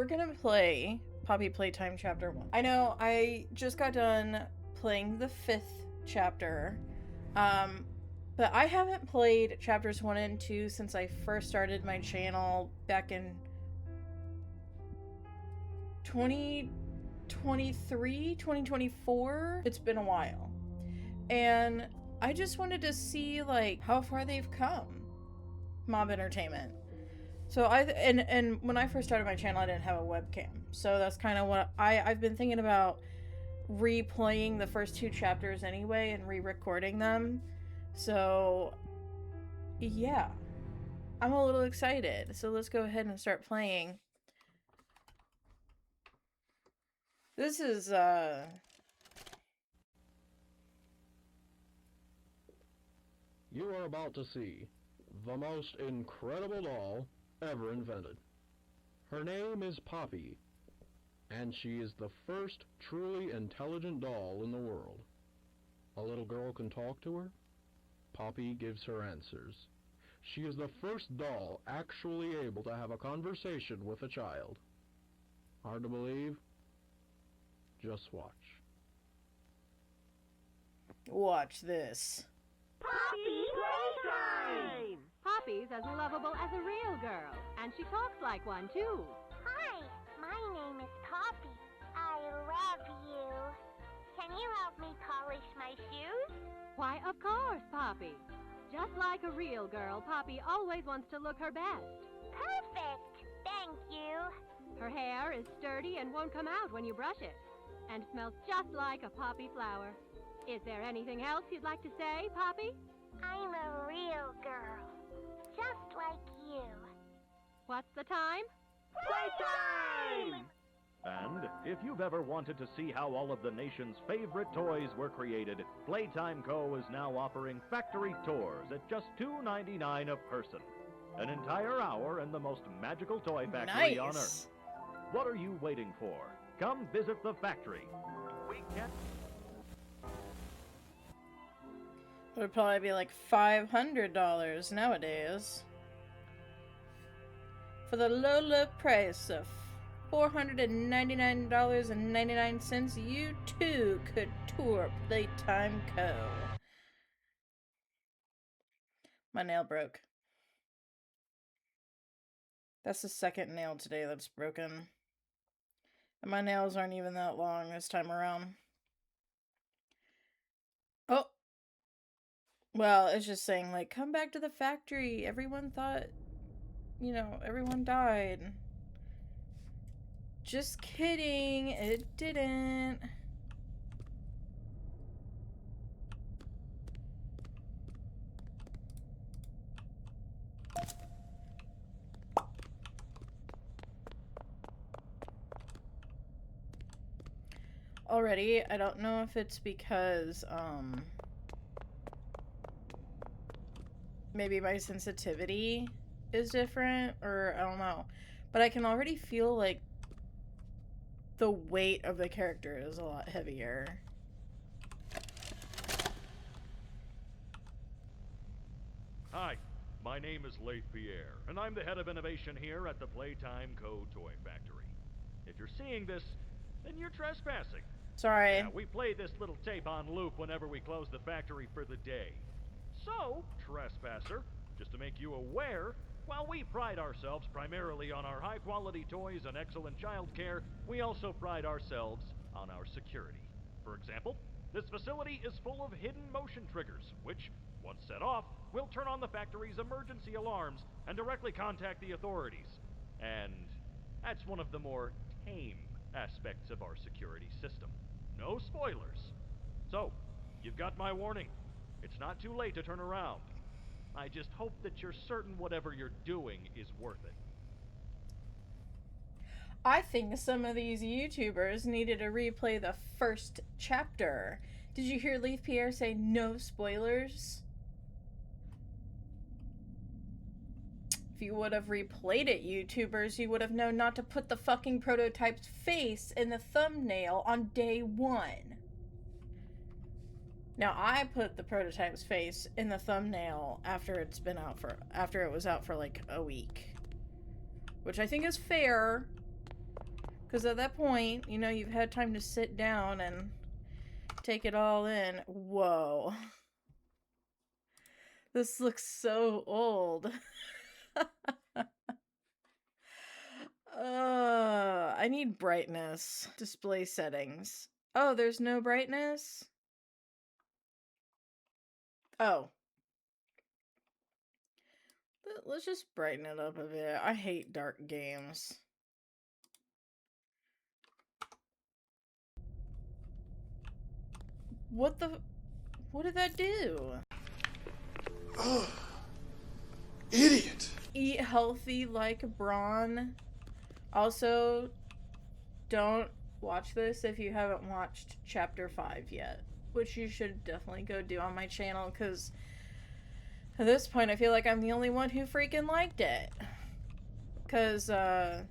we're gonna play Poppy Playtime Chapter 1. I know I just got done playing the 5th chapter, but I haven't played chapters 1 and 2 since I first started my channel back in 2023, 2024. It's been a while. And I just wanted to see, like, how far they've come. Mob Entertainment. So and when I first started my channel, I didn't have a webcam. So that's kind of what I've been thinking about, replaying the first 2 chapters anyway and re-recording them. So yeah, I'm a little excited. So let's go ahead and start playing. This is You are about to see the most incredible doll ever invented. Her name is Poppy, and she is the first truly intelligent doll in the world. A little girl can talk to her. Poppy gives her answers. She is the first doll actually able to have a conversation with a child. Hard to believe? Just watch. Watch this. Poppy Playtime! Poppy's as lovable as a real girl, and she talks like one, too. Hi, my name is Poppy. I love you. Can you help me polish my shoes? Why, of course, Poppy. Just like a real girl, Poppy always wants to look her best. Perfect! Thank you. Her hair is sturdy and won't come out when you brush it, and smells just like a poppy flower. Is there anything else you'd like to say, Poppy? I'm a real girl, just like you. What's the time? Playtime! And if you've ever wanted to see how all of the nation's favorite toys were created, Playtime Co. is now offering factory tours at just $2.99 a person. An entire hour in the most magical toy factory on Earth. What are you waiting for? Come visit the factory. We can't... It would probably be like $500 nowadays. For the low, low price of $499.99, you too could tour Playtime Co. My nail broke. That's the second nail today that's broken. And my nails aren't even that long this time around. Oh! Well, it's just saying, like, come back to the factory. Everyone thought, you know, everyone died. Just kidding. It didn't. Already, I don't know if it's because, maybe my sensitivity is different, or I don't know. But I can already feel, like, the weight of the character is a lot heavier. Hi, my name is Leith Pierre, and I'm the head of innovation here at the Playtime Co. Toy Factory. If you're seeing this, then you're trespassing. Sorry. Yeah, we play this little tape on loop whenever we close the factory for the day. So, trespasser, just to make you aware, while we pride ourselves primarily on our high-quality toys and excellent child care, we also pride ourselves on our security. For example, this facility is full of hidden motion triggers, which, once set off, will turn on the factory's emergency alarms and directly contact the authorities. And that's one of the more tame aspects of our security system. No spoilers. So, you've got my warning. It's not too late to turn around. I just hope that you're certain whatever you're doing is worth it. I think some of these YouTubers needed to replay the first chapter. Did you hear Leith Pierre say no spoilers? If you would have replayed it, YouTubers, you would have known not to put the fucking prototype's face in the thumbnail on day 1. Now, I put the prototype's face in the thumbnail after it was out for like a week. Which I think is fair. Because at that point, you know, you've had time to sit down and take it all in. Whoa. This looks so old. I need brightness. Display settings. Oh, there's no brightness? Oh. Let's just brighten it up a bit. I hate dark games. What did that do? Ugh. Idiot. Eat healthy like Braun. Also, don't watch this if you haven't watched Chapter 5 yet. Which you should definitely go do on my channel, because at this point I feel like I'm the only one who freaking liked it. Because, I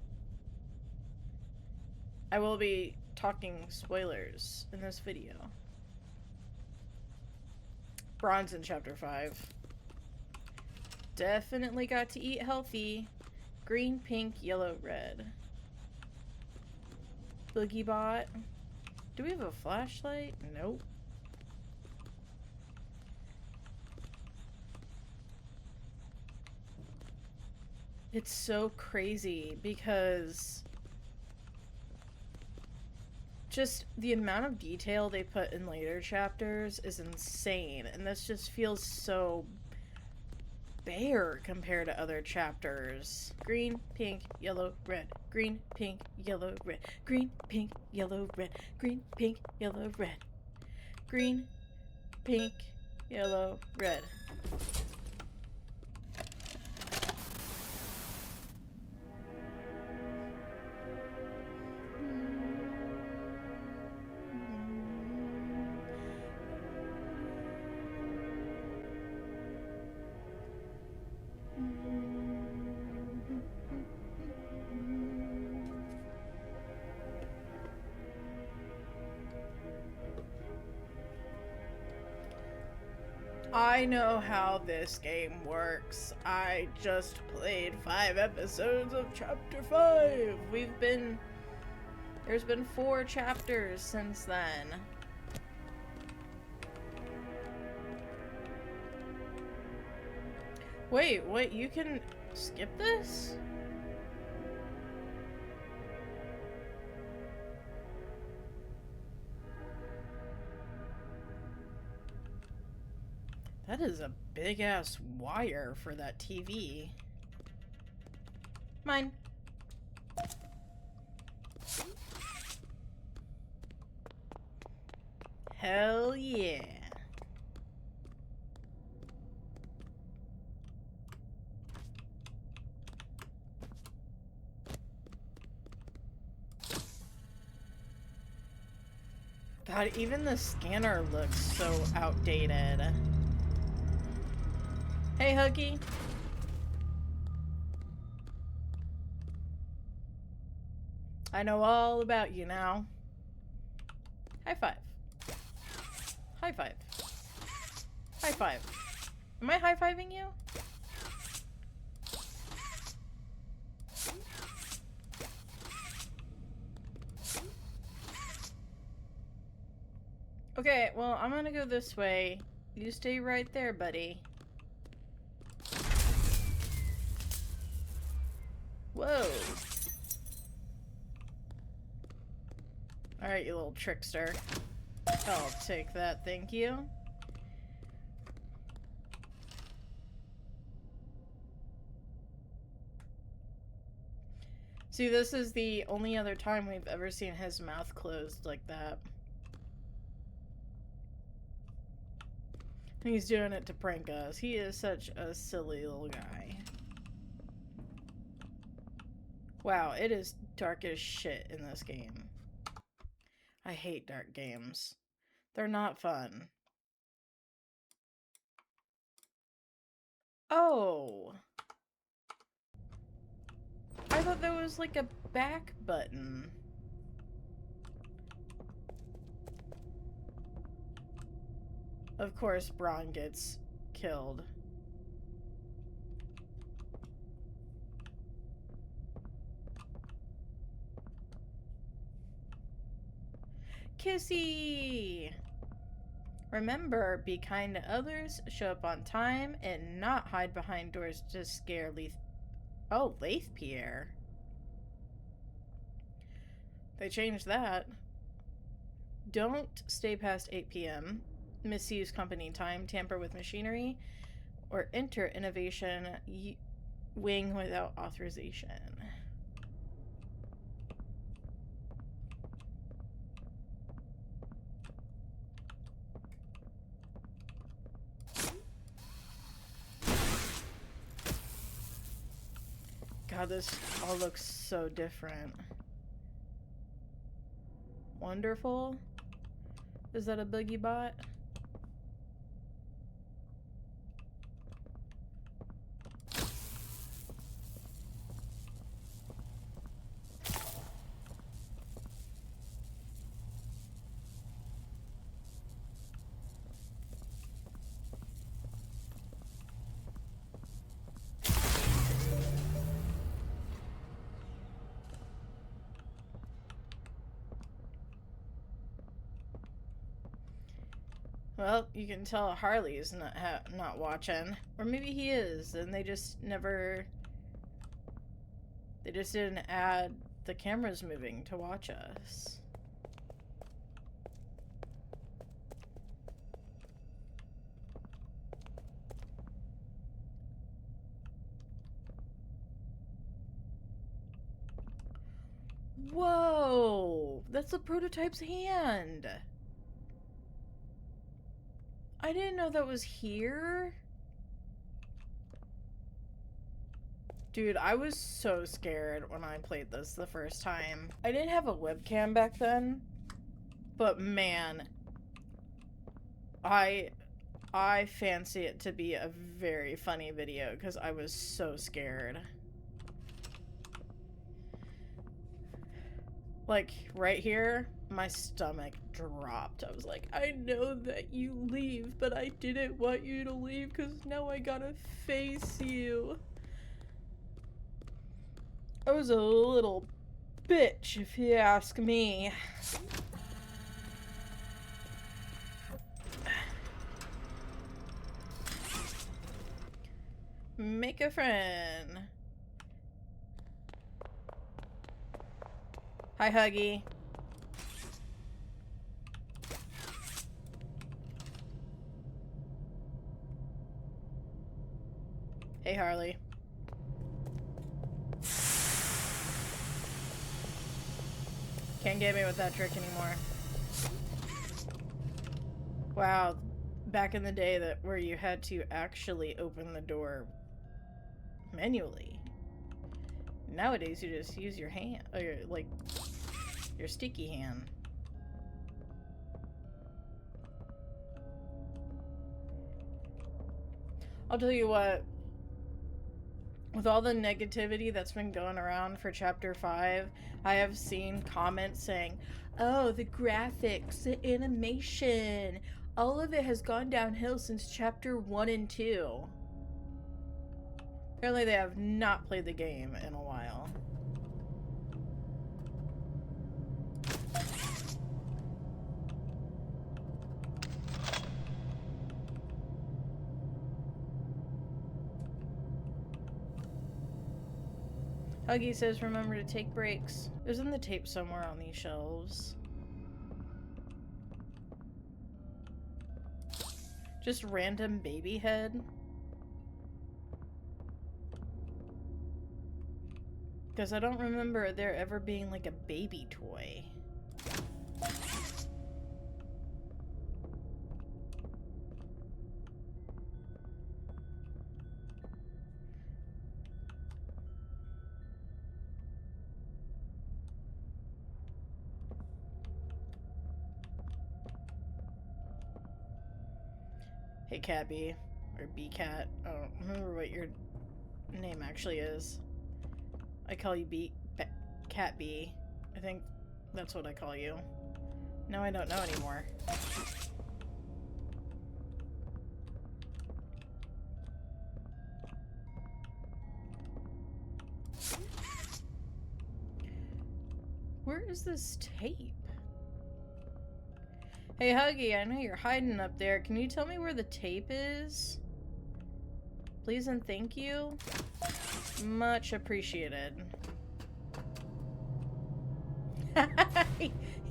will be talking spoilers in this video. Braun's in Chapter 5. Definitely got to eat healthy. Green, pink, yellow, red. Boogie Bot. Do we have a flashlight? Nope. It's so crazy because just the amount of detail they put in later chapters is insane, and this just feels so bare compared to other chapters. Green, pink, yellow, red. Green, pink, yellow, red. Green, pink, yellow, red. Green, pink, yellow, red. Green, pink, yellow, red. I know how this game works. I just played 5 episodes of Chapter 5. There's been 4 chapters since then. Wait, you can skip this? That is a big-ass wire for that TV. Mine. Hell yeah. God, even the scanner looks so outdated. Hey, Huggy. I know all about you now. High five. High five. High five. Am I high-fiving you? Okay, well, I'm gonna go this way. You stay right there, buddy. Whoa. Alright, you little trickster. I'll take that, thank you. See, this is the only other time we've ever seen his mouth closed like that. He's doing it to prank us. He is such a silly little guy. Wow, it is dark as shit in this game. I hate dark games. They're not fun. Oh! I thought there was like a back button. Of course, Braun gets killed. Kissy! Remember, be kind to others, show up on time, and not hide behind doors to scare Leith. Oh, Leith Pierre. They changed that. Don't stay past 8 p.m., misuse company time, tamper with machinery, or enter innovation wing without authorization. God, this all looks so different. Wonderful? Is that a boogie bot? Well, you can tell Harley's not watching. Or maybe he is, and they just never... They just didn't add the cameras moving to watch us. Whoa! That's the prototype's hand! I didn't know that was here. Dude, I was so scared when I played this the first time. I didn't have a webcam back then, but man, I fancy it to be a very funny video because I was so scared. Like, right here, my stomach dropped. I was like, I know that you leave, but I didn't want you to leave because now I gotta face you. I was a little bitch, if you ask me. Make a friend. Hi, Huggy. Hey, Harley. Can't get me with that trick anymore. Wow, back in the day where you had to actually open the door manually. Nowadays, you just use your hand, or your sticky hand. I'll tell you what, with all the negativity that's been going around for Chapter 5, I have seen comments saying, oh, the graphics, the animation, all of it has gone downhill since Chapter 1 and 2. Apparently they have not played the game in a while. Huggy says remember to take breaks. Isn't the tape somewhere on these shelves? Just random baby head? Because I don't remember there ever being like a baby toy. Hey, Cat B. Or B-Cat. I don't remember what your name actually is. I call you Cat B. I think that's what I call you. No, I don't know anymore. Where is this tape? Hey, Huggy, I know you're hiding up there. Can you tell me where the tape is? Please and thank you. Much appreciated.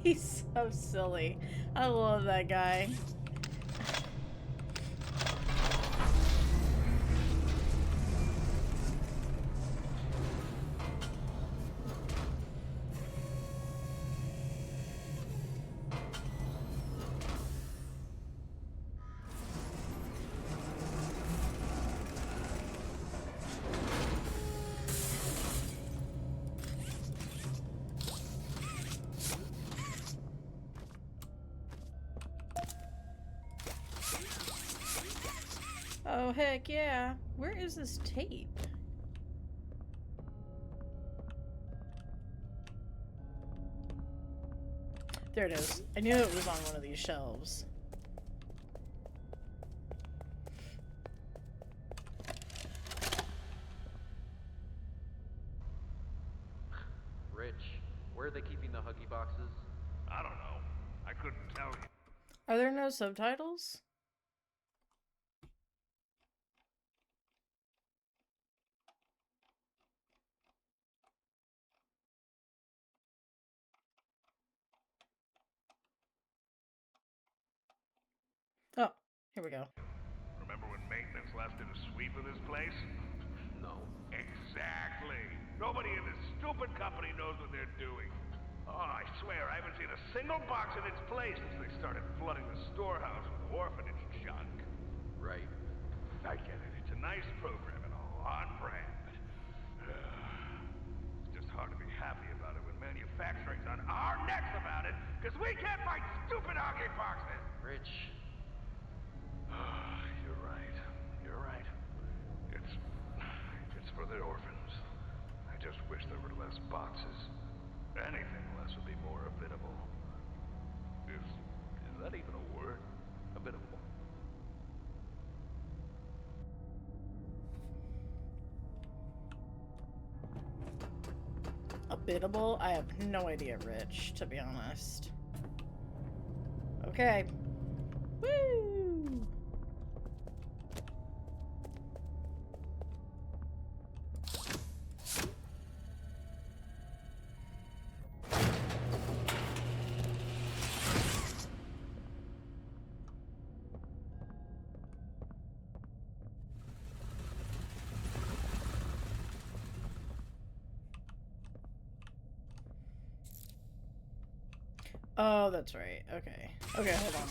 He's so silly. I love that guy. Oh, heck yeah. Where is this tape? There it is. I knew it was on one of these shelves. Rich, where are they keeping the Huggy boxes? I don't know. I couldn't tell you. Are there no subtitles? Oh, here we go. Remember when maintenance left did a sweep of this place? No. Exactly. Nobody in this stupid company knows what they're doing. Oh, I swear, I haven't seen a single box in its place since they started flooding the storehouse with orphanage junk. Right. I get it. It's a nice program and all on brand, but it's just hard to be happy about it when manufacturing's on our necks about it because we can't find stupid hockey boxes. Rich. You're right. You're right. It's for the orphans. I just wish there were less boxes. Anything less would be more habitable. Is that even a word? Habitable. Habitable? I have no idea, Rich, to be honest. Okay. Woo! Oh, that's right. Okay. Okay, hold on.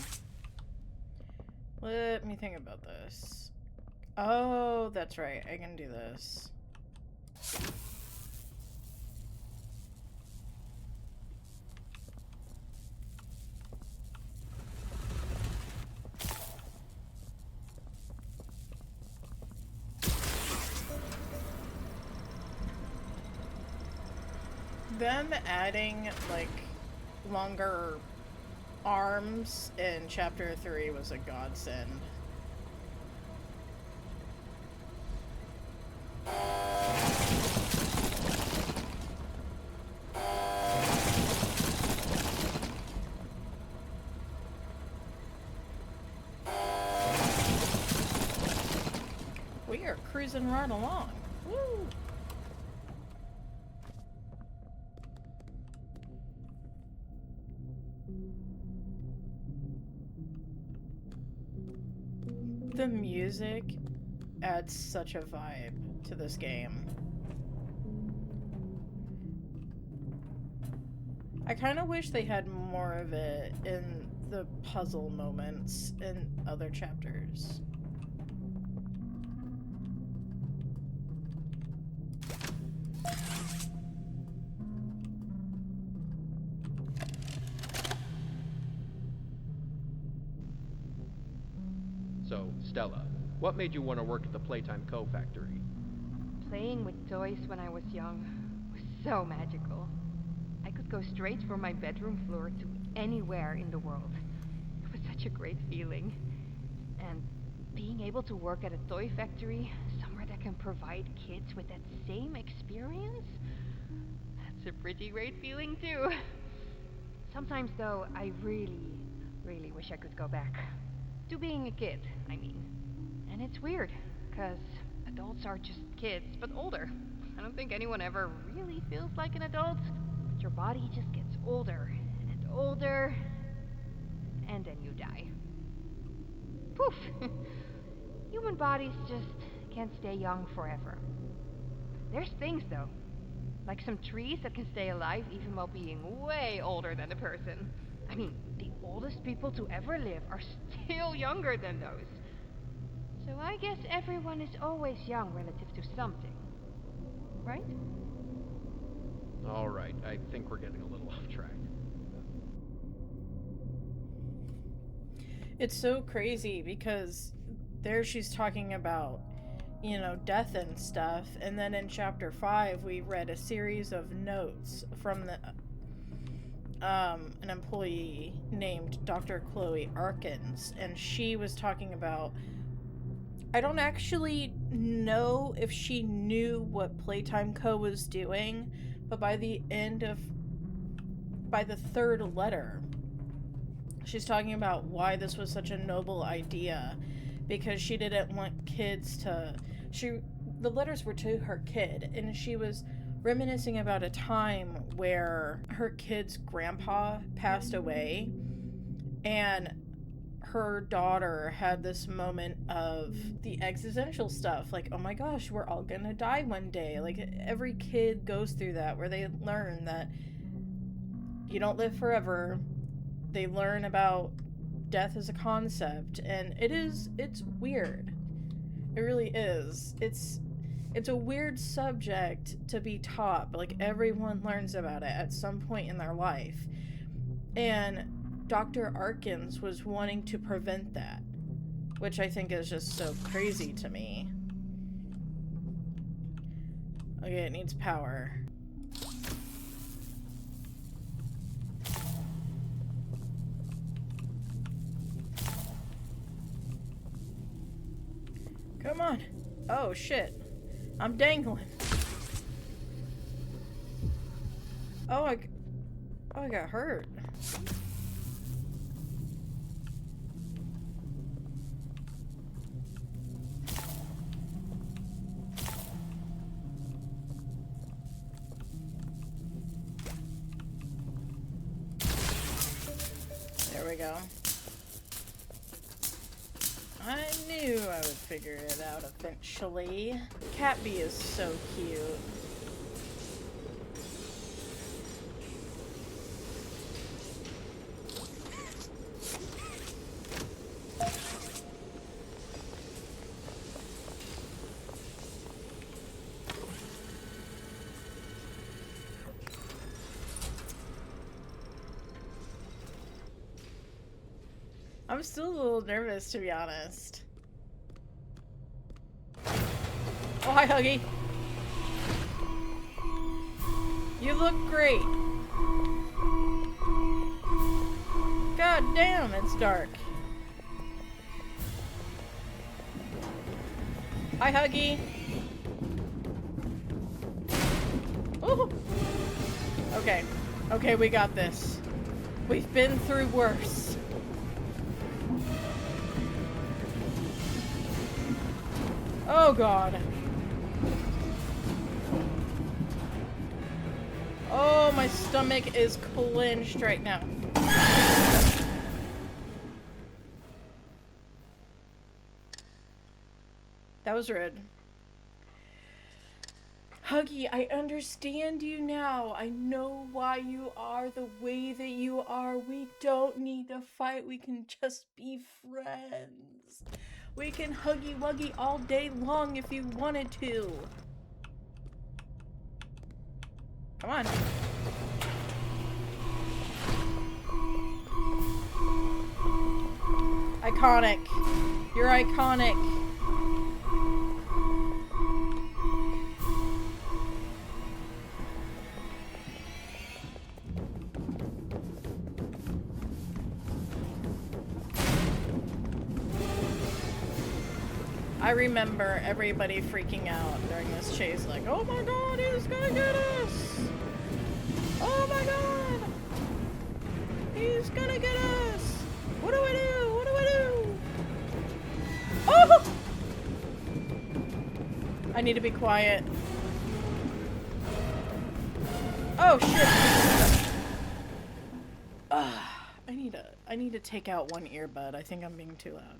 Let me think about this. Oh, that's right. I can do this. Them adding, like, longer arms in Chapter 3 was a godsend. We are cruising right along. Woo! The music adds such a vibe to this game. I kind of wish they had more of it in the puzzle moments in other chapters. So, Stella, what made you want to work at the Playtime Co. factory? Playing with toys when I was young was so magical. I could go straight from my bedroom floor to anywhere in the world. It was such a great feeling. And being able to work at a toy factory, somewhere that can provide kids with that same experience, that's a pretty great feeling too. Sometimes though, I really really wish I could go back. To being a kid, I mean. And it's weird, because adults are just kids, but older. I don't think anyone ever really feels like an adult. But your body just gets older and older, and then you die. Poof! Human bodies just can't stay young forever. There's things, though. Like some trees that can stay alive even while being way older than a person. I mean, the oldest people to ever live are still younger than those. So I guess everyone is always young relative to something. Right? Alright, I think we're getting a little off track. It's so crazy because there she's talking about, you know, death and stuff, and then in chapter 5 we read a series of notes from the an employee named Dr. Chloe Arkins, and she was talking about, I don't actually know if she knew what Playtime Co. was doing, but by the third letter, she's talking about why this was such a noble idea, because she didn't want kids to... The letters were to her kid, and she was reminiscing about a time where her kid's grandpa passed away, and her daughter had this moment of the existential stuff, like, oh my gosh, we're all gonna die one day. Like, every kid goes through that, where they learn that you don't live forever. They learn about death as a concept, and it's weird. It really is. It's a weird subject to be taught, but like everyone learns about it at some point in their life. And Dr. Arkins was wanting to prevent that, which I think is just so crazy to me. Okay, it needs power. Come on. Oh, shit. I'm dangling. Oh, I got hurt. There we go. I knew I would figure it out eventually. Catbee is so cute. I'm still a little nervous, to be honest. Oh, hi, Huggy. You look great. God damn, it's dark. Hi, Huggy. Ooh. Okay. Okay, we got this. We've been through worse. Oh god. Oh, my stomach is clenched right now. That was rude. Huggy, I understand you now. I know why you are the way that you are. We don't need to fight. We can just be friends. We can huggy-wuggy all day long if you wanted to. Come on. Iconic. You're iconic. I remember everybody freaking out during this chase, like, oh my god, he's gonna get us! Oh my god! He's gonna get us! Woo! I need to be quiet. Oh shit! I need to take out one earbud. I think I'm being too loud.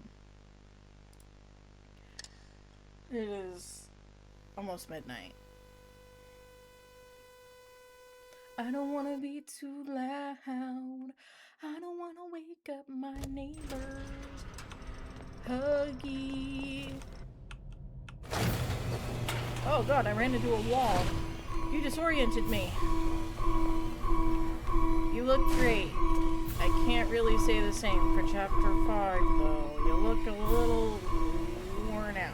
It is almost midnight. I don't want to be too loud. I don't want to wake up my neighbors. Huggy. Oh god, I ran into a wall. You disoriented me. You look great. I can't really say the same for chapter 5 though. You look a little worn out.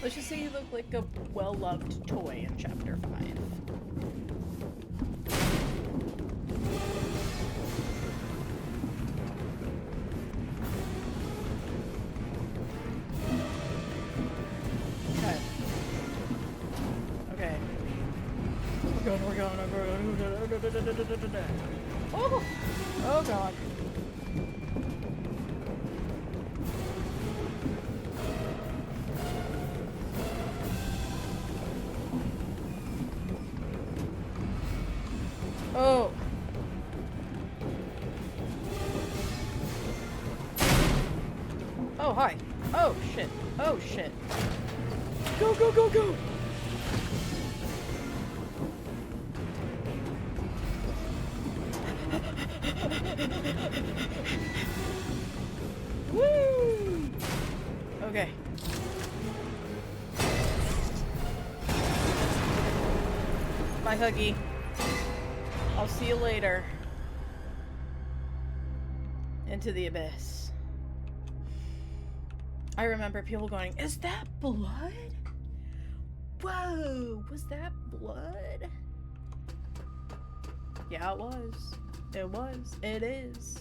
Let's just say you look like a well-loved toy in chapter 5. Okay. We're going. Oh! Oh god. Oh! Oh, hi. Oh, shit. Oh, shit. Go, go, go, go! Woo! Okay. Bye, Huggy. I'll see you later. Into the abyss. I remember people going, "Is that blood? Whoa, was that blood?" Yeah, it was. It was. It is.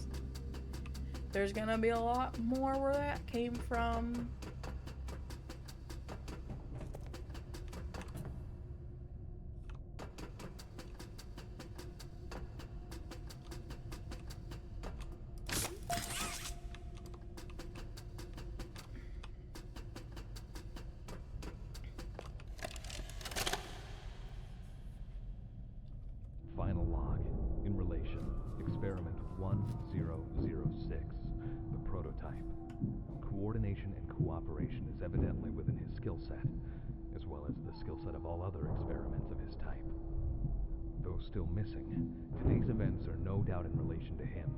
There's gonna be a lot more where that came from. Final log. In relation. Experiment 1006. The prototype. Coordination and cooperation is evidently within his skill set, as well as the skill set of all other experiments of his type. Though still missing, today's events are no doubt in relation to him.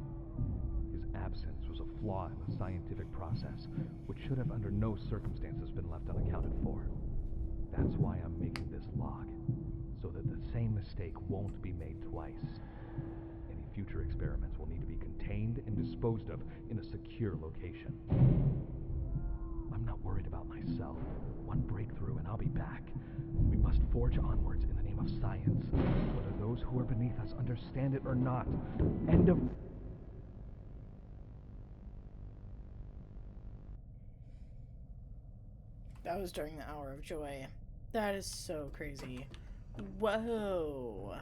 His absence was a flaw in the scientific process, which should have under no circumstances been left unaccounted for. That's why I'm making this log, so that the same mistake won't be made twice. Any future experiments will need to be contained and disposed of in a secure location. I'm not worried about myself. One breakthrough and I'll be back. We must forge onwards in the name of science, whether those who are beneath us understand it or not. End of... That was during the hour of joy. That is so crazy. Whoa.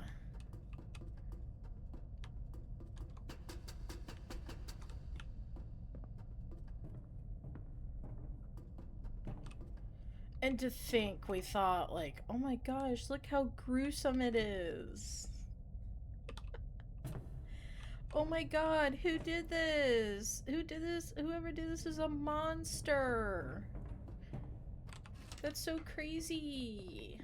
And to think we thought, like, oh my gosh, look how gruesome it is. Oh my god, who did this? Who did this? Whoever did this is a monster. That's so crazy.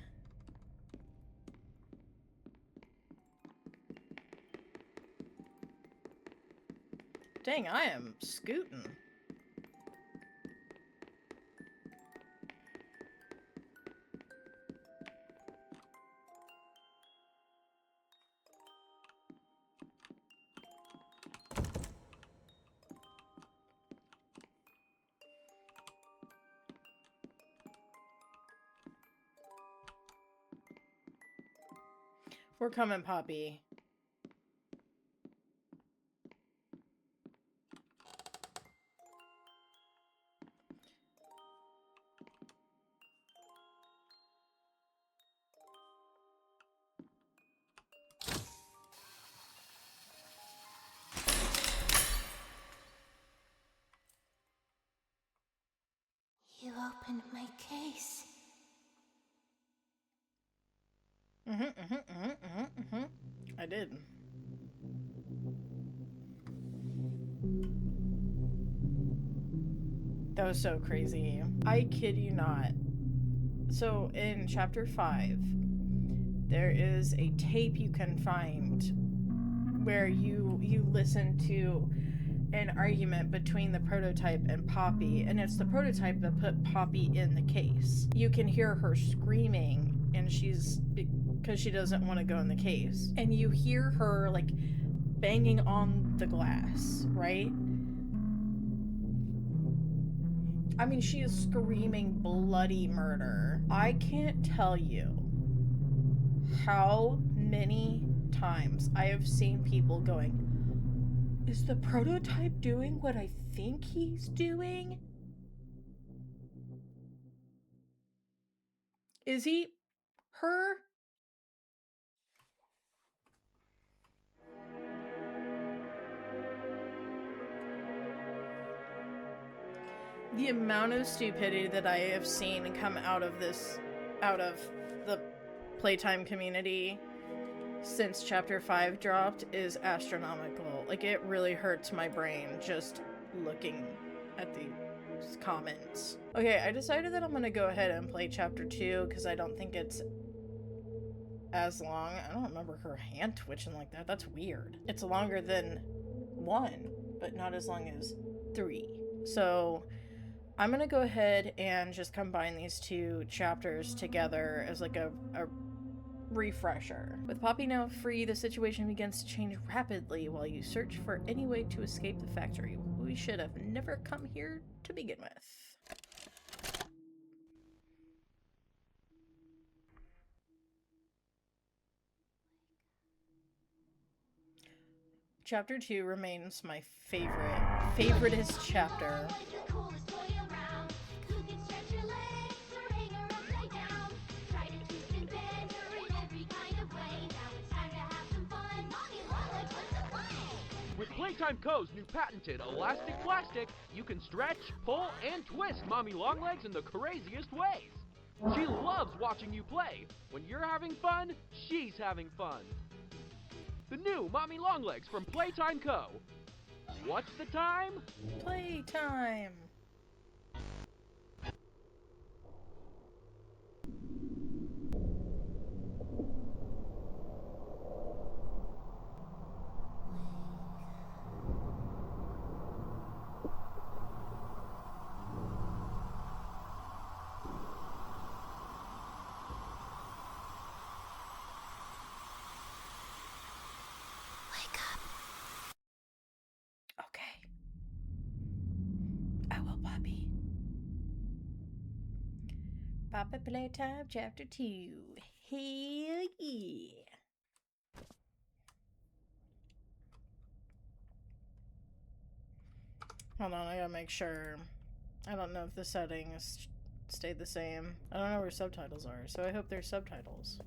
Dang, I am scooting. We're coming, Poppy. You opened my case. I did. That was so crazy. I kid you not. So in chapter 5, there is a tape you can find where you listen to an argument between the prototype and Poppy, and it's the prototype that put Poppy in the case. You can hear her screaming, and because she doesn't want to go in the case. And you hear her, like, banging on the glass, right? I mean, she is screaming bloody murder. I can't tell you how many times I have seen people going, is the prototype doing what I think he's doing? Is he? Her? The amount of stupidity that I have seen come out of the Playtime community since chapter 5 dropped is astronomical. Like, it really hurts my brain just looking at the comments. Okay, I decided that I'm gonna go ahead and play chapter 2 because I don't think it's as long. I don't remember her hand twitching like that. That's weird. It's longer than 1, but not as long as 3. So I'm gonna go ahead and just combine these 2 chapters together as like a refresher. With Poppy now free, the situation begins to change rapidly while you search for any way to escape the factory. We should have never come here to begin with. Chapter 2 remains my favoriteest chapter. With Playtime Co.'s new patented elastic plastic, you can stretch, pull, and twist Mommy Longlegs in the craziest ways. She loves watching you play. When you're having fun, she's having fun. The new Mommy Longlegs from Playtime Co. What's the time? Playtime! Poppy Playtime Chapter 2. Hell yeah. Hold on, I gotta make sure. I don't know if the settings stayed the same. I don't know where subtitles are, so I hope there's subtitles.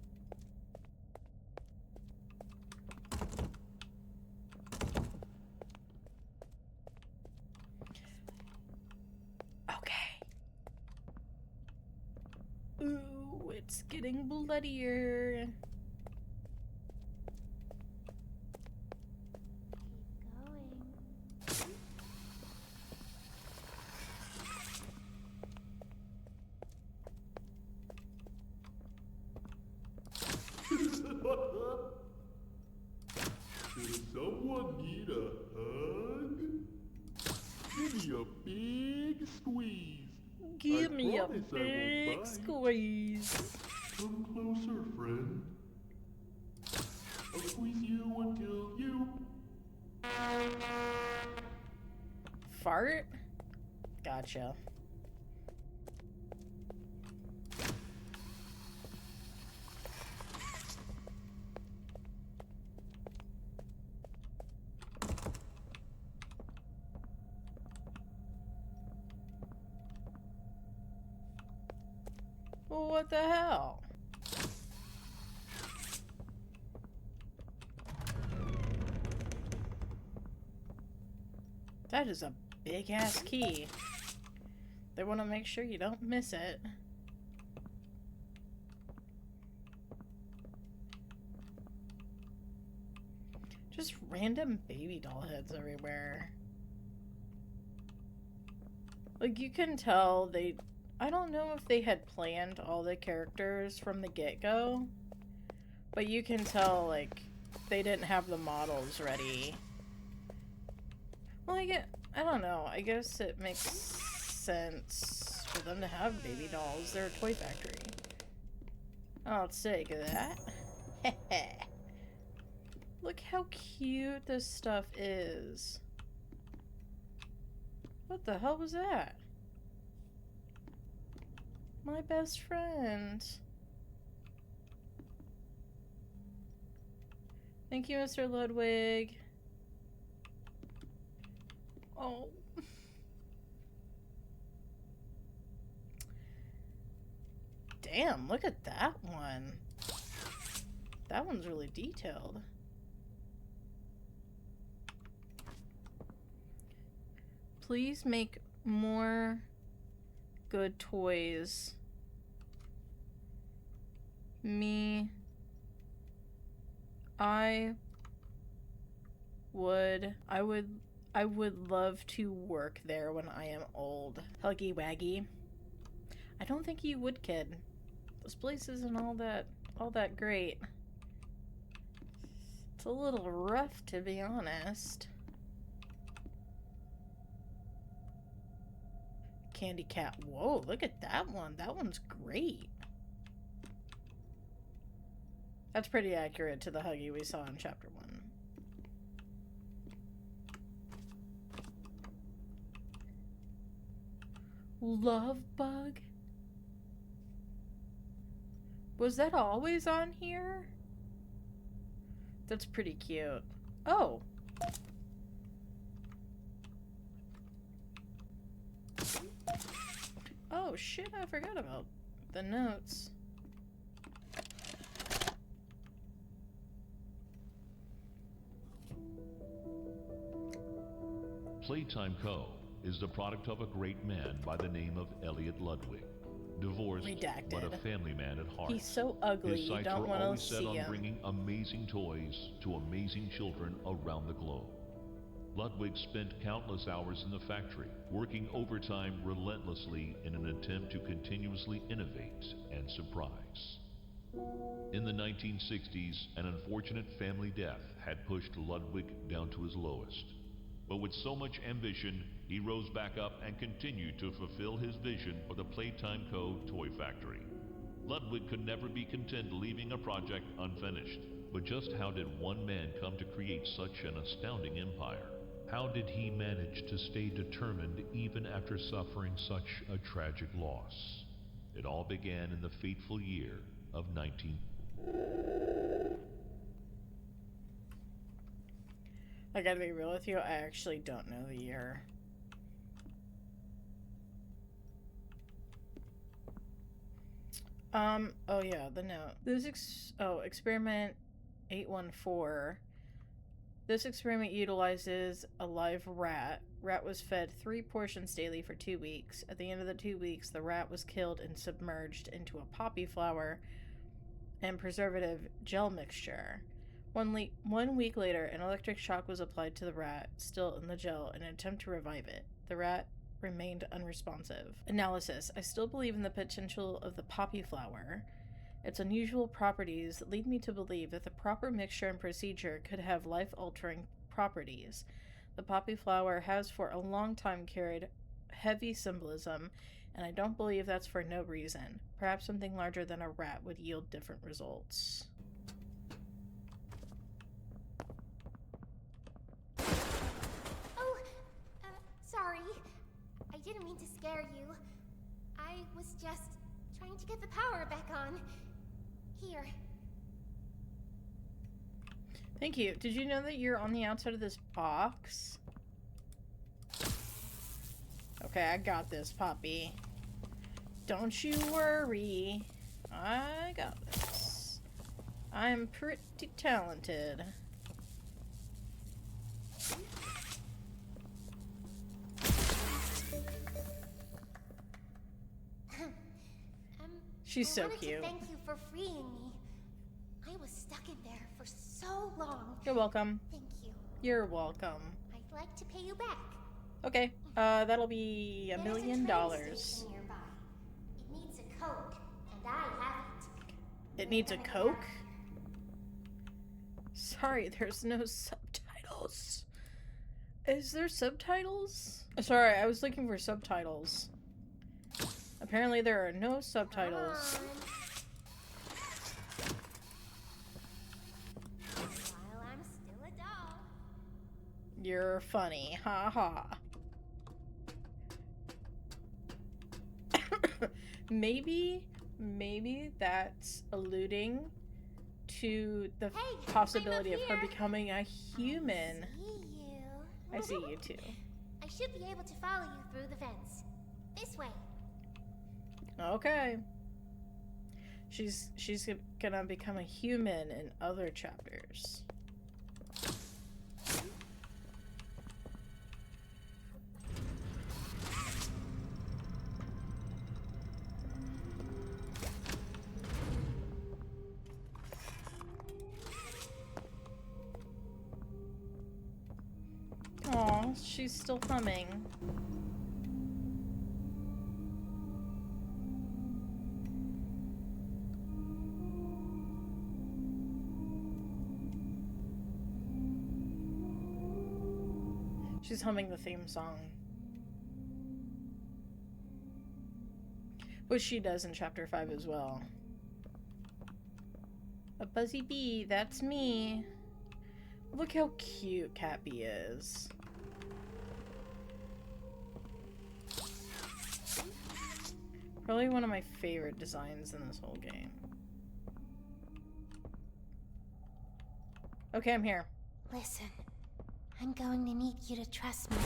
Okay. Ooh, it's getting bloodier. Does someone need a hug? Give me a big squeeze. Give me a big squeeze. Come closer, friend. I'll squeeze you until you... Fart? Gotcha. Well, what the hell? That is a big-ass key. They want to make sure you don't miss it. Just random baby doll heads everywhere. Like, you can tell they... I don't know if they had planned all the characters from the get-go, but you can tell, like, they didn't have the models ready. Well, I don't know. I guess it makes sense for them to have baby dolls. They're a toy factory. I'll take that. Look how cute this stuff is. What the hell was that? My best friend. Thank you, Mr. Ludwig. Oh. Damn, look at that one. That one's really detailed. Please make more good toys. I would love to work there when I am old. Huggy Waggy. I don't think you would, kid. This place isn't all that great. It's a little rough, to be honest. Candy Cat. Whoa, look at that one. That one's great. That's pretty accurate to the Huggy we saw in Chapter 1. Love Bug? Was that always on here? That's pretty cute. Oh. Oh shit, I forgot about the notes. Playtime Co. is the product of a great man by the name of Elliot Ludwig. Divorced, Redacted. but a family man at heart. He's so ugly, His you sights don't were want to always set see on him. bringing amazing toys to amazing children around the globe. Ludwig spent countless hours in the factory, working overtime relentlessly in an attempt to continuously innovate and surprise. In the 1960s, an unfortunate family death had pushed Ludwig down to his lowest. But with so much ambition, he rose back up and continued to fulfill his vision for the Playtime Co. toy factory. Ludwig could never be content leaving a project unfinished. But just how did one man come to create such an astounding empire? How did he manage to stay determined even after suffering such a tragic loss? It all began in the fateful year of 19... I gotta be real with you, I actually don't know the year. Oh yeah, the note. Experiment 814. This experiment utilizes a live rat. Rat was fed 3 portions daily for 2 weeks. At the end of the 2 weeks, the rat was killed and submerged into a poppy flower and preservative gel mixture. 1 week later, an electric shock was applied to the rat, still in the gel, in an attempt to revive it. The rat remained unresponsive. Analysis. I still believe in the potential of the poppy flower. Its unusual properties lead me to believe that the proper mixture and procedure could have life-altering properties. The poppy flower has for a long time carried heavy symbolism, and I don't believe that's for no reason. Perhaps something larger than a rat would yield different results. Sorry. I didn't mean to scare you. I was just trying to get the power back on. Here. Thank you. Did you know that you're on the outside of this box? Okay, I got this, Poppy. Don't you worry. I got this. I'm pretty talented. She's so cute. Thank you for freeing me. I was stuck in there for so long. You're welcome. Thank You're welcome. I'd like to pay you back. Okay, that'll be $1 million. There's a train station nearby. It needs a Coke, and I have it. It needs a Coke? Sorry, there's no subtitles. Is there subtitles? Sorry, I was looking for subtitles. Apparently there are no subtitles. While I'm still a doll. You're funny, ha ha. Maybe that's alluding to the possibility of her becoming a human. I see you too. I should be able to follow you through the fence. This way. Okay. She's gonna become a human in other chapters. Aw, she's still humming. She's humming the theme song. Which she does in chapter 5 as well. A buzzy bee, that's me. Look how cute Cappy is. Probably one of my favorite designs in this whole game. Okay, I'm here. Listen, I'm going to need you to trust me.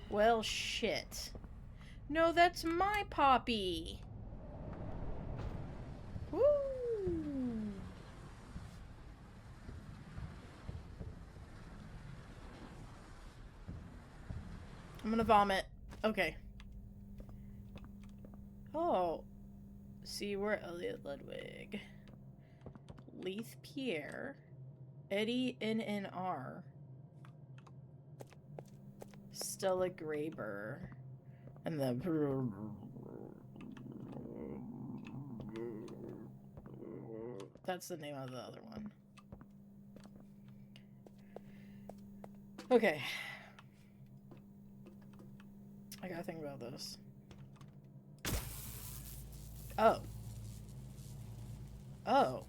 Well, shit. No, that's my Poppy. Woo! I'm gonna vomit. Okay. Oh. See, we're Elliot Ludwig. Leith Pierre. Eddie NNR. Stella Graber. And the... That's the name of the other one. Okay. I gotta think about this. Oh. Oh.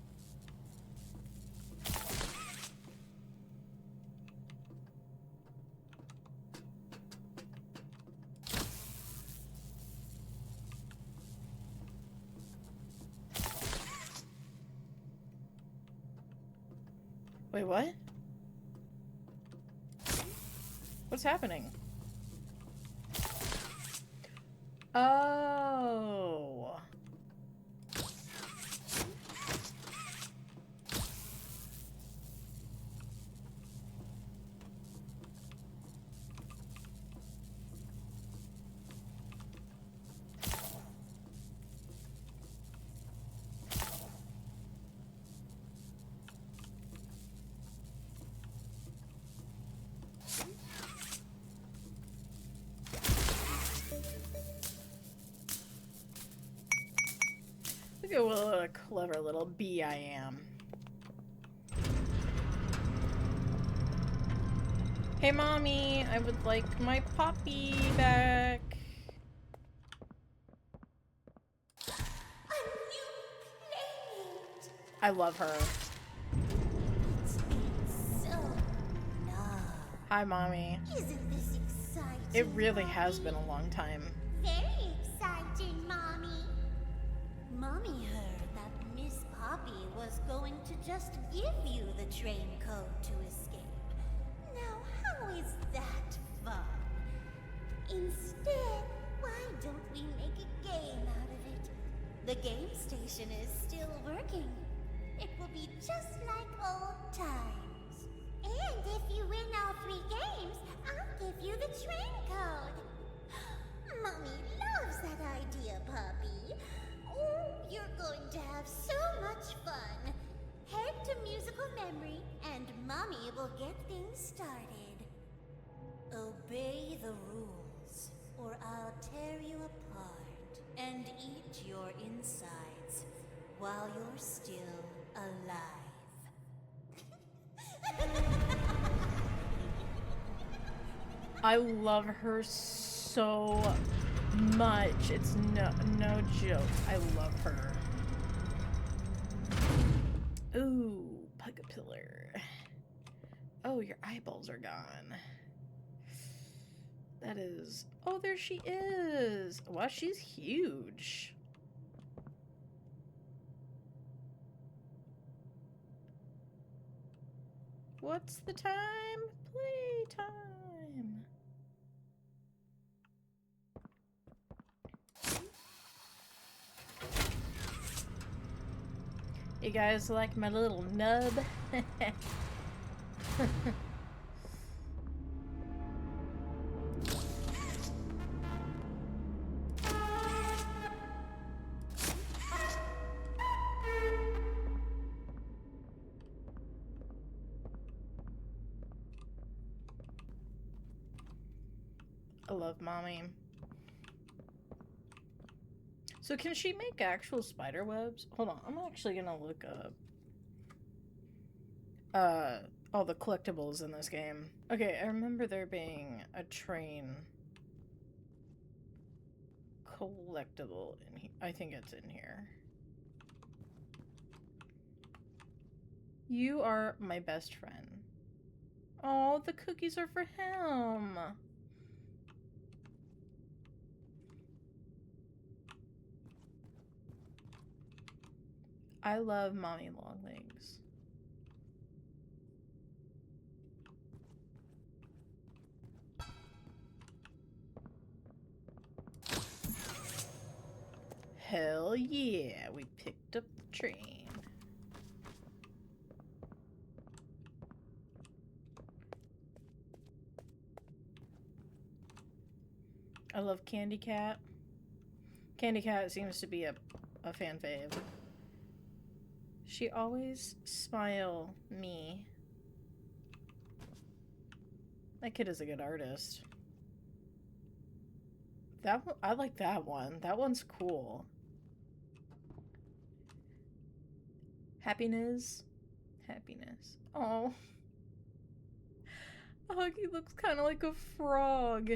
Wait, what? What's happening? Oh. Look at what a clever little bee I am. Hey, Mommy, I would like my Poppy back. I love her. It's been so long. Hi, Mommy. Isn't this exciting? It really has been a long time. Very exciting, Mommy. Mommy heard that Miss Poppy was going to just give you the train code to escape. Now, how is that fun? Instead, why don't we make a game out of it? The game station is still working. It will be just like old times. And if you win all 3 games, I'll give you the train code. Mommy loves that idea, Poppy. Oh, you're going to have so much fun. Head to musical beautiful memory, and Mommy will get things started. Obey the rules, or I'll tear you apart and eat your insides while you're still alive. I love her so much. It's no joke. I love her. Ooh, Pug-a-Pillar. Oh, your eyeballs are gone. That is... Oh, there she is. Wow, she's huge. What's the time? Playtime. You guys like my little nub? I love Mommy. So can she make actual spider webs? Hold on, I'm actually gonna look up all the collectibles in this game. Okay, I remember there being a train collectible in here. I think it's in here. You are my best friend. Oh, the cookies are for him. I love Mommy Longlegs. Hell yeah, we picked up the train. I love Candy Cat. Candy Cat seems to be a fan fave. She always smile me. That kid is a good artist. That one, I like that one. That one's cool. Happiness. Happiness. Oh. Huggy looks kind of like a frog.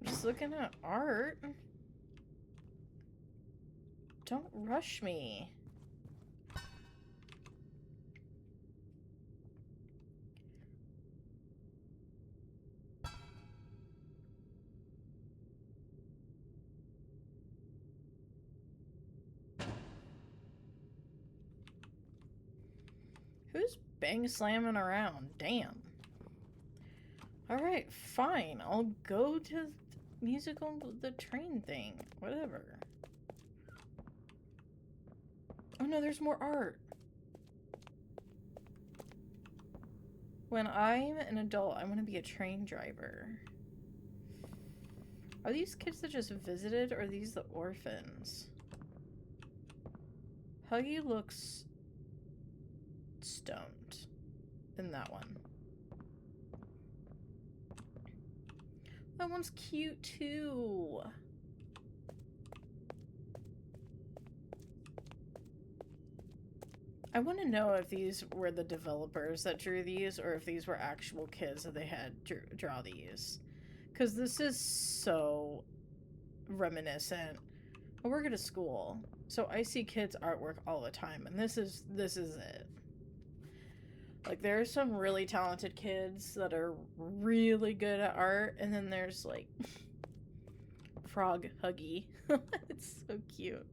Just looking at art. Don't rush me. Who's bang slamming around? Damn. Alright, fine. I'll go to the musical, the train thing. Whatever. Oh no, there's more art. When I'm an adult, I want to be a train driver. Are these kids that just visited, or are these the orphans? Huggy looks stoned in that one. That one's cute too. I want to know if these were the developers that drew these, or if these were actual kids that they had draw these. Because this is so reminiscent. I work at a school, so I see kids' artwork all the time, and this is it. Like, there are some really talented kids that are really good at art, and then there's, like, Frog Huggy. It's so cute.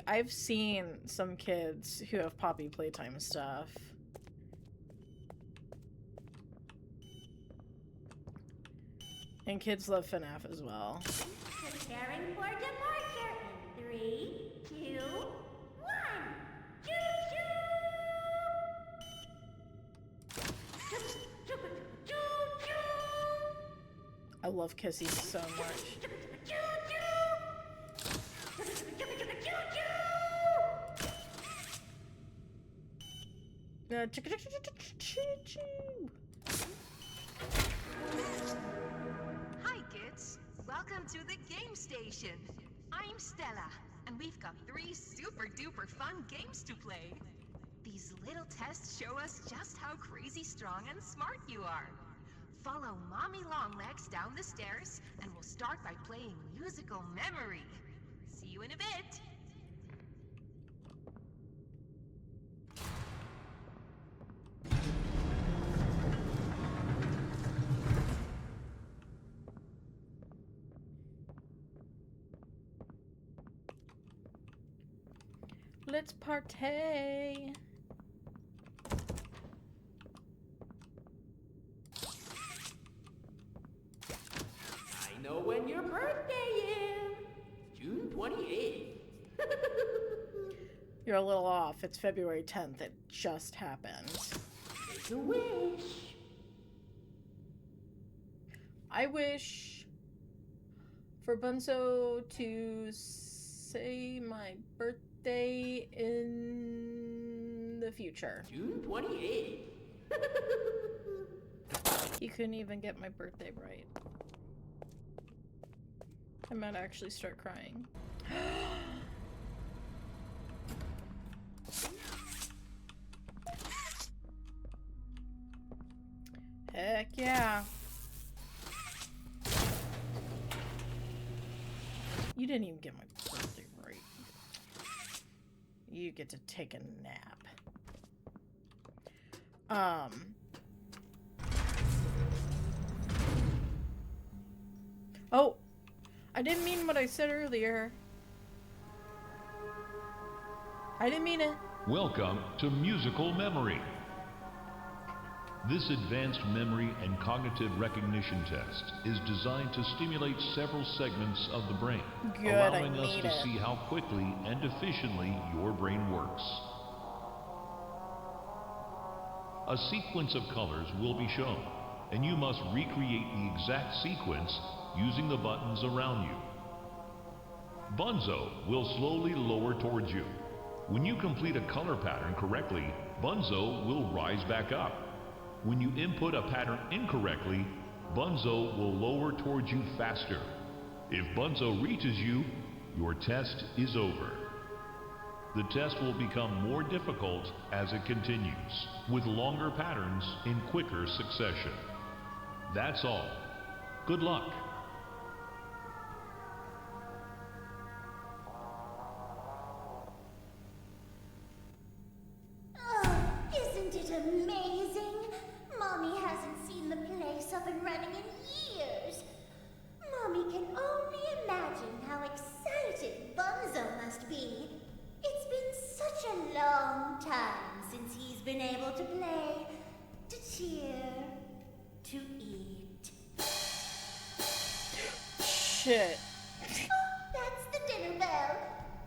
I've seen some kids who have Poppy Playtime stuff. And kids love FNAF as well. Preparing for departure in 3, love Kissy so much. Hi, kids. Welcome to the game station. I'm Stella, and we've got 3 super-duper fun games to play. These little tests show us just how crazy strong and smart you are. Follow Mommy Longlegs down the stairs, and we'll start by playing musical memory. See you in a bit. Let's partay. I know when your birthday is. June 28th. You're a little off. It's February 10th. It just happened. Make a wish. I wish for Bunso to say my birthday in the future. June 28th. He couldn't even get my birthday right. I might actually start crying. Heck yeah. You didn't even get my birthday right. You get to take a nap. Oh, I didn't mean what I said earlier. I didn't mean it. Welcome to Musical Memory. This advanced memory and cognitive recognition test is designed to stimulate several segments of the brain, Good, allowing I us need to it. see how quickly and efficiently your brain works. A sequence of colors will be shown, and you must recreate the exact sequence using the buttons around you. Bunzo will slowly lower towards you. When you complete a color pattern correctly, Bunzo will rise back up. When you input a pattern incorrectly, Bunzo will lower towards you faster. If Bunzo reaches you, your test is over. The test will become more difficult as it continues, with longer patterns in quicker succession. That's all. Good luck. Oh, isn't it amazing? Mommy hasn't seen the place up and running in years. Mommy can only imagine how excited Bunzo must be. It's been such a long time since he's been able to play, to cheer, to eat. Shit. Oh, that's the dinner bell.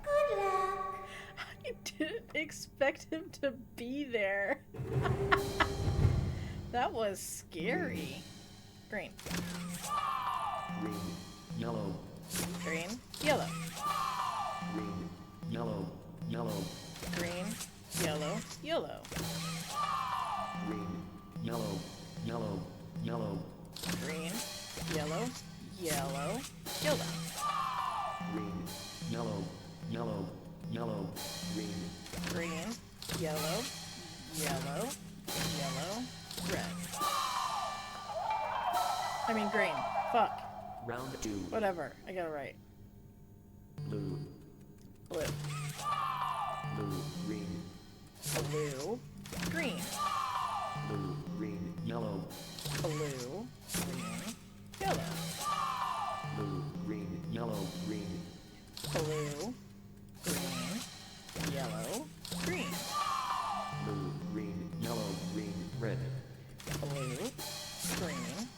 Good luck. I didn't expect him to be there. That was scary. Green. Green, yellow, Green. Yellow. green, yellow, yellow, Green. Yellow. Yellow. green, yellow, yellow, yellow, Green. Yellow. Yellow. Yellow. green, yellow, yellow, yellow, green, Green. Yellow. Yellow. Yellow. Red. I mean green. Fuck. round 2, Whatever. I got it right. blue, Blue. blue, green, Blue. Green. blue, green, yellow, Blue. Green. Yellow. blue, green, yellow, green, Blue. Green. Yellow. Green. blue, green, yellow, green, red, Blue. Green.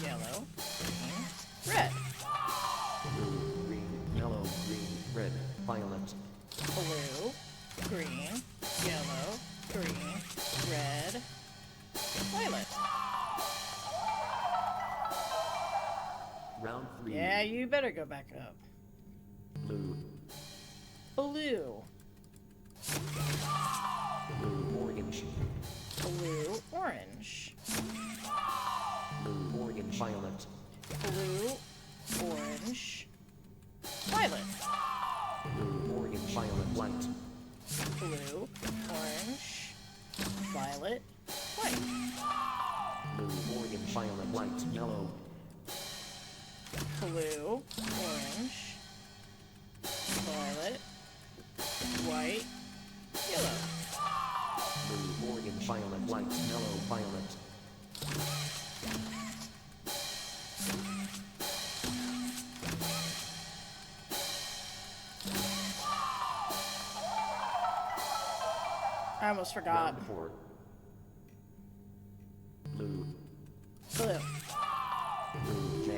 Yellow. Green. Red. blue, green, yellow, green, red, violet, Blue. Green. Yellow. Green. Red. Violet. Yeah, you better go back up. Blue. Blue. Blue orange. Blue orange. Blue orange violet. Blue orange violet. Blue orange violet white. Blue orange violet white. Blue orange violet white yellow. Blue orange violet white yellow. Blue orange violet white yellow violet. I almost forgot. Round 4. Blue. Blue. Blue J.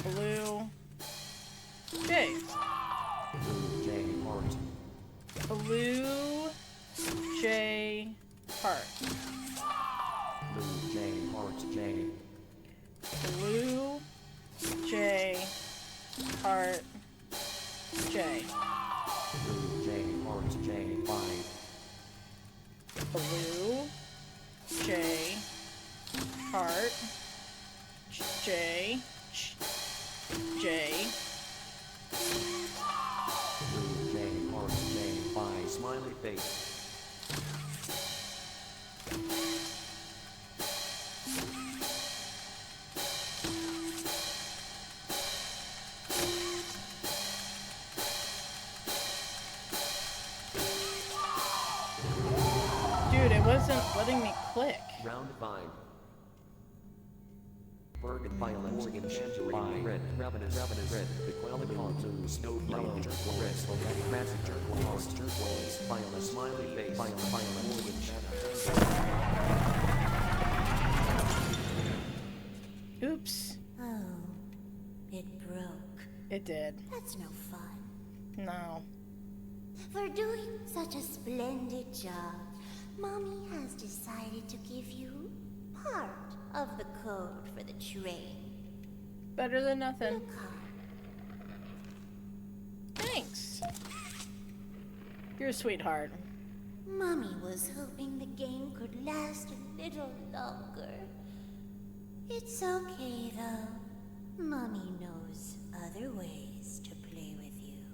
Blue J. Blue J heart. Blue J heart. Blue J heart J. Blue J heart J. Blue J heart J 5. Blue J heart J J. Blue J heart J 5 smiley face. Dude, it wasn't letting me click. Round 5. Burgundy violet, orange, tangerine, red, ravenous, red, the qualicon, blue, snow, yellow, turquoise, red, magic, turquoise, turquoise, violet, smiley face, violet, orange. Oops. Oh, it broke. It did. That's no fun. No. For doing such a splendid job, Mommy has decided to give you part of the code for the train. Better than nothing. Look hard. Thanks. You're a sweetheart. Mommy was hoping the game could last a little longer. It's okay, though. Mommy knows other ways to play with you.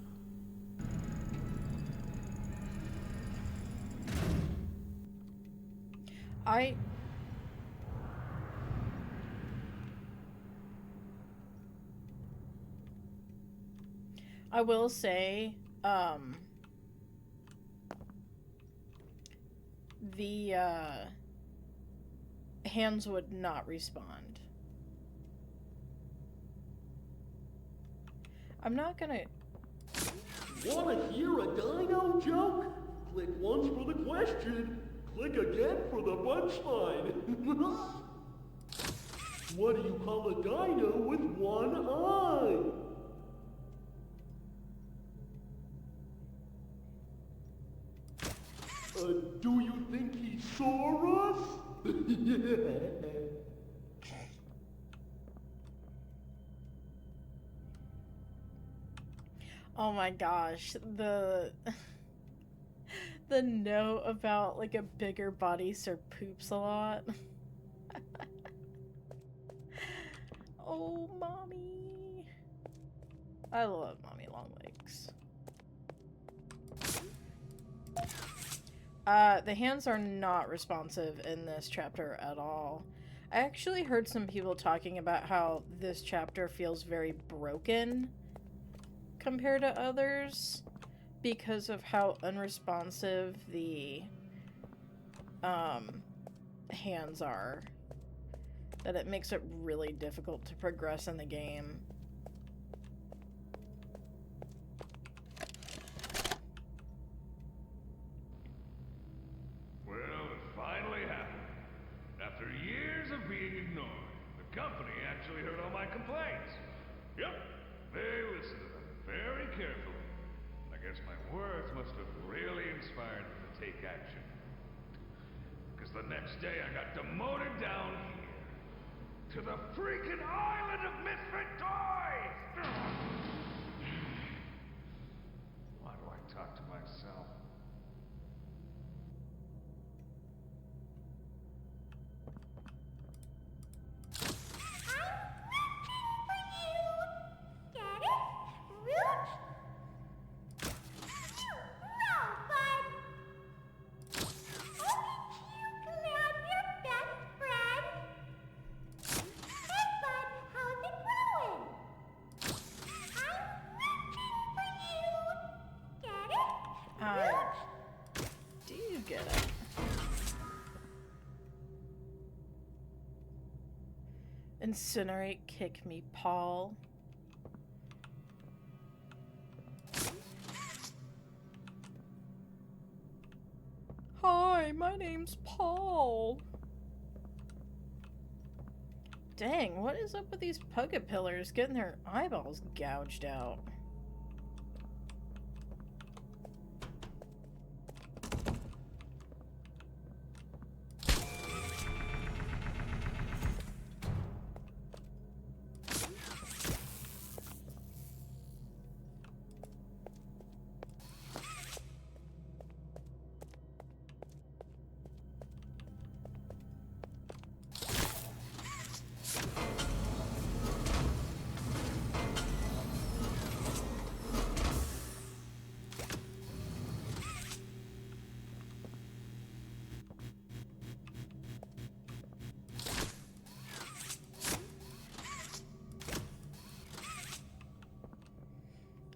I will say, the hands would not respond. I'm not gonna... Wanna hear a dino joke? Click once for the question. Click again for the punchline. What do you call a dino with one eye? Do you think he saw us? Oh my gosh, the note about like a bigger body so poops a lot. Oh, mommy. I love mommy long legs. The hands are not responsive in this chapter at all. I actually heard some people talking about how this chapter feels very broken compared to others because of how unresponsive the hands are. That it makes it really difficult to progress in the game. Well, it finally happened. After years of being ignored, the company actually heard all my complaints. Yep, they listened to them very carefully. I guess my words must have really inspired them to take action. Because the next day I got demoted down here. to the freaking island of misfit toys! Why do I talk to myself? Do you get it? Incinerate, kick me, Paul. Hi, my name's Paul. Dang, what is up with these Pugga pillars getting their eyeballs gouged out?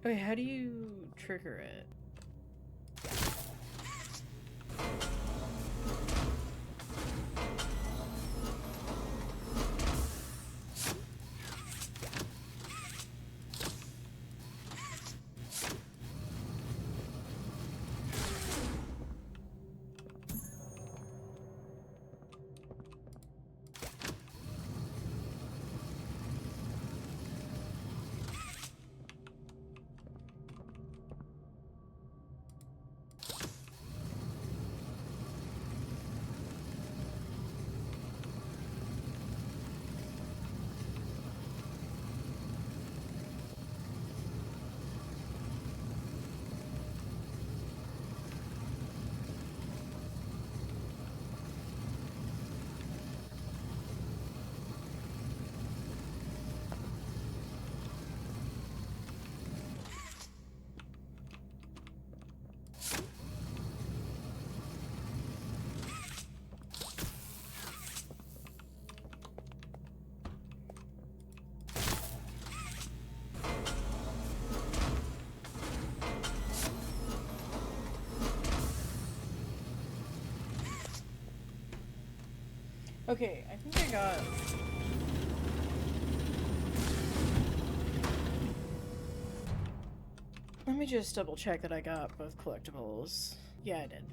Wait, how do you trigger it? Okay, I think I got... Let me just double check that I got both collectibles. Yeah, I did.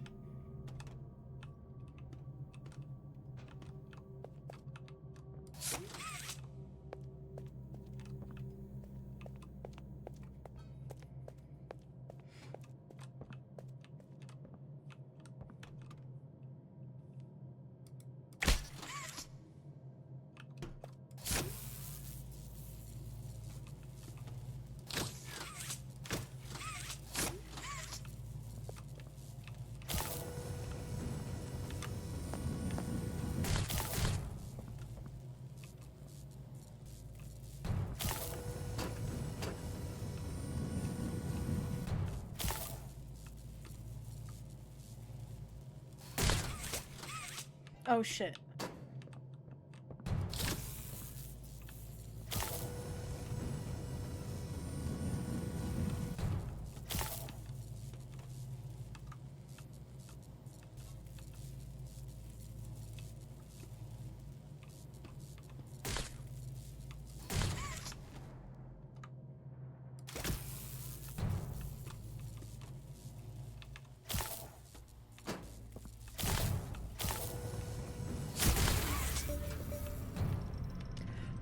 Oh shit.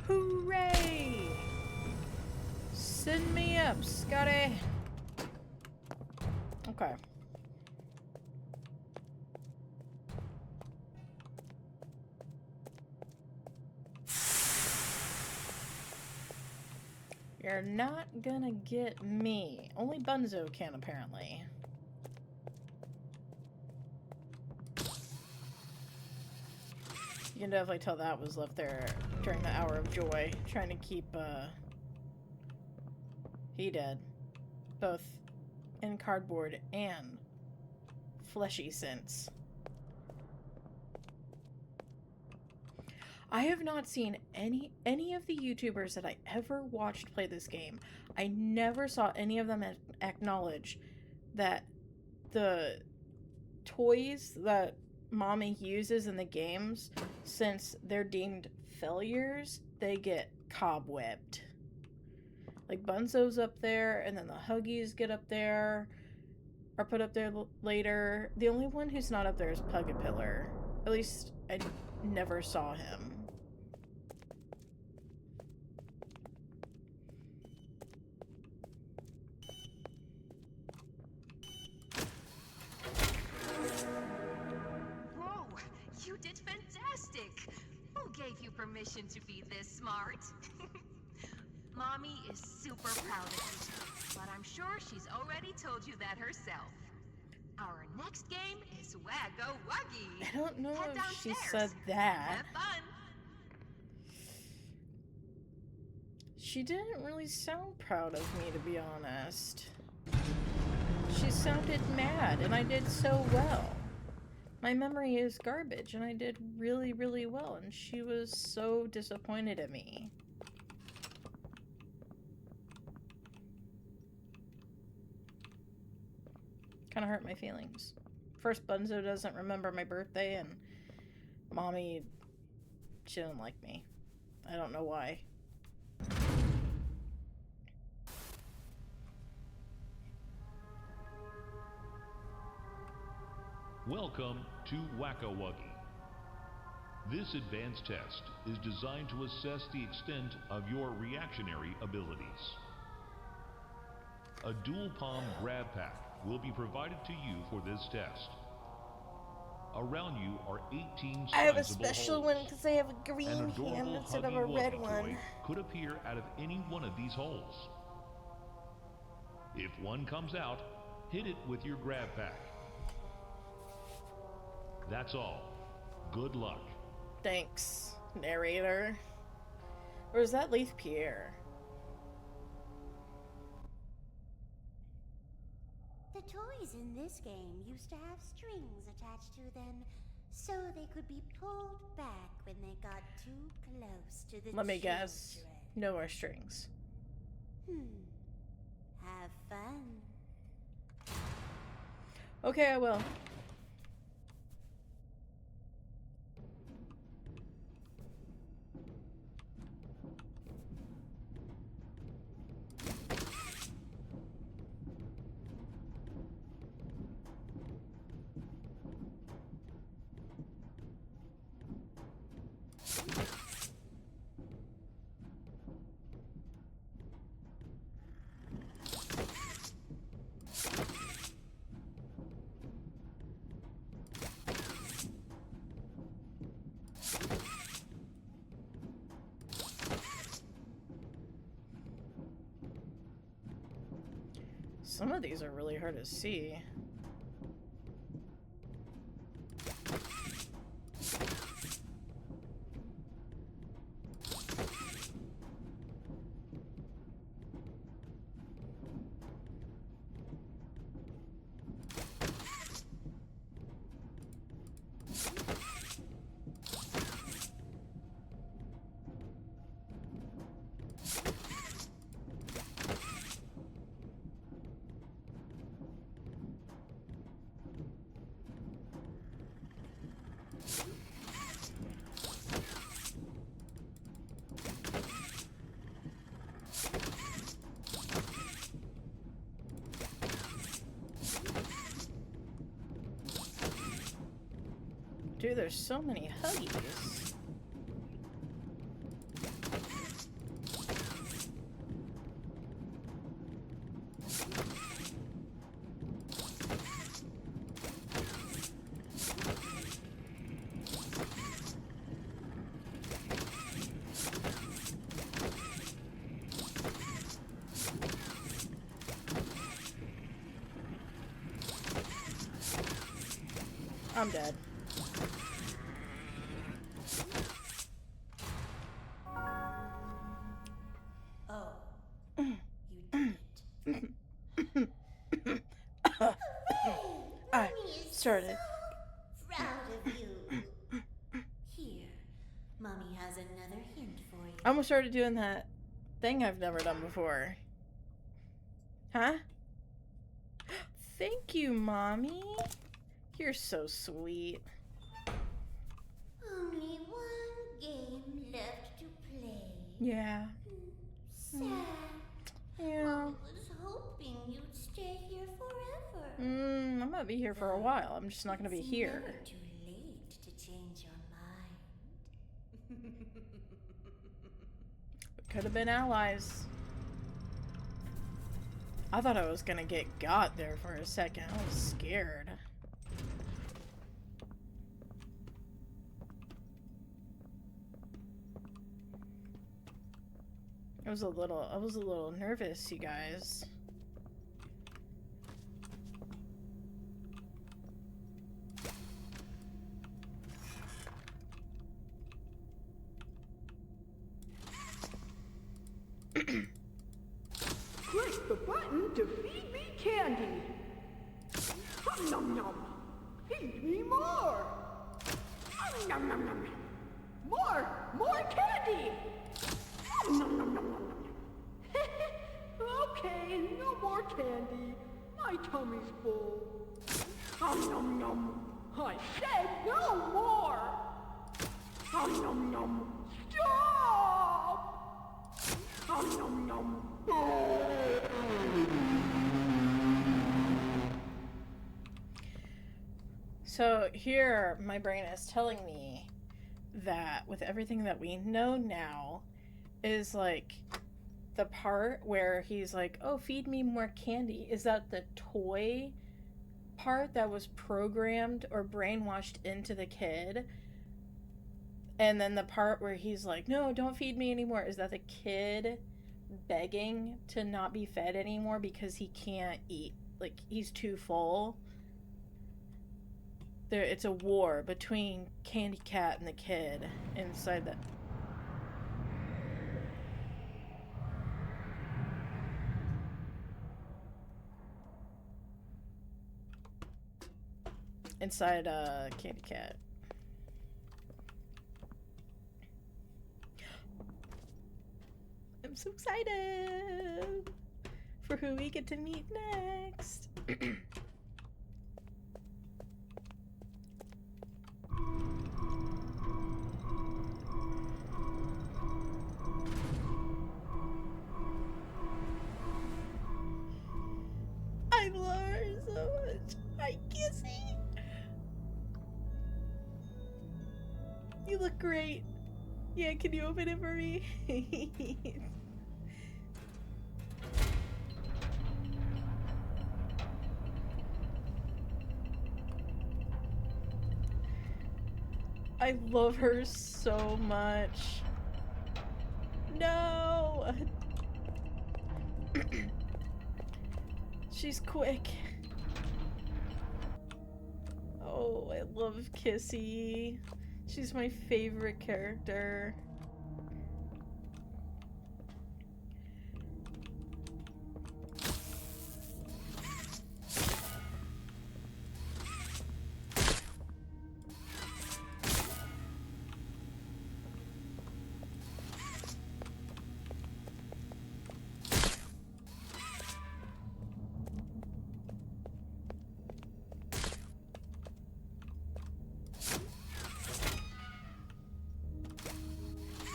Hooray! Send me up, Scotty. Okay. You're not gonna get me. Only Bunzo can, apparently. You can definitely tell that was left there during the hour of joy, trying to keep, he dead. Both in cardboard and fleshy sense. I have not seen any of the YouTubers that I ever watched play this game. I never saw any of them acknowledge that the toys that Mommy uses in the games, since they're deemed failures, they get cobwebbed. Like Bunzo's up there, and then the Huggies get up there, are put up there later. The only one who's not up there is Pug-a-Pillar. At least I never saw him. Whoa, you did fantastic! Who gave you permission to be this smart? Mommy is super proud of you, but I'm sure she's already told you that herself. Our next game is Waggo Wuggy. I don't know Head if she downstairs. said that. Have fun. She didn't really sound proud of me, to be honest. She sounded mad, and I did so well. My memory is garbage, and I did really, really well, and she was so disappointed at me. Kind of hurt my feelings. First, Bunzo doesn't remember my birthday, and Mommy, she didn't like me. I don't know why. Welcome to Wacka-Wuggy. This advanced test is designed to assess the extent of your reactionary abilities. A dual palm grab pack will be provided to you for this test. Around you are 18 I have a sizable special holes. one because I have a green An hand adorable instead of Huggy a red Wuggy one. toy could appear out of any one of these holes. If one comes out, hit it with your grab pack. That's all. Good luck. Thanks, narrator. Or is that Leith Pierre? The toys in this game used to have strings attached to them, so they could be pulled back when they got too close to the Let me guess. No more strings. Have fun. Okay, I will. Some of these are really hard to see. Dude, there's so many Huggies. I'm dead. Oh, you did it. I started. So proud of you. Here, Mommy has another hint for you. I almost started doing that thing I've never done before. Huh? Thank you, Mommy. You're so sweet. Only one game left to play. Yeah. Sad. Yeah. Mommy was hoping you'd stay here forever. I'm gonna be here for a while. I'm just not gonna be here. Never too late to change your mind. Could have been allies. I thought I was gonna get got there for a second. I was scared. I was a little nervous, you guys. Click the button to feed me candy. Nom nom. Feed me more. Nom nom nom. More candy. Nom nom nom nom nom. Okay, no more candy. My tummy's full. Nom nom. I said no more. Nom nom. Stop. Nom nom. So here, my brain is telling me that with everything that we know now, is like the part where he's like, oh, feed me more candy. Is that the toy part that was programmed or brainwashed into the kid? And then the part where he's like, no, don't feed me anymore. Is that the kid begging to not be fed anymore because he can't eat? Like, he's too full? It's a war between Candy Cat and the kid inside the... Inside Candy Cat. I'm so excited for who we get to meet next. I love her so much. Hi, Kissy. You look great. Yeah, can you open it for me? I love her so much. No! She's quick. Oh, I love Kissy. She's my favorite character.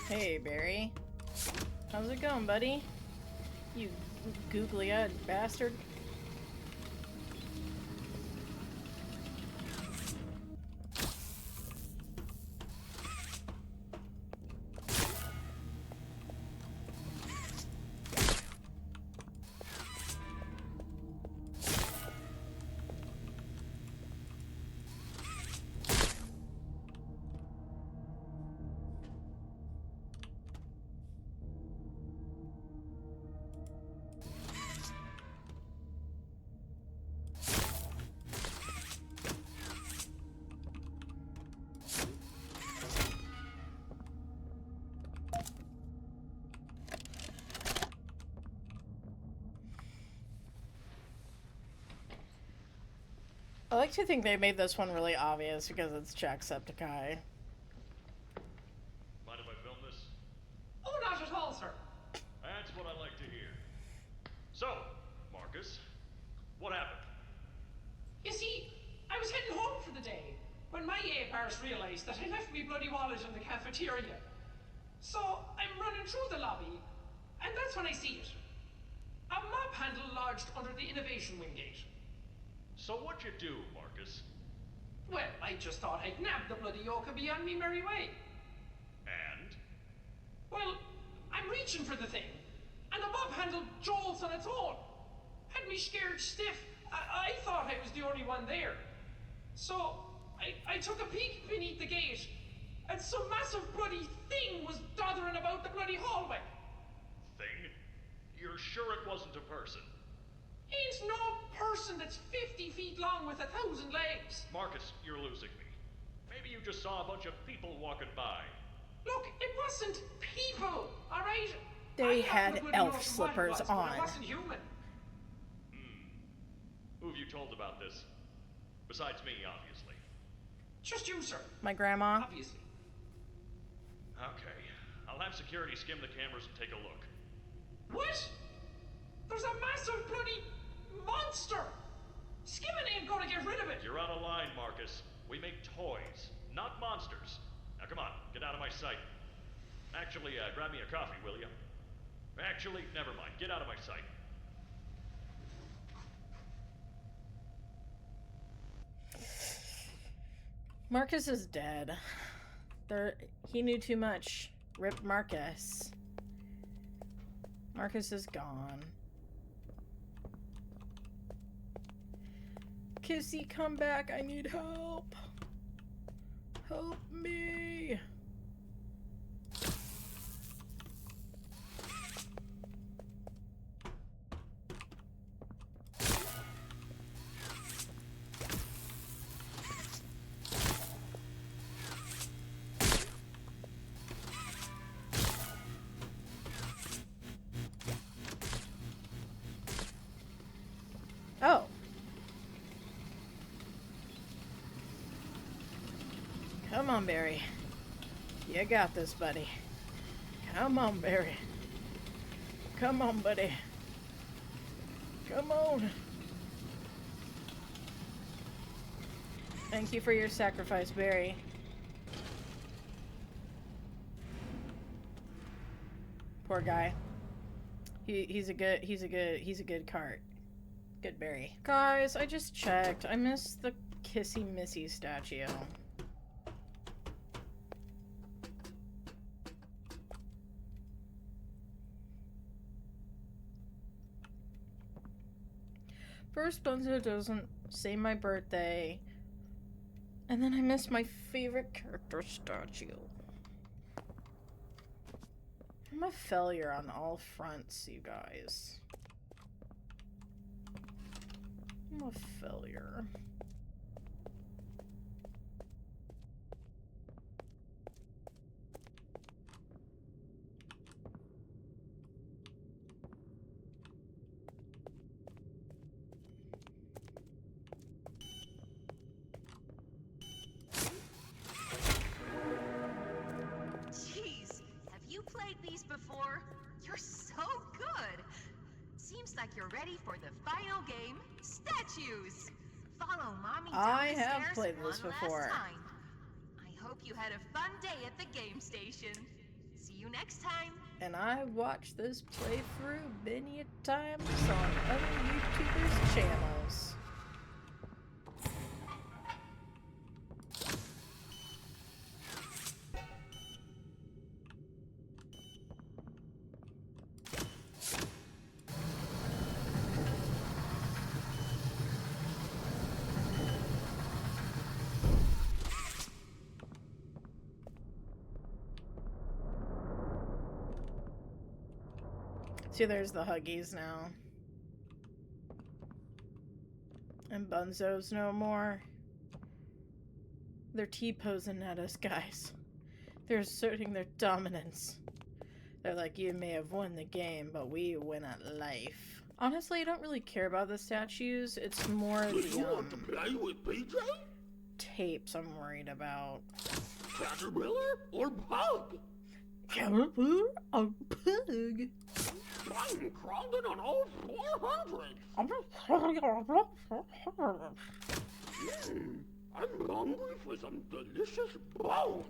Hey, Barry. How's it going, buddy? You googly-eyed bastard. I like to think they made this one really obvious because it's Jacksepticeye. Mind if I film this? Oh, not at all, sir. That's what I like to hear. So, Marcus, what happened? You see, I was heading home for the day when my A-bars realized that I left me bloody wallet in the cafeteria. So I'm running through the lobby, and that's when I see it. A mop handle lodged under the innovation wing gate. So what'd you do, Marcus? Well, I just thought I'd nab the bloody yoke and be on me merry way. And? Well, I'm reaching for the thing, and the mop handle jolts on its own. Had me scared stiff. I thought I was the only one there. So I took a peek beneath the gate, and some massive bloody thing was doddering about the bloody hallway. Thing? You're sure it wasn't a person? Ain't no person that's 50 feet long with 1,000 legs. Marcus, you're losing me. Maybe you just saw a bunch of people walking by. Look, it wasn't people, all right? They had elf slippers on. It wasn't human. Who have you told about this? Besides me, obviously. Just you, sir. My grandma. Obviously. Okay. I'll have security skim the cameras and take a look. What? There's a massive bloody monster! Skimming ain't gonna get rid of it! You're out of line, Marcus. We make toys, not monsters. Now come on, get out of my sight. Actually, grab me a coffee, will you? Actually, never mind. Get out of my sight. Marcus is dead. He knew too much. Rip Marcus. Marcus is gone. Kissy, come back. I need help. Help me. Oh. Come on, Barry. You got this, buddy. Come on, Barry. Come on, buddy. Come on. Thank you for your sacrifice, Barry. Poor guy. He's a good cart. Good Barry. Guys, I just checked. I missed the Kissy Missy statue. First, Bunzo doesn't say my birthday. And then I missed my favorite character statue. I'm a failure on all fronts, you guys. I'm a failure. Jeez, have you played these before? You're so good! Seems like you're ready for the final game, statues! Follow Mommy down I the have stairs played this one last before. time. I hope you had a fun day at the game station. See you next time. And I watched this playthrough many a times on other YouTubers' channels. See, there's the Huggies now. And Bunzo's no more. They're T-posing at us, guys. They're asserting their dominance. They're like, you may have won the game, but we win at life. Honestly, I don't really care about the statues. It's more You want to play with PJ? tapes I'm worried about. Caterpillar or Pug? Caterpillar or Pug? I'm crawling on all 400. I'm crawling on all 400. I'm hungry for some delicious bones.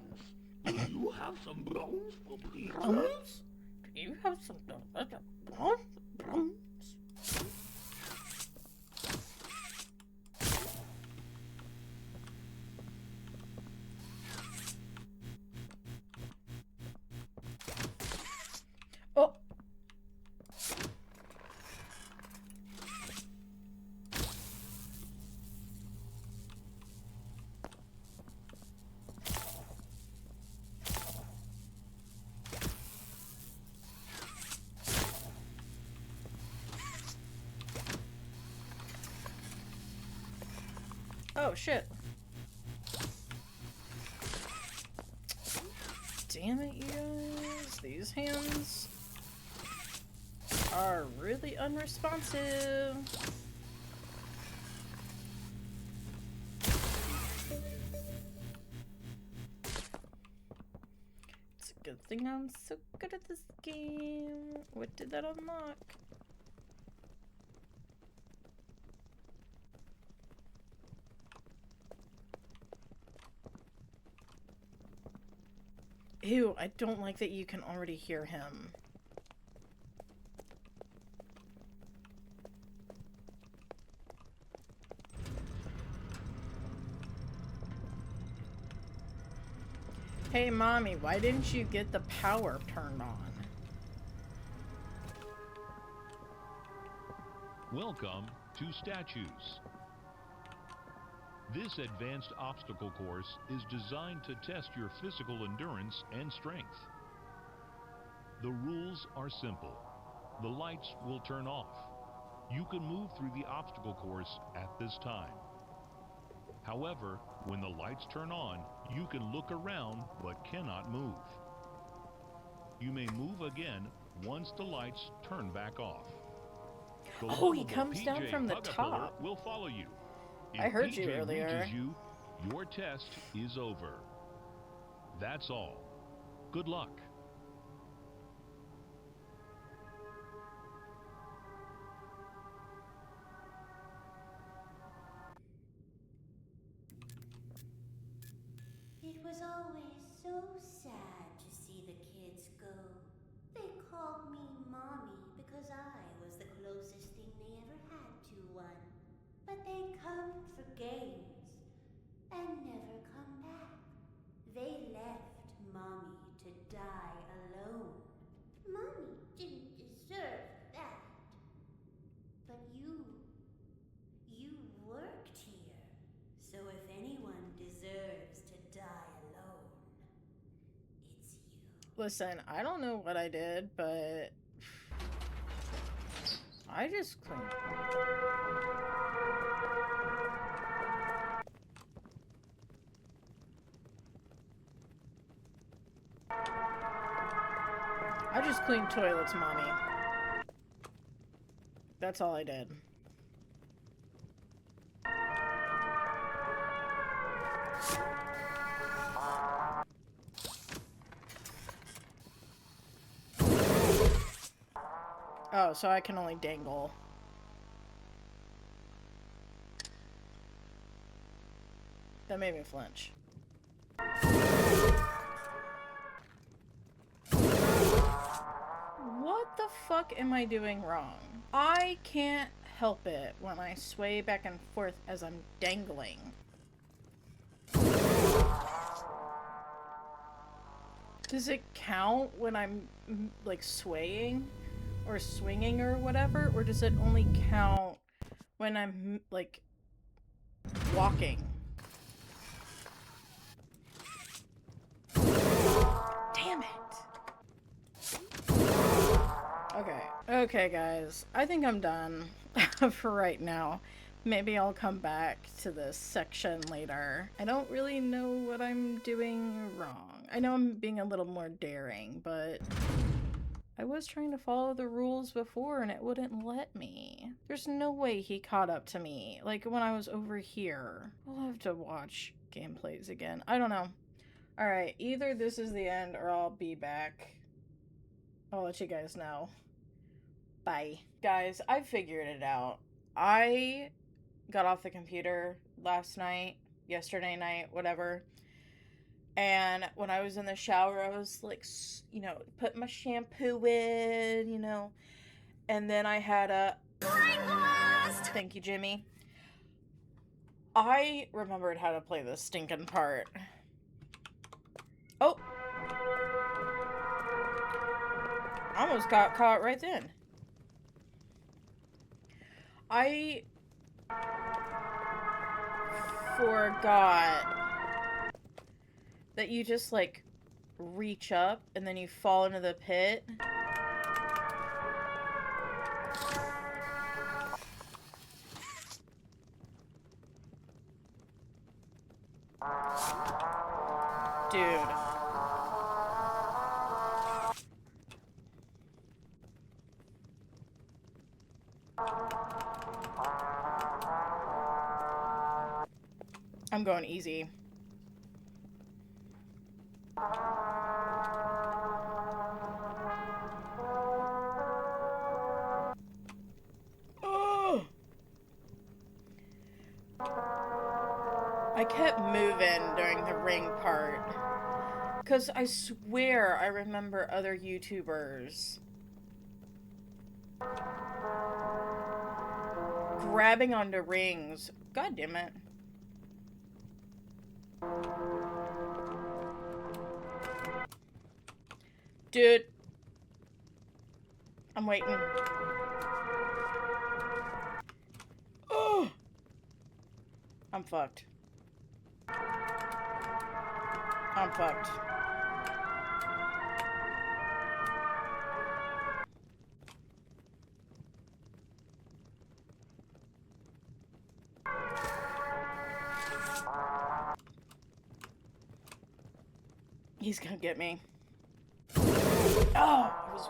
Do you have some bones for PJ? Bones? Do you have some delicious bones? Oh! Oh, shit. Damn it, you guys. These hands are really unresponsive. It's a good thing I'm so good at this game. What did that unlock? Ew, I don't like that you can already hear him. Hey, Mommy, why didn't you get the power turned on? Welcome to Statues. This advanced obstacle course is designed to test your physical endurance and strength. The rules are simple. The lights will turn off. You can move through the obstacle course at this time. However, when the lights turn on, you can look around but cannot move. You may move again once the lights turn back off. The Oh, he lovable comes down PJ from the Pug-a-Pillar top. will follow you. If I heard you PJ earlier. reaches you, your test is over. That's all. Good luck. It was always so sad to see the kids go. They called me Mommy because I was the closest thing they ever had to one. But they come for games and never come back. They left Mommy to die alone. Mommy didn't deserve that. But you worked here. So if anyone deserves to die alone, it's you. Listen, I don't know what I did, but I just cleaned. I just cleaned toilets, Mommy. That's all I did. Oh, so I can only dangle. That made me flinch. What the fuck am I doing wrong? I can't help it when I sway back and forth as I'm dangling. Does it count when I'm, like, swaying? Or swinging or whatever? Or does it only count when I'm, like, walking? Damn it! Okay. Okay, guys. I think I'm done for right now. Maybe I'll come back to this section later. I don't really know what I'm doing wrong. I know I'm being a little more daring, but I was trying to follow the rules before and it wouldn't let me. There's no way he caught up to me, like when I was over here. I'll have to watch gameplays again. I don't know. Alright, either this is the end or I'll be back. I'll let you guys know. Bye. Guys, I figured it out. I got off the computer last night, yesterday night, whatever. And when I was in the shower, I was like, you know, put my shampoo in, you know. And then I had a brain blast! Thank you, Jimmy. I remembered how to play this stinking part. Oh! I almost got caught right then. I forgot that you just, like, reach up and then you fall into the pit. Dude. I'm going easy. Oh! I kept moving during the ring part. Because I swear I remember other YouTubers grabbing onto rings. God damn it. Dude. I'm waiting. Oh! I'm fucked. I'm fucked. He's gonna get me. Oh, it was...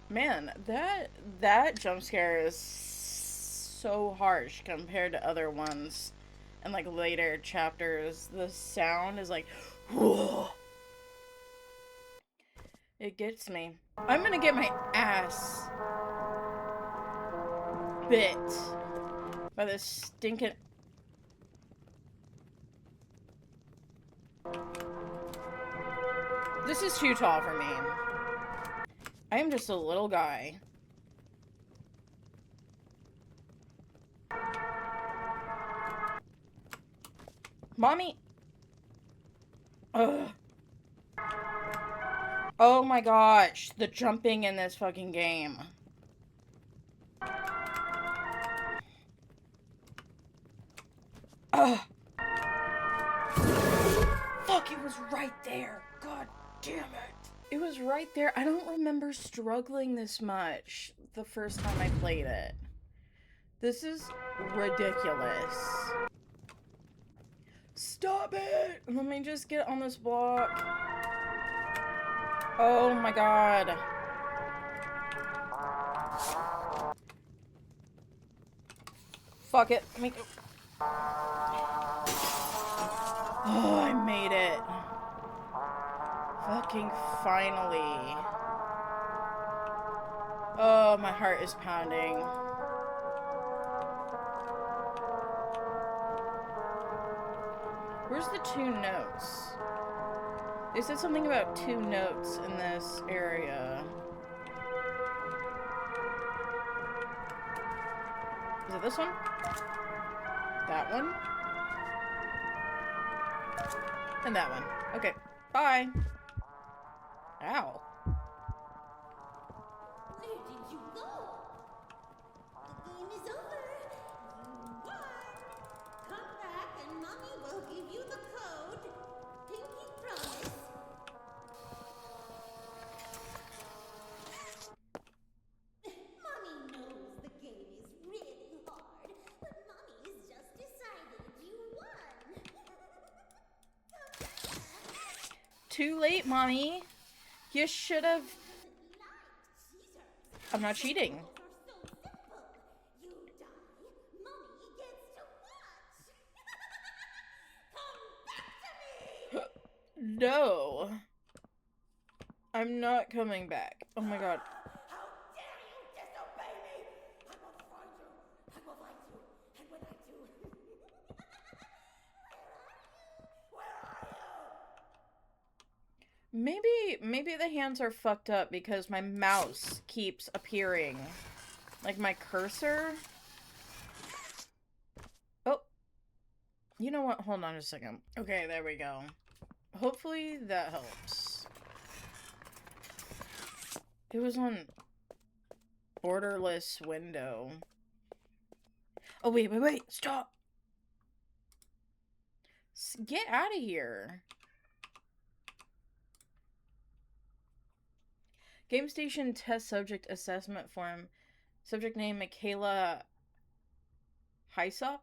Man, that jump scare is so harsh compared to other ones. And like later chapters, the sound is like, whoa. It gets me. I'm gonna get my ass bit by this stinking... This is too tall for me. I am just a little guy. Mommy! Ugh. Oh my gosh, the jumping in this fucking game. Ugh. Fuck, it was right there. God damn it. It was right there. I don't remember struggling this much the first time I played it. This is ridiculous. Stop it! Let me just get on this block. Oh my god. Fuck it. Let me go. Oh, I made it. Fucking finally. Oh, my heart is pounding. Where's the 2 notes? They said something about 2 notes in this area. Is it this one? That one? And that one. Okay. Bye. Ow. Where did you go? The game is over. You won. Come back and Mommy will give you the code. Pinky promise. Mommy knows the game is really hard, but Mommy has just decided you won. Too late, Mommy. You should have... I'm not cheating. No. I'm not coming back. Oh my god. Maybe the hands are fucked up because my mouse keeps appearing. Like my cursor. Oh. You know what? Hold on a second. Okay, there we go. Hopefully that helps. It was on borderless window. Oh, wait. Stop. Get out of here. Game Station Test Subject Assessment Form. Subject name Michaela Hyssop.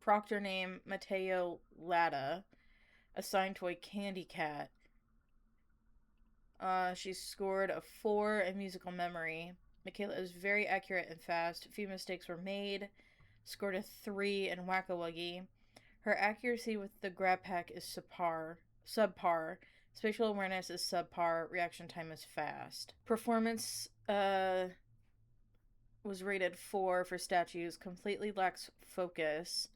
Proctor name Mateo Latta. Assigned toy Candy Cat. She scored a 4 in musical memory. Michaela is very accurate and fast. Few mistakes were made. Scored a 3 in Whack-A-Wuggy. Her accuracy with the grab pack is subpar. Spatial awareness is subpar. Reaction time is fast. Performance was rated 4 for statues. Completely lacks focus.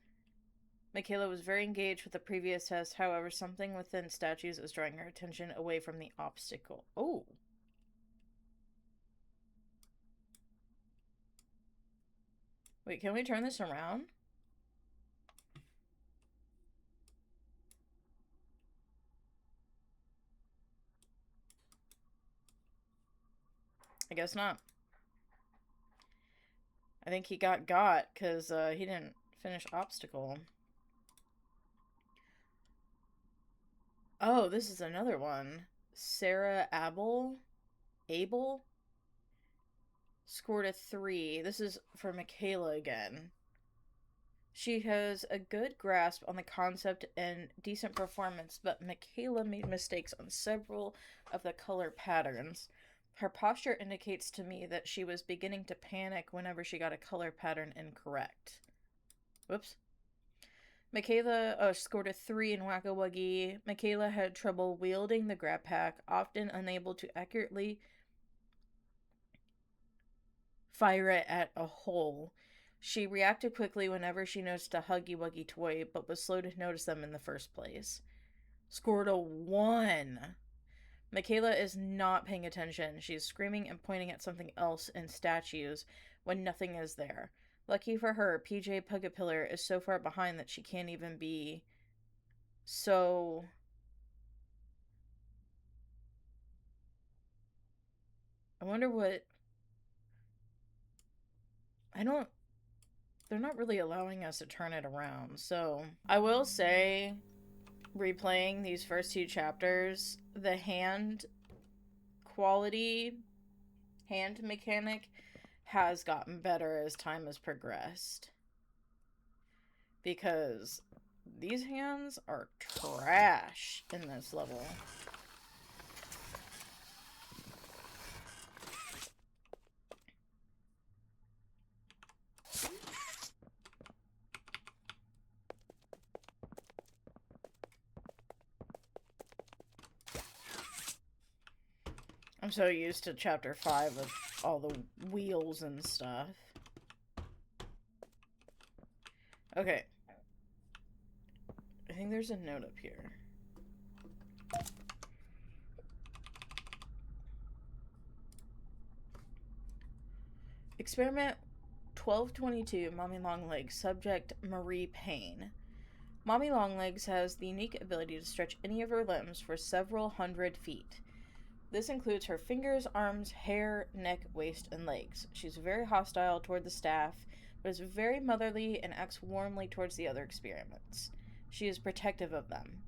Michaela was very engaged with the previous test. However, something within statues is drawing her attention away from the obstacle. Oh. Wait, can we turn this around? I guess not. I think he got because he didn't finish obstacle. Oh, this is another one. Sarah Abel scored a 3. This is for Michaela again. She has a good grasp on the concept and decent performance, but Michaela made mistakes on several of the color patterns. Her posture indicates to me that she was beginning to panic whenever she got a color pattern incorrect. Whoops. Michaela scored a 3 in Whack-A-Wuggy. Michaela had trouble wielding the grab pack, often unable to accurately fire it at a hole. She reacted quickly whenever she noticed a Huggy Wuggy toy, but was slow to notice them in the first place. Scored a 1. Michaela is not paying attention. She's screaming and pointing at something else in statues when nothing is there. Lucky for her, PJ Pugapillar is so far behind that she can't even be so... I wonder what... They're not really allowing us to turn it around, so... I will say, replaying these first 2 chapters, the hand quality, hand mechanic, has gotten better as time has progressed. Because these hands are trash in this level. I'm so used to chapter 5 with all the wheels and stuff. Okay. I think there's a note up here. Experiment 1222, Mommy Longlegs, subject Marie Payne. Mommy Longlegs has the unique ability to stretch any of her limbs for several hundred feet. This includes her fingers, arms, hair, neck, waist, and legs. She's very hostile toward the staff, but is very motherly and acts warmly towards the other experiments. She is protective of them.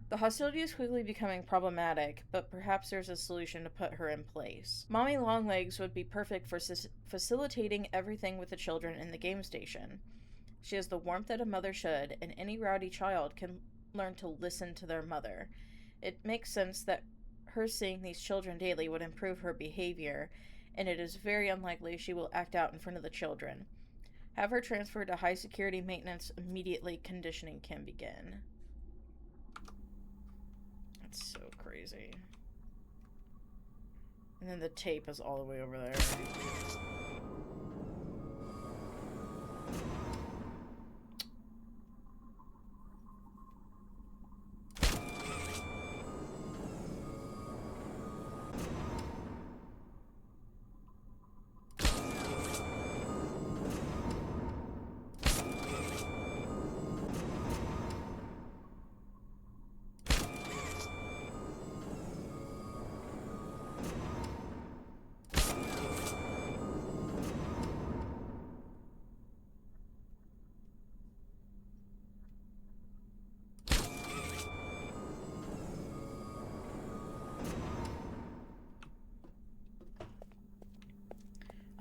The hostility is quickly becoming problematic, but perhaps there's a solution to put her in place. Mommy Longlegs would be perfect for facilitating everything with the children in the game station. She has the warmth that a mother should, and any rowdy child can learn to listen to their mother. It makes sense that her seeing these children daily would improve her behavior, and it is very unlikely she will act out in front of the children. Have her transferred to high security maintenance immediately. Conditioning can begin. That's so crazy. And then the tape is all the way over there.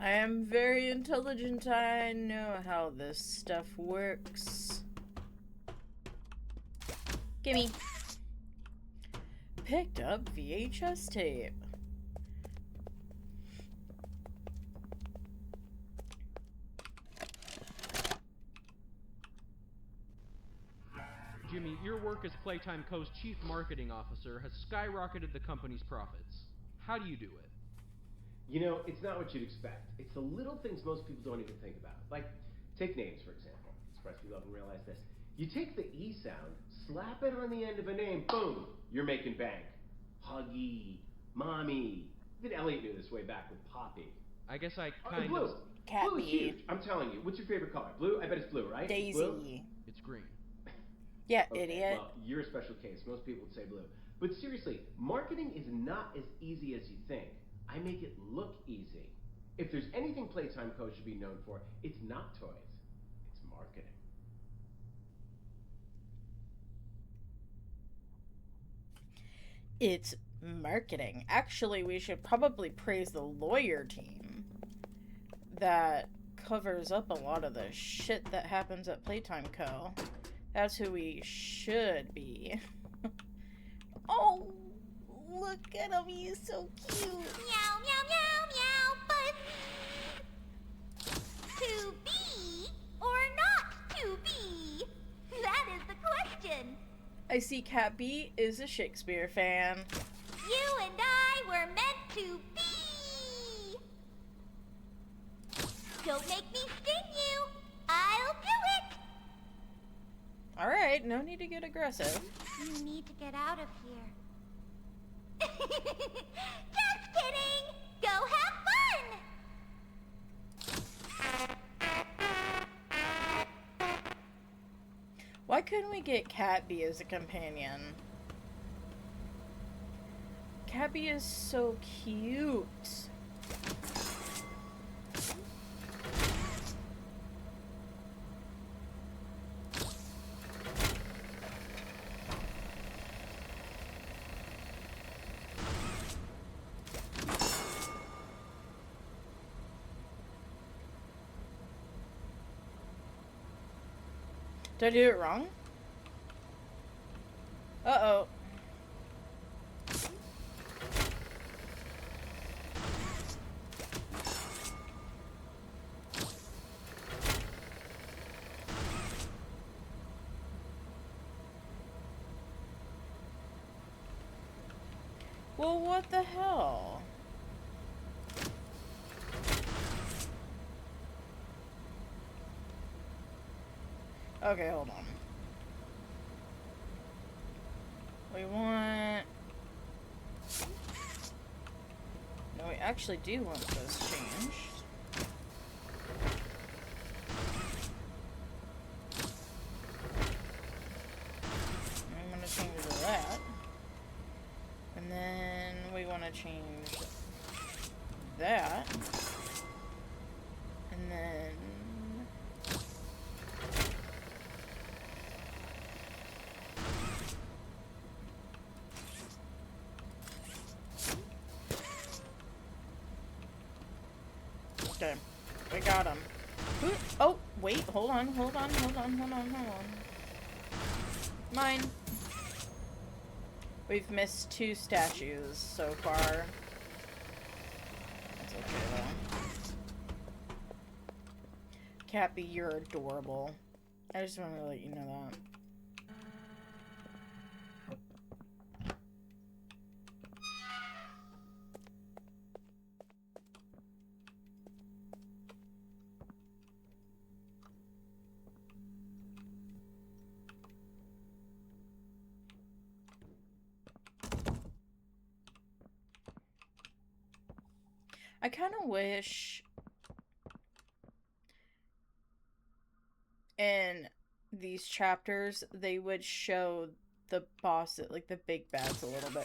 I am very intelligent. I know how this stuff works. Gimme. Picked up VHS tape. Jimmy, your work as Playtime Co.'s Chief Marketing Officer has skyrocketed the company's profits. How do you do it? You know, it's not what you'd expect. It's the little things most people don't even think about. Like, take names, for example. I'm surprised people haven't realized this. You take the E sound, slap it on the end of a name, boom, you're making bank. Huggy, Mommy. Even Elliot knew this way back with Poppy. I guess I kind blue. of... Blue is huge. I'm telling you. What's your favorite color? Blue? I bet it's blue, right? Daisy. Blue? It's green. Yeah, okay, idiot. Well, you're a special case. Most people would say blue. But seriously, marketing is not as easy as you think. I make it look easy. If there's anything Playtime Co. should be known for, it's not toys. It's marketing. It's marketing. Actually, we should probably praise the lawyer team that covers up a lot of the shit that happens at Playtime Co. That's who we should be. Oh, look at him. He's so cute. Meow, meow, meow, meow, but to be or not to be? That is the question. I see Cat B is a Shakespeare fan. You and I were meant to be. Don't make me sting you. I'll do it. Alright, no need to get aggressive. You need to get out of here. Just kidding. Go have fun. Why couldn't we get Cat B as a companion? Cat B is so cute. Did I do it wrong? Uh-oh. Well, what the hell? Okay, hold on. We want... No, we actually do want this changed. I'm gonna change that. And then we want to change that. And then... Okay, we got him. Who? Oh, wait, hold on. Mine. We've missed 2 statues so far. That's okay though. Cappy, you're adorable. I just wanted to let you know that. I kind of wish in these chapters they would show the boss, like the big bads, a little bit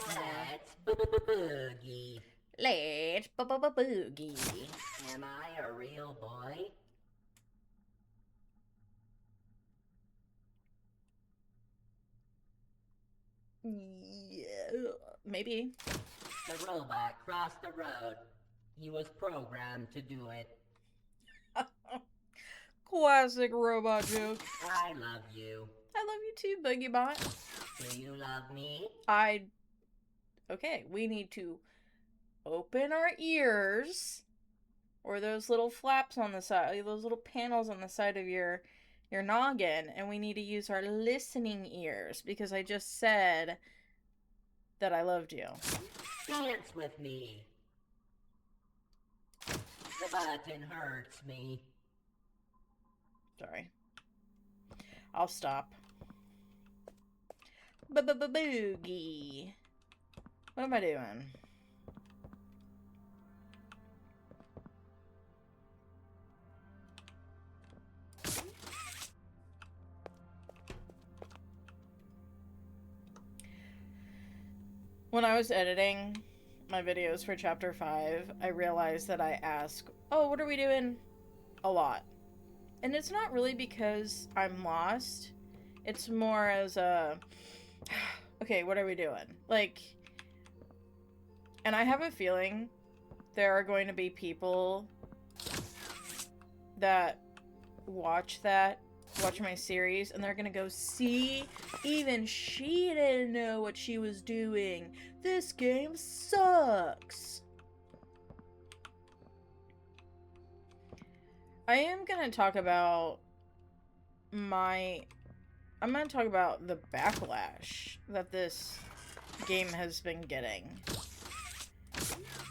more. Boogie. Let's boogie. Am I a real boy? Yeah, maybe. The robot crossed the road. He was programmed to do it. Classic robot joke. I love you. I love you too, Boogie Bot. Do you love me? Okay, we need to open our ears, or those little flaps on the side, those little panels on the side of your noggin, and we need to use our listening ears, because I just said that I loved you. Dance with me. The button hurts me. Sorry. I'll stop. Boogie. What am I doing? When I was editing my videos for chapter 5, I realized that I ask, oh, what are we doing? A lot. And it's not really because I'm lost. It's more as a, okay, what are we doing? Like, and I have a feeling there are going to be people that watch my series, and they're gonna go, see, even she didn't know what she was doing. This game sucks. I am gonna talk about I'm gonna talk about the backlash that this game has been getting.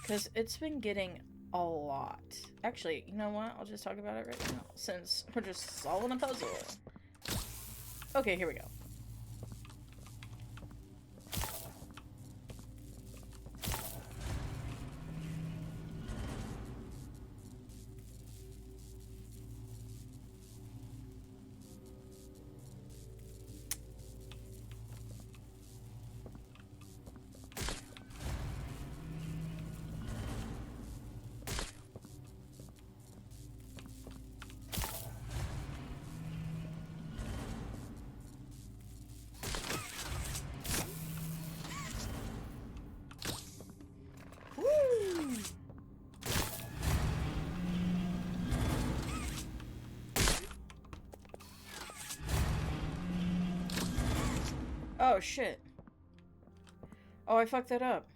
Because it's been getting a lot. Actually, you know what? I'll just talk about it right now, since we're just solving a puzzle. Okay, here we go. Oh, shit. Oh, I fucked that up.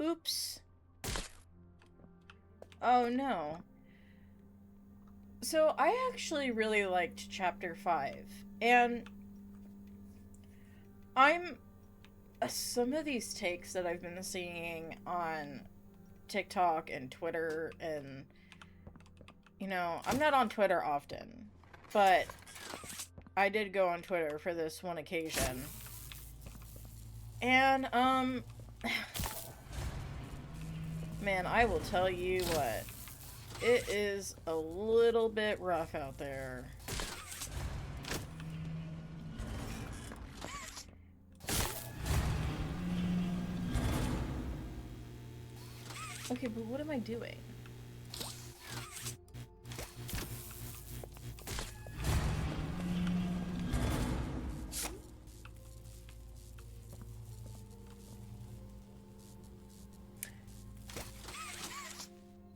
Oops. Oh, no. So, I actually really liked Chapter 5. And some of these takes that I've been seeing on TikTok and Twitter and, you know, I'm not on Twitter often, but I did go on Twitter for this one occasion. And, man, I will tell you what, it is a little bit rough out there. Okay, but what am I doing?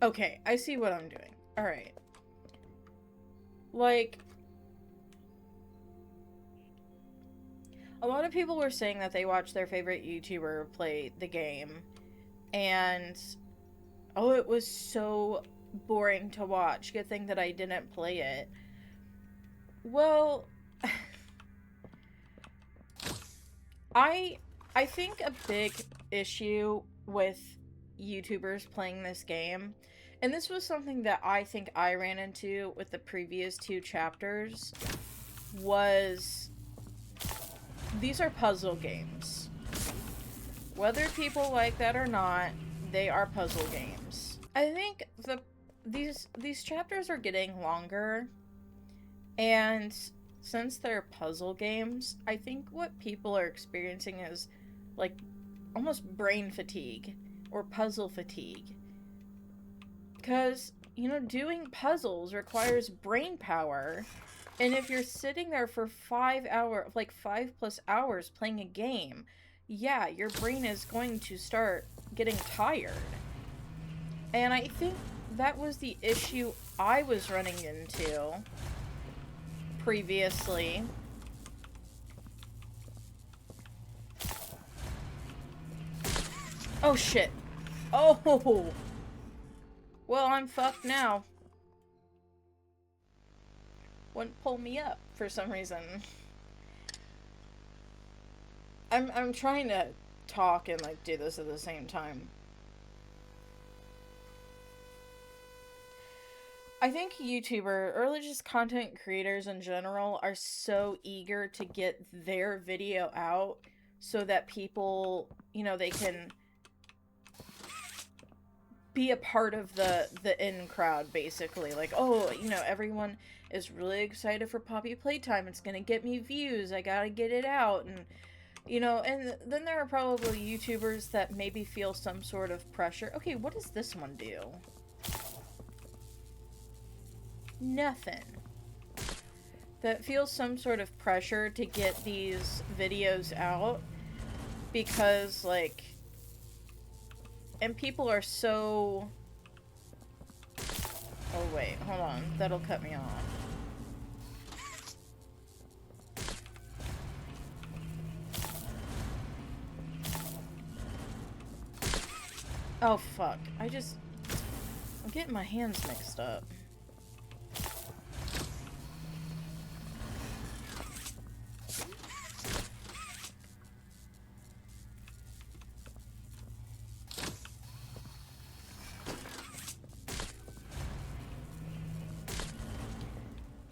Okay, I see what I'm doing. Alright. Like, a lot of people were saying that they watched their favorite YouTuber play the game, and oh, it was so boring to watch. Good thing that I didn't play it. Well, I think a big issue with YouTubers playing this game, and this was something that I think I ran into with the previous 2 chapters, was these are puzzle games. Whether people like that or not, they are puzzle games. I think these chapters are getting longer, and since they're puzzle games, I think what people are experiencing is like almost brain fatigue or puzzle fatigue. Because, you know, doing puzzles requires brain power, and if you're sitting there for 5 plus hours playing a game, yeah, your brain is going to start getting tired. And I think that was the issue I was running into previously. Oh shit. Oh! Well, I'm fucked now. Wouldn't pull me up for some reason. I'm trying to talk and like do this at the same time. I think YouTuber, or just content creators in general, are so eager to get their video out so that people, you know, they can be a part of the in crowd, basically. Like, oh, you know, everyone is really excited for Poppy Playtime. It's gonna get me views. I gotta get it out. And, you know, and then there are probably YouTubers that maybe feel some sort of pressure. Okay, what does this one do? Nothing. That feels some sort of pressure to get these videos out because, like, and people are so... Oh, wait, hold on. That'll cut me off. Oh, fuck. I'm getting my hands mixed up.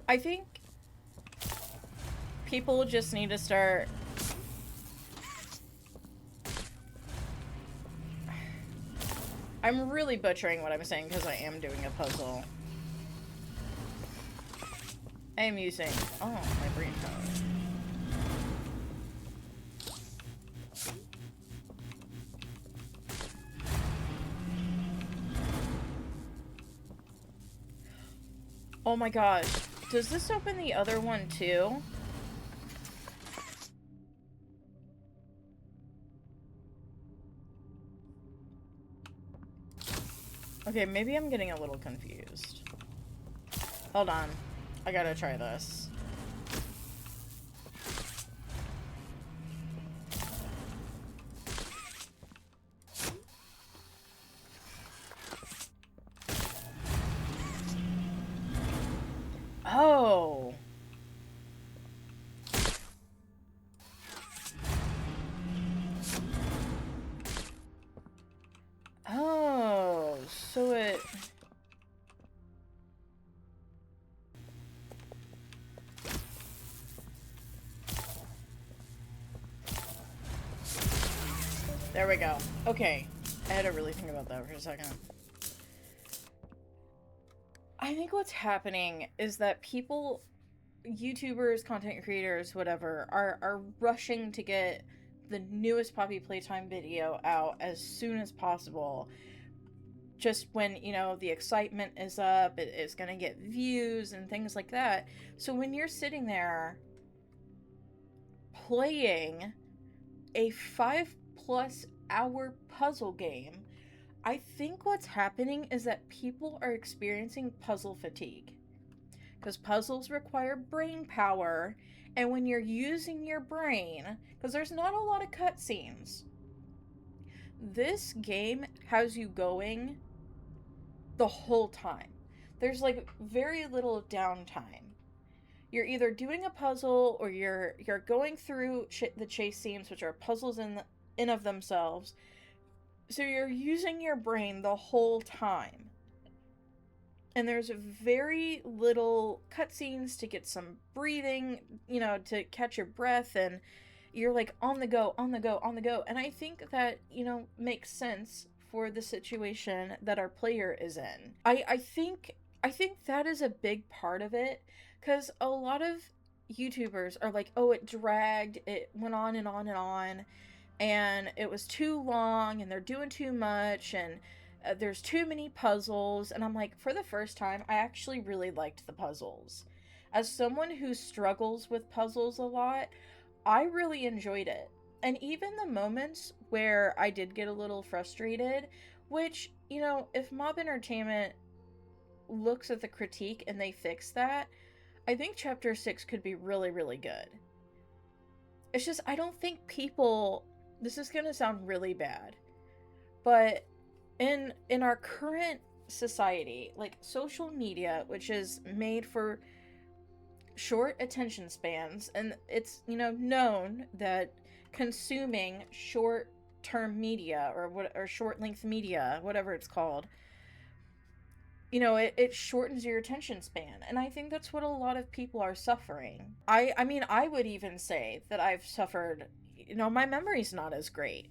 I think people just need to start... I'm really butchering what I'm saying because I am doing a puzzle. I am using... Oh, my brain power. Oh my gosh. Does this open the other one too? Okay, maybe I'm getting a little confused. Hold on. I gotta try this. Oh. Oh, so it... There we go. Okay. I had to really think about that for a second. I think what's happening is that people, YouTubers, content creators, whatever, are rushing to get the newest Poppy Playtime video out as soon as possible. Just when, you know, the excitement is up, it's gonna get views and things like that. So when you're sitting there playing a 5+ hour puzzle game, I think what's happening is that people are experiencing puzzle fatigue. because puzzles require brain power, and when you're using your brain, because there's not a lot of cutscenes, this game has you going the whole time. There's like very little downtime. You're either doing a puzzle or you're going through the chase scenes, which are puzzles in of themselves. So you're using your brain the whole time. And there's very little cutscenes to get some breathing, you know, to catch your breath, and you're like on the go, on the go, on the go. And I think that, you know, makes sense for the situation that our player is in. I think that is a big part of it, because a lot of YouTubers are like, oh, it dragged, it went on and on and on, and it was too long, and they're doing too much, and there's too many puzzles. And I'm like, for the first time, I actually really liked the puzzles. As someone who struggles with puzzles a lot, I really enjoyed it. And even the moments where I did get a little frustrated, which, you know, if Mob Entertainment looks at the critique and they fix that, I think Chapter 6 could be really, really good. It's just, I don't think people... This is gonna sound really bad, but in our current society, like social media, which is made for short attention spans, and it's, you know, known that consuming short-term media or short-length media, whatever it's called, you know, it shortens your attention span. And I think that's what a lot of people are suffering. I mean, I would even say that I've suffered, you know, my memory's not as great.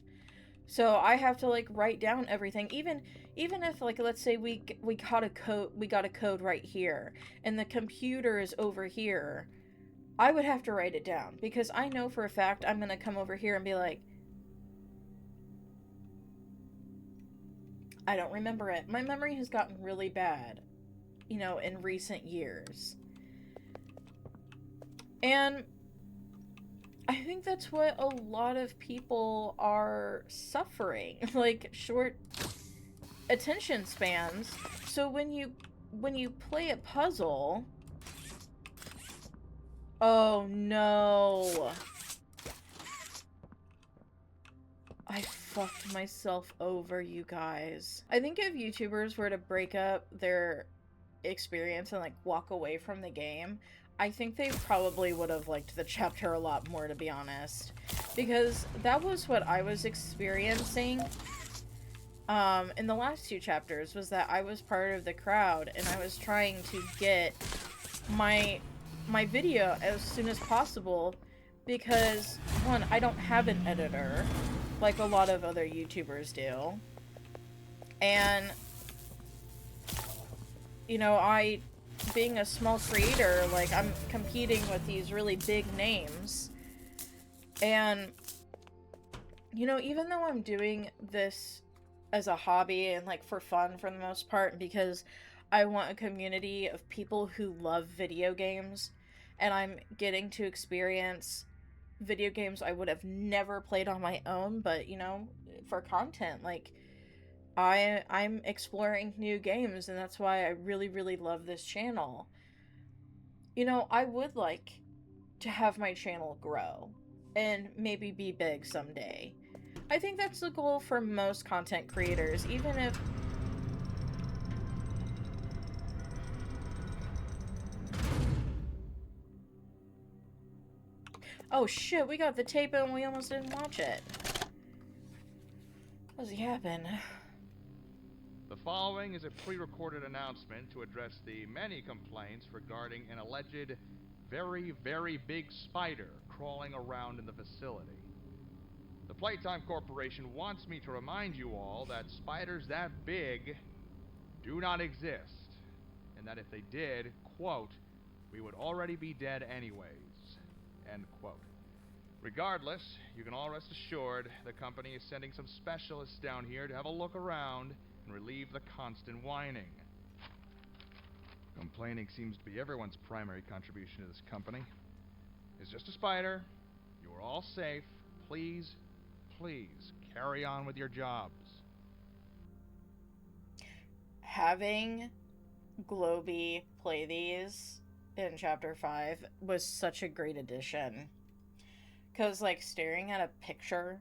So I have to like write down everything, even if, like, let's say we got a code right here and the computer is over here, I would have to write it down, because I know for a fact I'm going to come over here and be like, I don't remember it. My memory has gotten really bad, you know, in recent years. And I think that's what a lot of people are suffering, like short attention spans. So when you play a puzzle, oh no. I fucked myself over, you guys. I think if YouTubers were to break up their experience and like walk away from the game, I think they probably would have liked the chapter a lot more, to be honest. Because that was what I was experiencing in the last 2 chapters, was that I was part of the crowd and I was trying to get my video as soon as possible, because one, I don't have an editor like a lot of other YouTubers do. And, you know, being a small creator, like, I'm competing with these really big names. And, you know, even though I'm doing this as a hobby and, like, for fun for the most part, because I want a community of people who love video games, and I'm getting to experience video games I would have never played on my own, but, you know, for content, like, I'm exploring new games, and that's why I really, really love this channel. You know, I would like to have my channel grow and maybe be big someday. I think that's the goal for most content creators, even if... Oh shit, we got the tape and we almost didn't watch it. What does he happen? The following is a pre-recorded announcement to address the many complaints regarding an alleged very, very big spider crawling around in the facility. The Playtime Corporation wants me to remind you all that spiders that big do not exist, and that if they did, quote, we would already be dead anyways, end quote. Regardless, you can all rest assured the company is sending some specialists down here to have a look around and relieve the constant whining. Complaining seems to be everyone's primary contribution to this company. It's just a spider. You are all safe. Please, please, carry on with your jobs. Having Globey play these in chapter 5 was such a great addition. Because, like, staring at a picture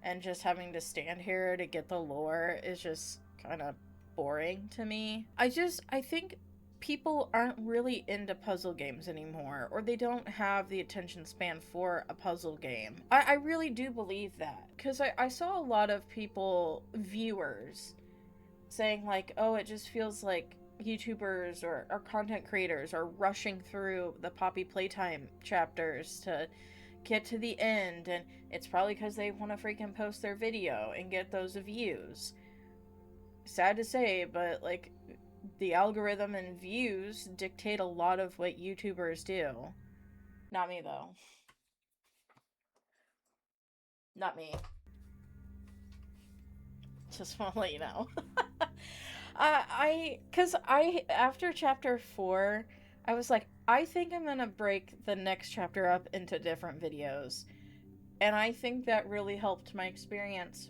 and just having to stand here to get the lore is just kind of boring to me. I think people aren't really into puzzle games anymore, or they don't have the attention span for a puzzle game. I really do believe that, because I saw a lot of people, viewers, saying like, oh, it just feels like YouTubers or content creators are rushing through the Poppy Playtime chapters to get to the end, and it's probably because they want to freaking post their video and get those views. Sad to say, but like, the algorithm and views dictate a lot of what YouTubers do. Not me, though. Not me. Just want to let you know. After chapter 4, I was like, I think I'm gonna break the next chapter up into different videos. And I think that really helped my experience.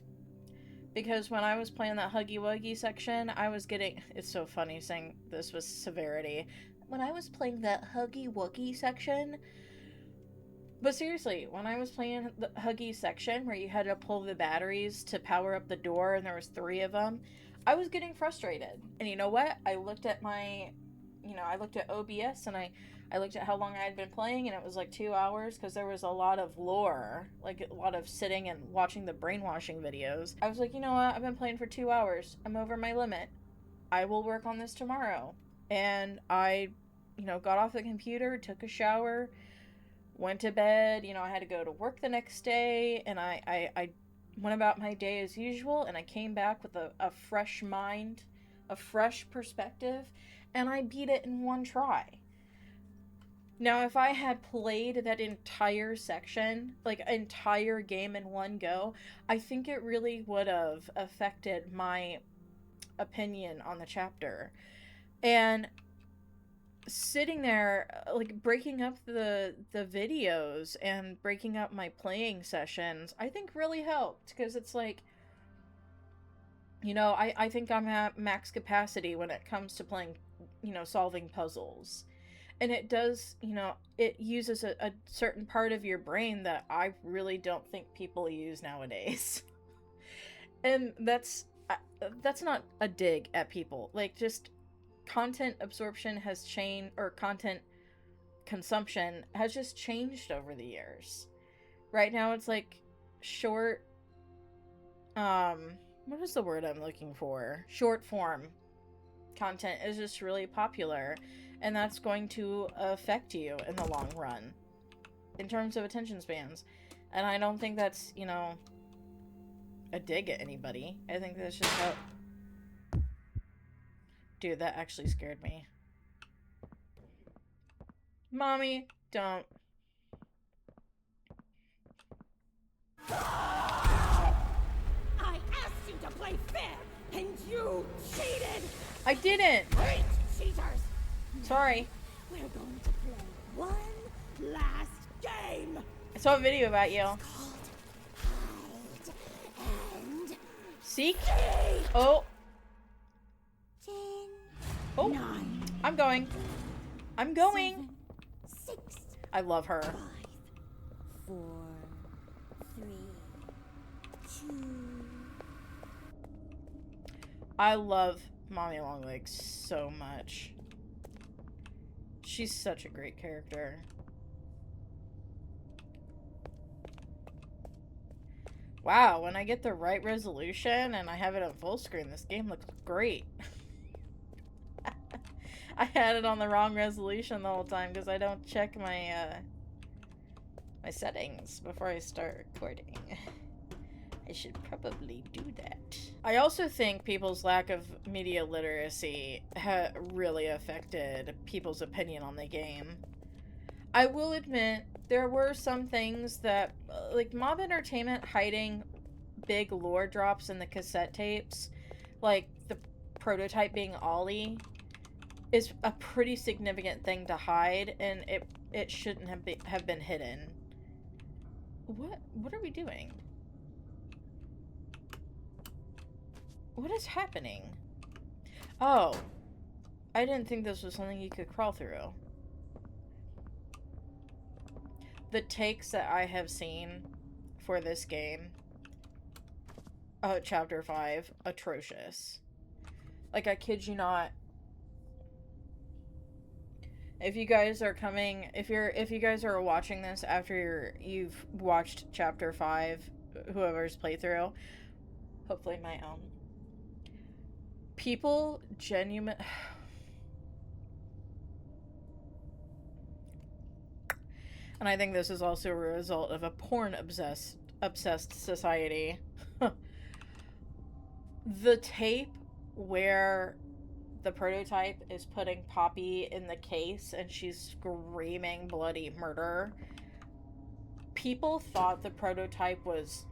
Because when I was playing that Huggy Wuggy section, I was getting... It's so funny saying this with severity. When I was playing that Huggy Wuggy section... But seriously, when I was playing the Huggy section, where you had to pull the batteries to power up the door, and there was 3 of them, I was getting frustrated. And you know what? I looked at my... I looked at OBS, and I looked at how long I had been playing, and it was like 2 hours, because there was a lot of lore, like a lot of sitting and watching the brainwashing videos. I was like, you know what, I've been playing for 2 hours. I'm over my limit. I will work on this tomorrow. And I, got off the computer, took a shower, went to bed. I had to go to work the next day, and I went about my day as usual, and I came back with a fresh mind, a fresh perspective, and I beat it in 1 try. Now, if I had played that entire section, like entire game in 1 go, I think it really would have affected my opinion on the chapter. And sitting there, like, breaking up the videos and breaking up my playing sessions, I think really helped, because it's like, I think I'm at max capacity when it comes to playing, solving puzzles. And it does, it uses a certain part of your brain that I really don't think people use nowadays. And that's not a dig at people. Like, just content absorption has changed, or content consumption has just changed over the years. Right now it's like short, what is the word I'm looking for? Short form content is just really popular. And that's going to affect you in the long run, in terms of attention spans. And I don't think that's, a dig at anybody. I think that's just how... Dude, that actually scared me. Mommy, don't. I asked you to play fair, and you cheated! I didn't! Great cheaters! Sorry. We're going to play one last game. I saw a video about you. It's called Hide and Seek? Seek. Oh. 10, Oh. 9, I'm going. I'm going. 7, 6, I love her. 5, 4, 3, 2. I love Mommy Longlegs so much. She's such a great character. Wow, when I get the right resolution and I have it on full screen, this game looks great. I had it on the wrong resolution the whole time because I don't check my my settings before I start recording. I should probably do that. I also think people's lack of media literacy really affected people's opinion on the game. I will admit, there were some things that, like Mob Entertainment hiding big lore drops in the cassette tapes, like the prototype being Ollie, is a pretty significant thing to hide, and it shouldn't have been hidden. What are we doing? What is happening? Oh. I didn't think this was something you could crawl through. the takes that I have seen for this game, Chapter 5, atrocious. Like, I kid you not. If you guys are coming, if you guys are watching this after you've watched Chapter 5, whoever's playthrough, hopefully my own, people genuine. And I think this is also a result of a porn obsessed society. The tape where the prototype is putting Poppy in the case and she's screaming bloody murder. People thought the prototype was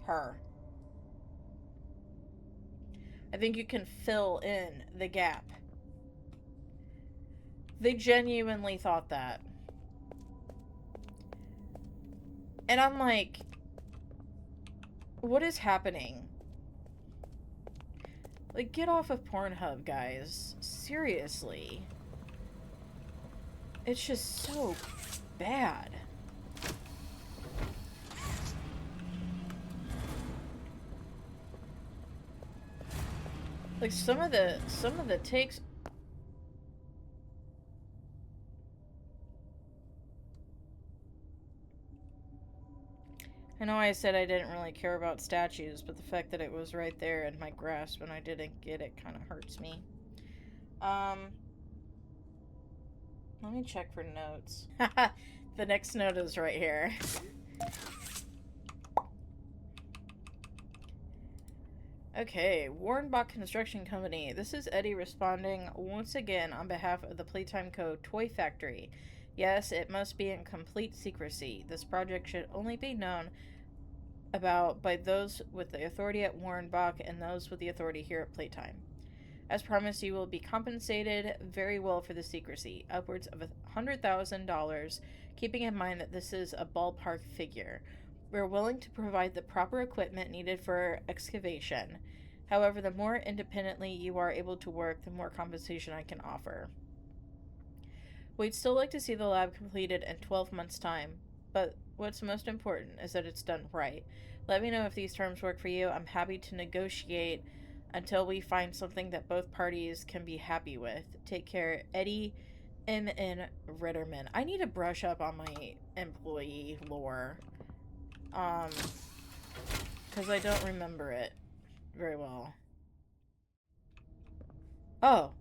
her. I think you can fill in the gap. They genuinely thought that. And I'm like, what is happening? Like, get off of Pornhub, guys. Seriously. It's just so bad. Like, some of the takes. I know I said I didn't really care about statues, but the fact that it was right there in my grasp and I didn't get it kind of hurts me. Let me check for notes. The next note is right here. Okay, Warrenbach Construction Company. This is Eddie responding once again on behalf of the Playtime Co. Toy Factory. Yes, it must be in complete secrecy. This project should only be known about by those with the authority at Warrenbach and those with the authority here at Playtime. As promised, you will be compensated very well for the secrecy, upwards of $100,000, keeping in mind that this is a ballpark figure. We're willing to provide the proper equipment needed for excavation. However, the more independently you are able to work, the more compensation I can offer. We'd still like to see the lab completed in 12 months' time, but what's most important is that it's done right. Let me know if these terms work for you. I'm happy to negotiate until we find something that both parties can be happy with. Take care, Eddie M.N. Ritterman. I need to brush up on my employee lore. Because I don't remember it very well. Oh.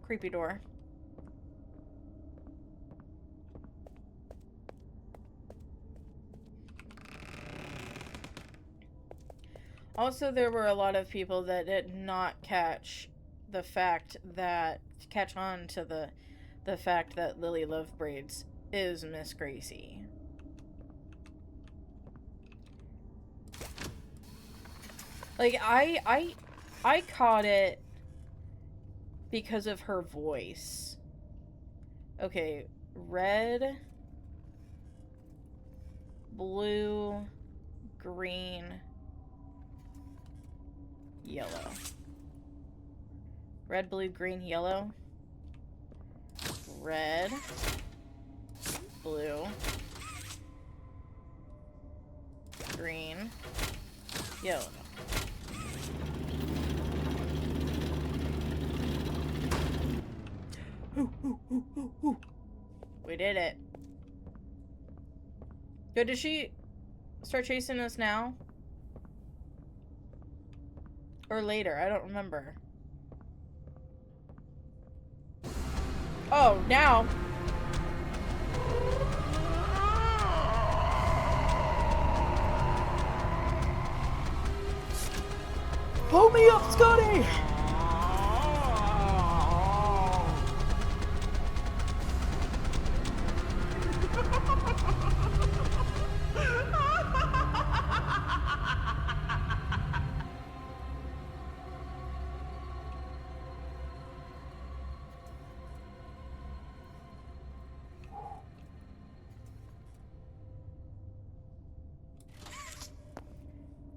Creepy door. Also, there were a lot of people that did not catch on to the fact that Lily Lovebraids is Miss Gracie. Like, I caught it because of her voice. Okay, red, blue, green, yellow. Red, blue, green, yellow. Red, blue, green, yellow. We did it. Good, did she start chasing us now? Or later? I don't remember. Oh, now. Pull me up, Scotty!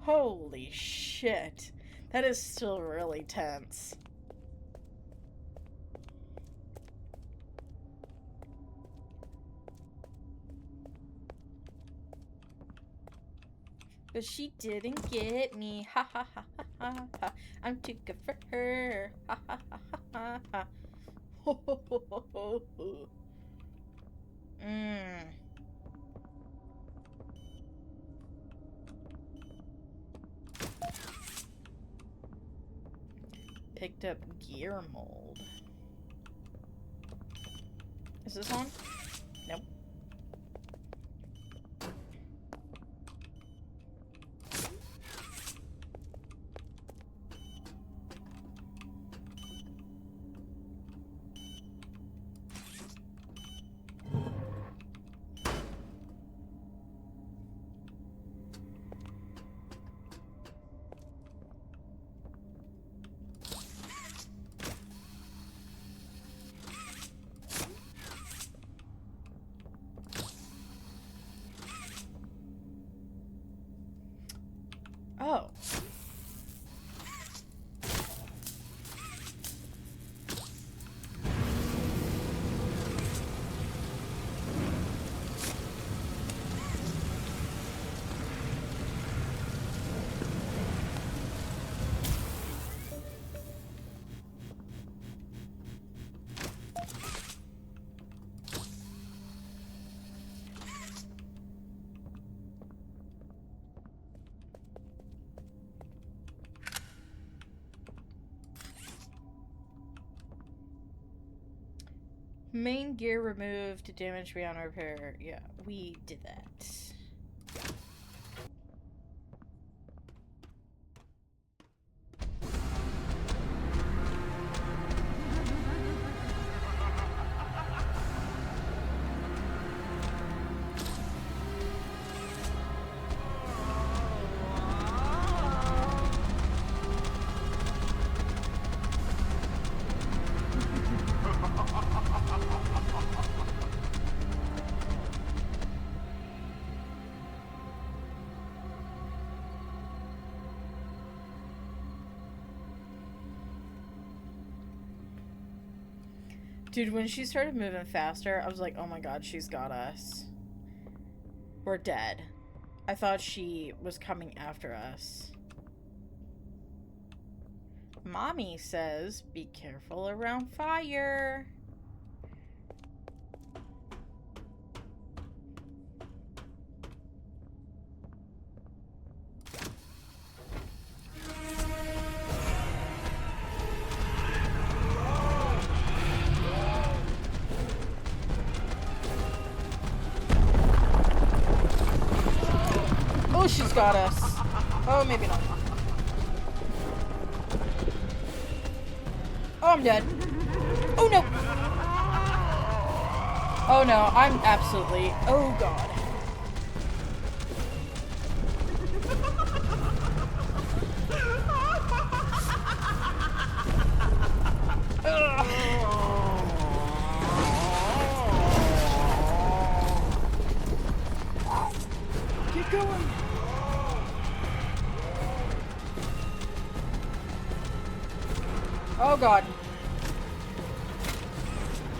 Holy shit. That is still really tense. But she didn't get me. Ha ha ha ha ha ha. I'm too good for her. Ha ha ha ha ha ha. Ho ho ho ho ho ho. Mmm. Picked up gear mold. Is this on? Nope. Oh. Main gear removed, damage beyond repair. Yeah, we did that. Dude, when she started moving faster, I was like, oh my god, she's got us. We're dead. I thought she was coming after us. Mommy says, be careful around fire. Oh, she's got us. Oh, maybe not. Oh, I'm dead. Oh, no. Oh, no. I'm absolutely... Oh, God. Keep going. Oh god.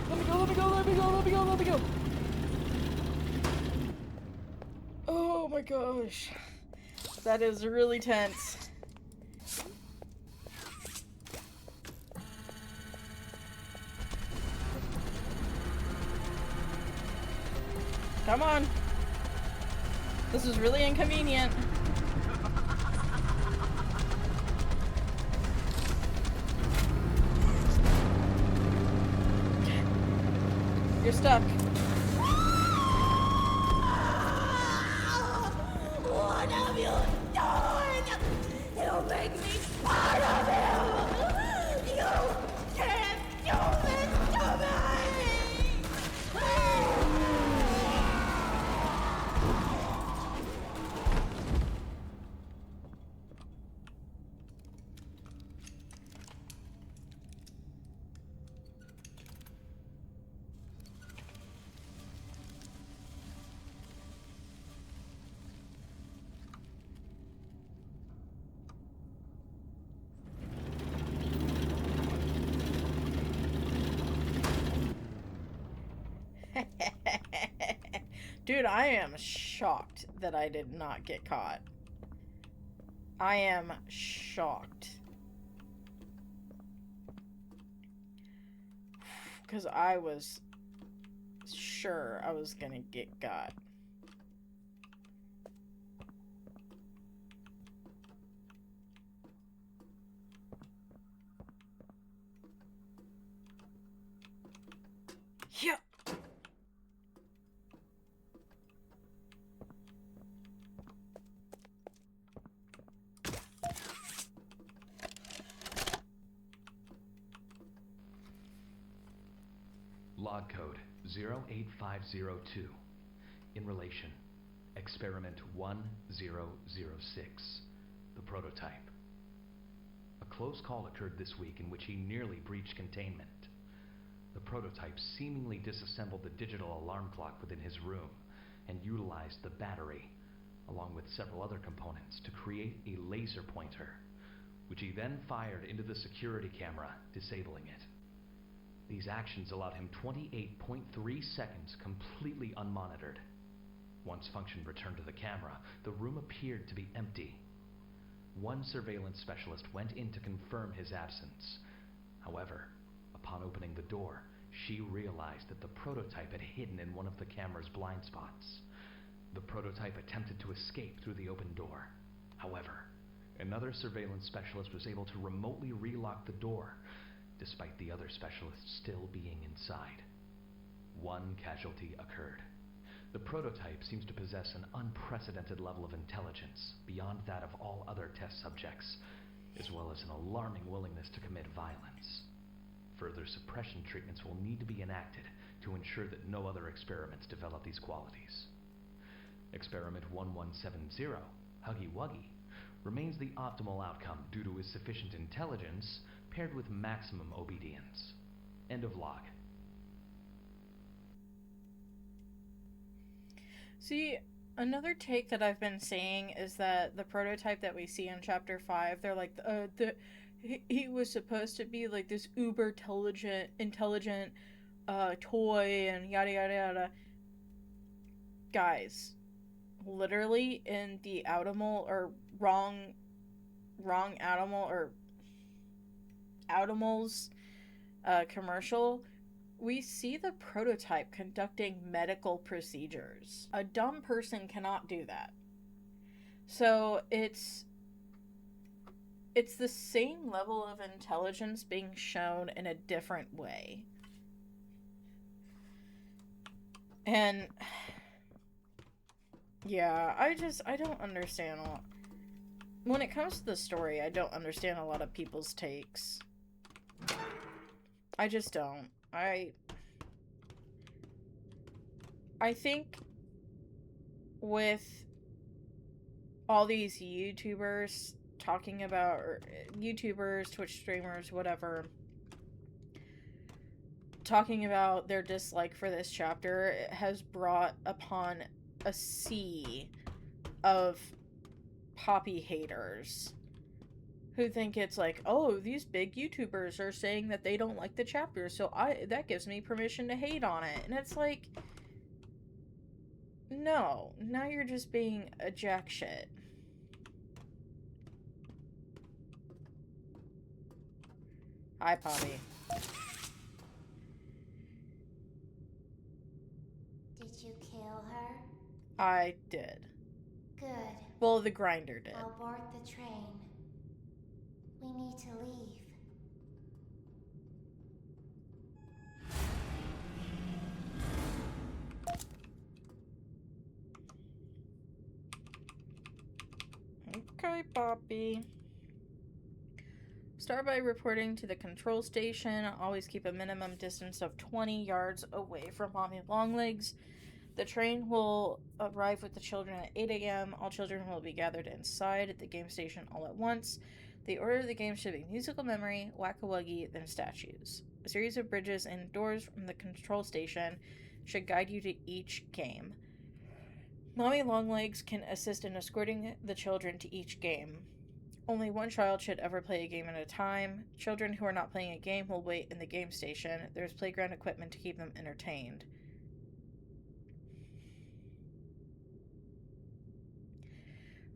Let me go, let me go, let me go, let me go, let me go. Oh my gosh. That is really tense. Come on. This is really inconvenient. You're stuck. What have you done? You make me part of you! You can't do this to me! Dude, I am shocked that I did not get caught. I am shocked. Because I was sure I was gonna get got. Yep. Log code 08502. In relation, experiment 1006. The prototype. A close call occurred this week in which he nearly breached containment. The prototype seemingly disassembled the digital alarm clock within his room and utilized the battery, along with several other components, to create a laser pointer, which he then fired into the security camera, disabling it. These actions allowed him 28.3 seconds completely unmonitored. Once function returned to the camera, the room appeared to be empty. One surveillance specialist went in to confirm his absence. However, upon opening the door, she realized that the prototype had hidden in one of the camera's blind spots. The prototype attempted to escape through the open door. However, another surveillance specialist was able to remotely relock the door, despite the other specialists still being inside. One casualty occurred. The prototype seems to possess an unprecedented level of intelligence beyond that of all other test subjects, as well as an alarming willingness to commit violence. Further suppression treatments will need to be enacted to ensure that no other experiments develop these qualities. Experiment 1170, Huggy Wuggy, remains the optimal outcome due to his sufficient intelligence paired with maximum obedience. End of log. See, another take that I've been seeing is that the prototype that we see in Chapter 5, they're like, he was supposed to be like this uber intelligent toy and yada yada yada. Guys, literally in the wrong Animals commercial, we see the prototype conducting medical procedures. A dumb person cannot do that. So it's the same level of intelligence being shown in a different way. And yeah, I don't understand when it comes to the story, I don't understand a lot of people's takes. I just don't. I think with all these YouTubers talking about, or YouTubers, Twitch streamers, whatever, talking about their dislike for this chapter, it has brought upon a sea of Poppy haters who think it's like, oh, these big YouTubers are saying that they don't like the chapter, so that gives me permission to hate on it. And it's like, no, now you're just being a jack shit. Hi, Poppy. Did you kill her? I did. Good. Well, the grinder did. I'll board the train. We need to leave. Okay, Poppy. Start by reporting to the control station. Always keep a minimum distance of 20 yards away from Mommy Longlegs. The train will arrive with the children at 8 a.m. All children will be gathered inside at the game station all at once. The order of the game should be musical memory, whack-a-wuggy, then statues. A series of bridges and doors from the control station should guide you to each game. Mommy Longlegs can assist in escorting the children to each game. Only one child should ever play a game at a time. Children who are not playing a game will wait in the game station. There's playground equipment to keep them entertained.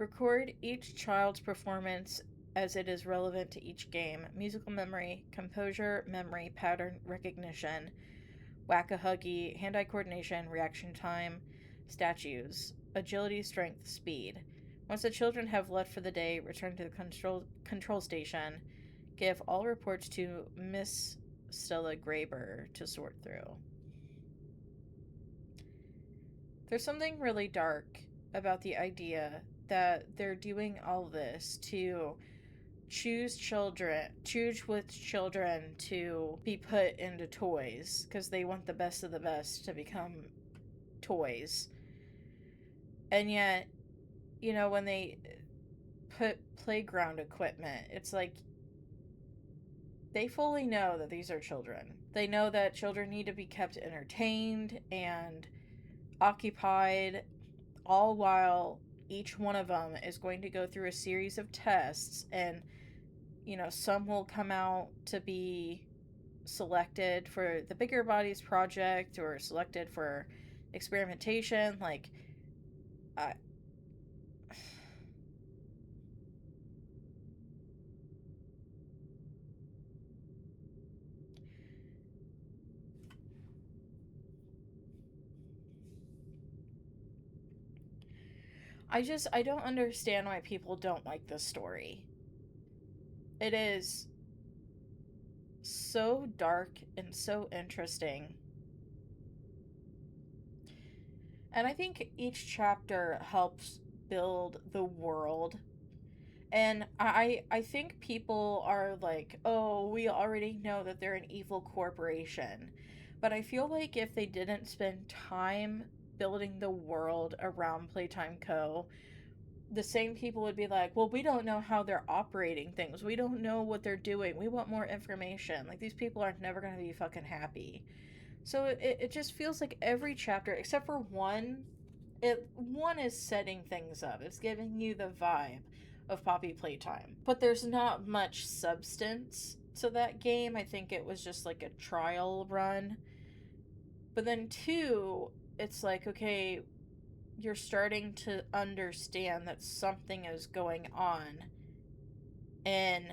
Record each child's performance as it is relevant to each game. Musical memory, composure, memory, pattern recognition, whack-a-huggy, hand-eye coordination, reaction time, statues, agility, strength, speed. Once the children have left for the day, return to the control station. Give all reports to Miss Stella Graber to sort through. There's something really dark about the idea that they're doing all this to choose with children to be put into toys because they want the best of the best to become toys. And yet, you know, when they put playground equipment, it's like they fully know that these are children. They know that children need to be kept entertained and occupied, all while each one of them is going to go through a series of tests, and you know, some will come out to be selected for the Bigger Bodies project or selected for experimentation. Like, I don't understand why people don't like this story. It is so dark and so interesting. And I think each chapter helps build the world. And I think people are like, oh, we already know that they're an evil corporation. But I feel like if they didn't spend time building the world around Playtime Co., the same people would be like, well, we don't know how they're operating things. We don't know what they're doing. We want more information. Like, these people are never going to be fucking happy. So it just feels like every chapter, except for one, one is setting things up. It's giving you the vibe of Poppy Playtime. But there's not much substance to that game. I think it was just like a trial run. But then two, it's like, okay, you're starting to understand that something is going on in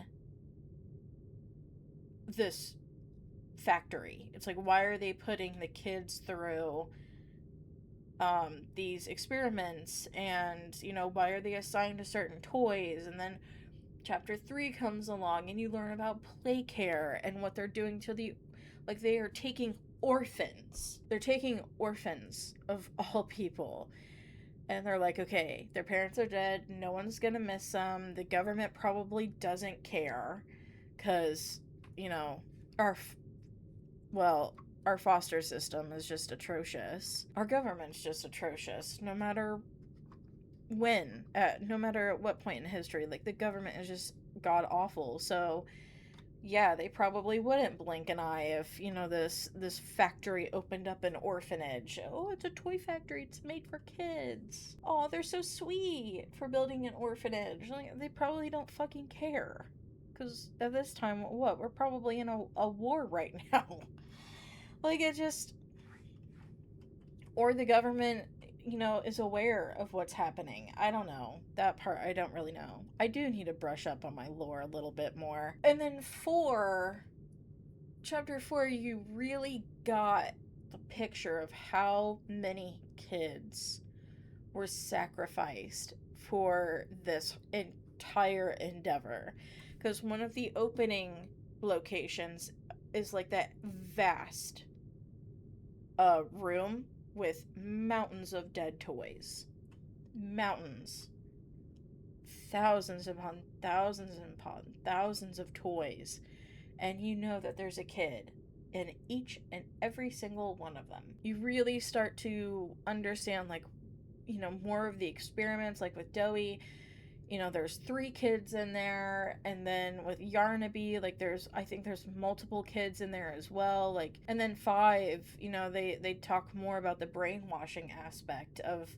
this factory. It's like, why are they putting the kids through these experiments, and you know, why are they assigned to certain toys? And then chapter 3 comes along and you learn about play care and what they're doing to the, like, they are taking orphans. They're taking orphans of all people. And they're like, okay, their parents are dead, no one's gonna miss them, the government probably doesn't care, because, you know, our foster system is just atrocious. Our government's just atrocious, no matter when, no matter at what point in history. Like, the government is just god-awful, so yeah, they probably wouldn't blink an eye if, you know, this factory opened up an orphanage. Oh, it's a toy factory, it's made for kids. Oh, they're so sweet for building an orphanage. Like, they probably don't fucking care. Because at this time, what? We're probably in a war right now. Like, it just... Or the government, you know, is aware of what's happening. I don't know. That part, I don't really know. I do need to brush up on my lore a little bit more. And then chapter 4, you really got the picture of how many kids were sacrificed for this entire endeavor. Because one of the opening locations is like that vast room with mountains of dead toys. Mountains. Thousands upon thousands upon thousands of toys. And you know that there's a kid in each and every single one of them. You really start to understand, like, you know, more of the experiments, like with Doey. You know, there's 3 kids in there, and then with Yarnaby, like, I think there's multiple kids in there as well, like, and then 5, you know, they talk more about the brainwashing aspect of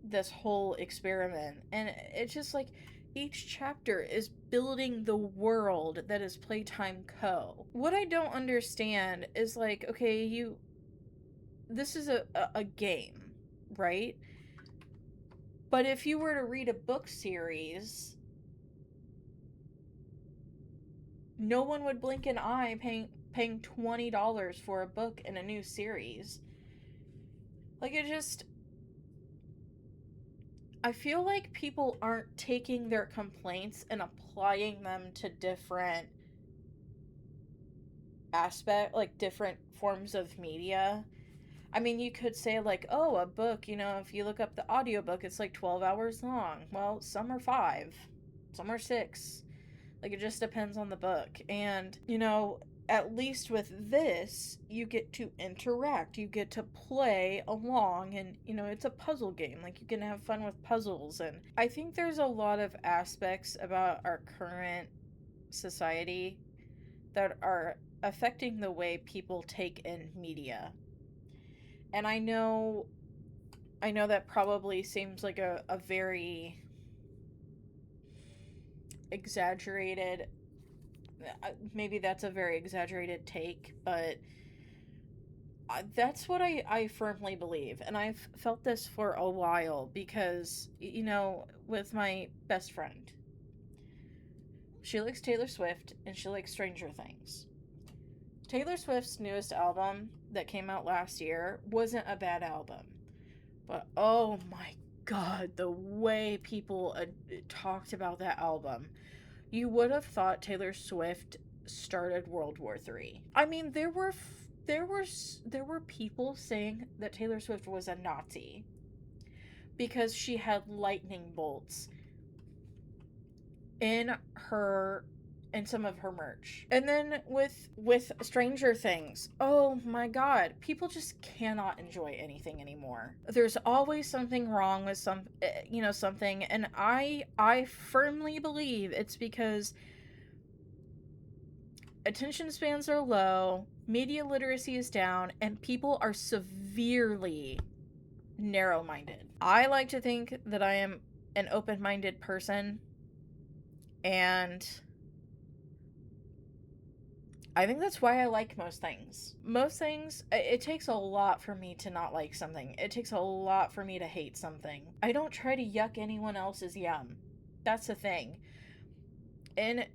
this whole experiment, and it's just like, each chapter is building the world that is Playtime Co. What I don't understand is, like, okay, this is a game, right? But if you were to read a book series, no one would blink an eye paying $20 for a book in a new series. Like, it just... I feel like people aren't taking their complaints and applying them to different different forms of media. I mean, you could say, like, oh, a book, if you look up the audiobook, it's like 12 hours long. Well, some are 5, some are 6. Like, it just depends on the book. And, at least with this, you get to interact. You get to play along, and, it's a puzzle game. Like, you can have fun with puzzles. And I think there's a lot of aspects about our current society that are affecting the way people take in media. And I know that probably seems like a very exaggerated, maybe that's a very exaggerated take, but that's what I firmly believe. And I've felt this for a while because, with my best friend, she likes Taylor Swift and she likes Stranger Things. Taylor Swift's newest album that came out last year wasn't a bad album. But oh my god, the way people talked about that album. You would have thought Taylor Swift started World War III. I mean, there were people saying that Taylor Swift was a Nazi because she had lightning bolts in some of her merch. And then with Stranger Things, oh my god, people just cannot enjoy anything anymore. There's always something wrong with something, and I firmly believe it's because attention spans are low, media literacy is down, and people are severely narrow-minded. I like to think that I am an open-minded person, and I think that's why I like most things. Most things, it takes a lot for me to not like something. It takes a lot for me to hate something. I don't try to yuck anyone else's yum. That's the thing. In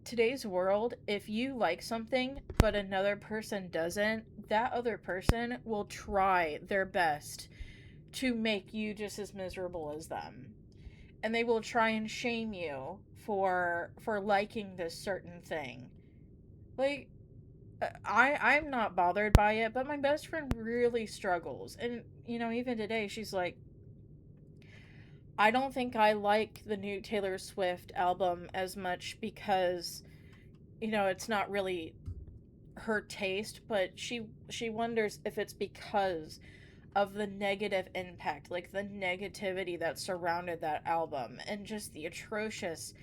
today's world, if you like something but another person doesn't, that other person will try their best to make you just as miserable as them. And they will try and shame you for liking this certain thing. Like, I'm not bothered by it, but my best friend really struggles. And, even today, she's like, I don't think I like the new Taylor Swift album as much because, it's not really her taste, but she wonders if it's because of the negative impact, like the negativity that surrounded that album and just the atrocious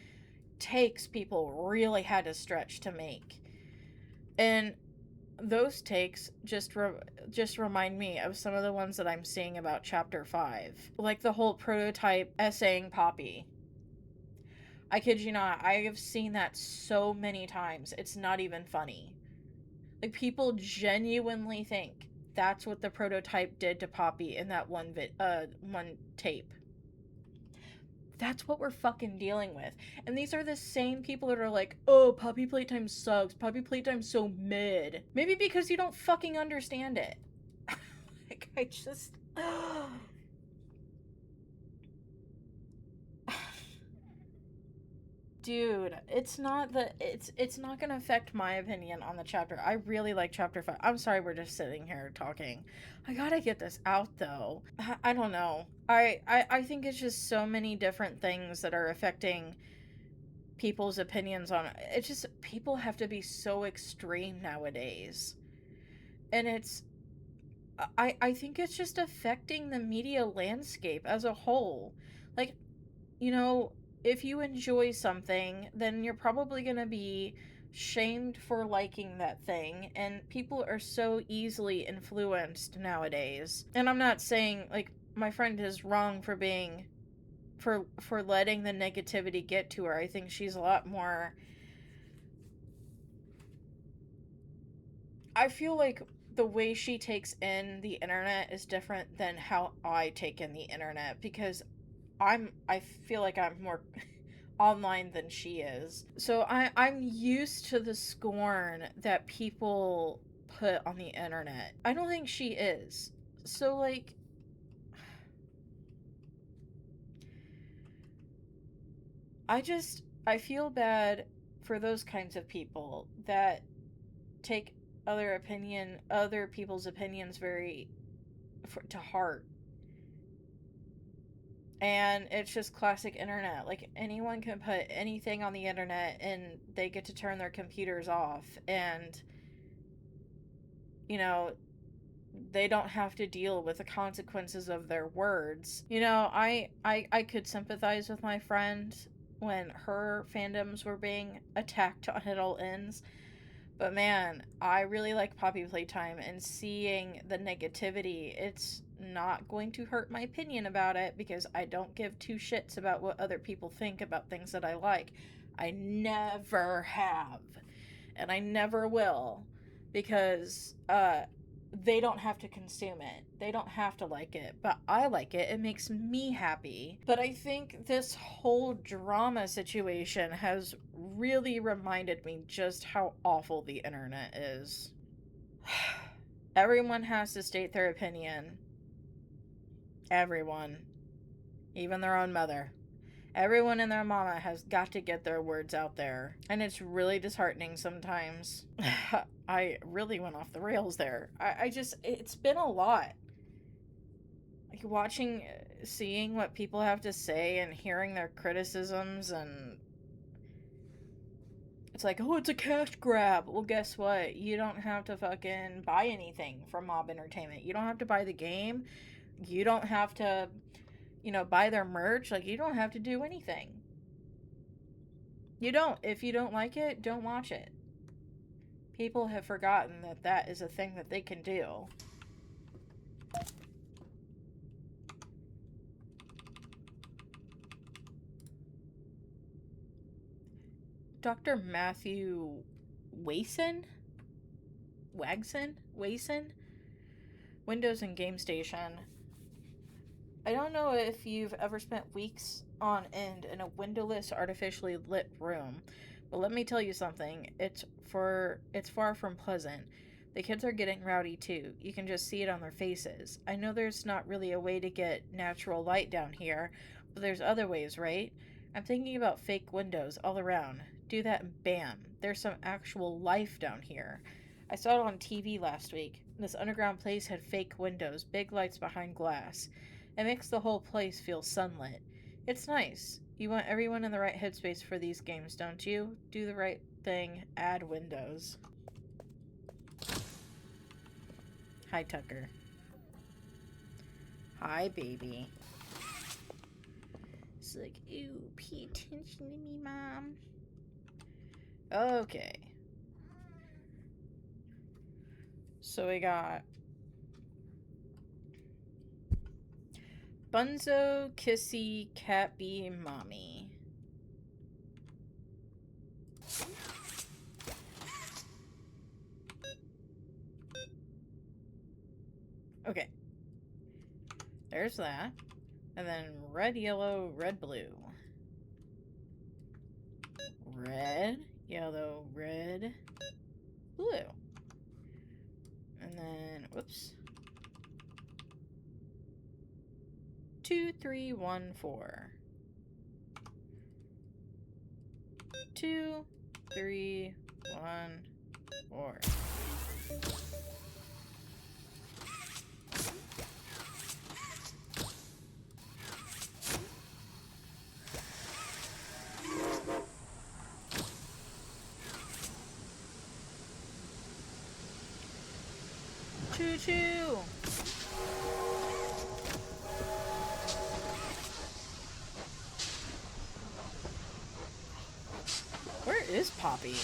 takes people really had to stretch to make. And those takes just remind me of some of the ones that I'm seeing about Chapter 5. Like the whole prototype essaying Poppy. I kid you not, I have seen that so many times, it's not even funny. Like, people genuinely think that's what the prototype did to Poppy in that one tape. That's what we're fucking dealing with. And these are the same people that are like, oh, Poppy Playtime sucks. Poppy Playtime's so mid. Maybe because you don't fucking understand it. Like, I just... Dude, it's not gonna affect my opinion on the chapter. I really like Chapter 5. I'm sorry we're just sitting here talking. I gotta get this out, though. I don't know. I think it's just so many different things that are affecting people's opinions on it. It's just, people have to be so extreme nowadays. And I think it's just affecting the media landscape as a whole. Like, if you enjoy something, then you're probably going to be shamed for liking that thing, and people are so easily influenced nowadays. And I'm not saying, like, my friend is wrong for being for letting the negativity get to her. I think she's a lot more... I feel like the way she takes in the internet is different than how I take in the internet, because I feel like I'm more online than she is. So I'm used to the scorn that people put on the internet. I don't think she is. So like I feel bad for those kinds of people that take other people's opinions to heart. And it's just classic internet. Like, anyone can put anything on the internet and they get to turn their computers off. And, you know, they don't have to deal with the consequences of their words. You know, I could sympathize with my friend when her fandoms were being attacked at all ends. But man, I really like Poppy Playtime, and seeing the negativity, it's not going to hurt my opinion about it because I don't give two shits about what other people think about things that I like. I never have, and I never will, because they don't have to consume it. They don't have to like it, but I like it. It makes me happy. But I think this whole drama situation has really reminded me just how awful the internet is. Everyone has to state their opinion. Everyone. Even their own mother. Everyone and their mama has got to get their words out there. And it's really disheartening sometimes. I really went off the rails there. It's been a lot. Like, seeing what people have to say and hearing their criticisms, and it's like, oh, it's a cash grab. Well, guess what? You don't have to fucking buy anything from Mob Entertainment. You don't have to buy the game. You don't have to, buy their merch. Like, you don't have to do anything. You don't. If you don't like it, don't watch it. People have forgotten that that is a thing that they can do. Dr. Matthew Wagson? Windows and Game Station. I don't know if you've ever spent weeks on end in a windowless, artificially lit room, but let me tell you something. It's far from pleasant. The kids are getting rowdy too. You can just see it on their faces. I know there's not really a way to get natural light down here, but there's other ways, right? I'm thinking about fake windows all around. Do that and bam, there's some actual life down here. I saw it on TV last week. This underground place had fake windows, big lights behind glass. It makes the whole place feel sunlit. It's nice. You want everyone in the right headspace for these games, don't you? Do the right thing. Add windows. Hi, Tucker. Hi, baby. It's like, ew, pay attention to me, Mom. Okay. So we got Bunzo, Kissy, Catbee, Mommy. Okay. There's that. And then red, yellow, red, blue. Red, yellow, red, blue. And then, whoops. 2, 3, 1, 4. 2, 3, 1, 4. Choo-choo! Where is Poppy?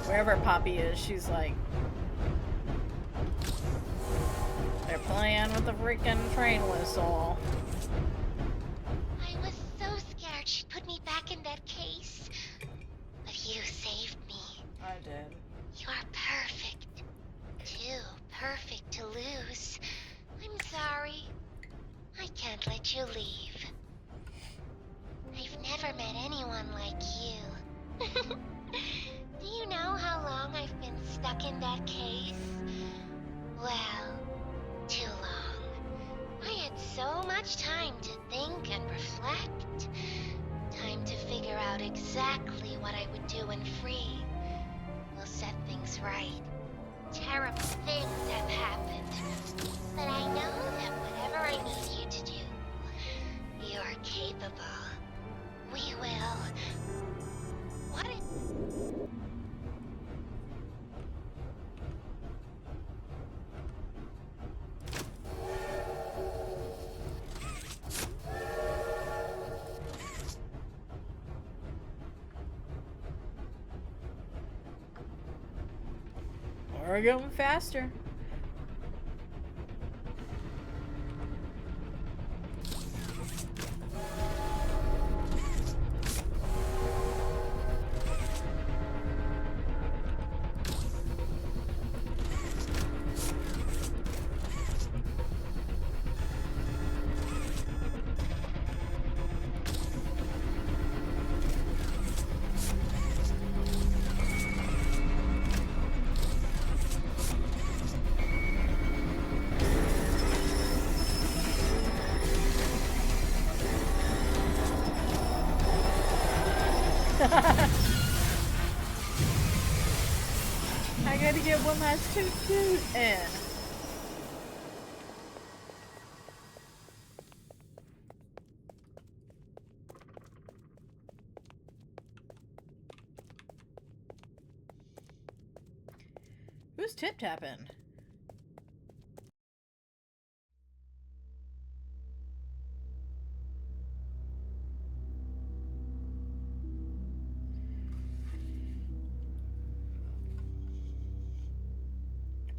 Wherever Poppy is, she's like... Playing with the freaking train whistle. I was so scared she'd put me back in that case. But you saved me. I did. You are perfect. Too perfect to lose. I'm sorry. I can't let you leave. I've never met anyone like you. Do you know how long I've been stuck in that case? Well, too long. I had so much time to think and reflect. Time to figure out exactly what I would do when free. We'll set things right. Terrible things have happened. But I know that whatever I need you to do, you're capable. We will. What if... We're going faster. I gotta get one last toot in. Who's tip-tapping?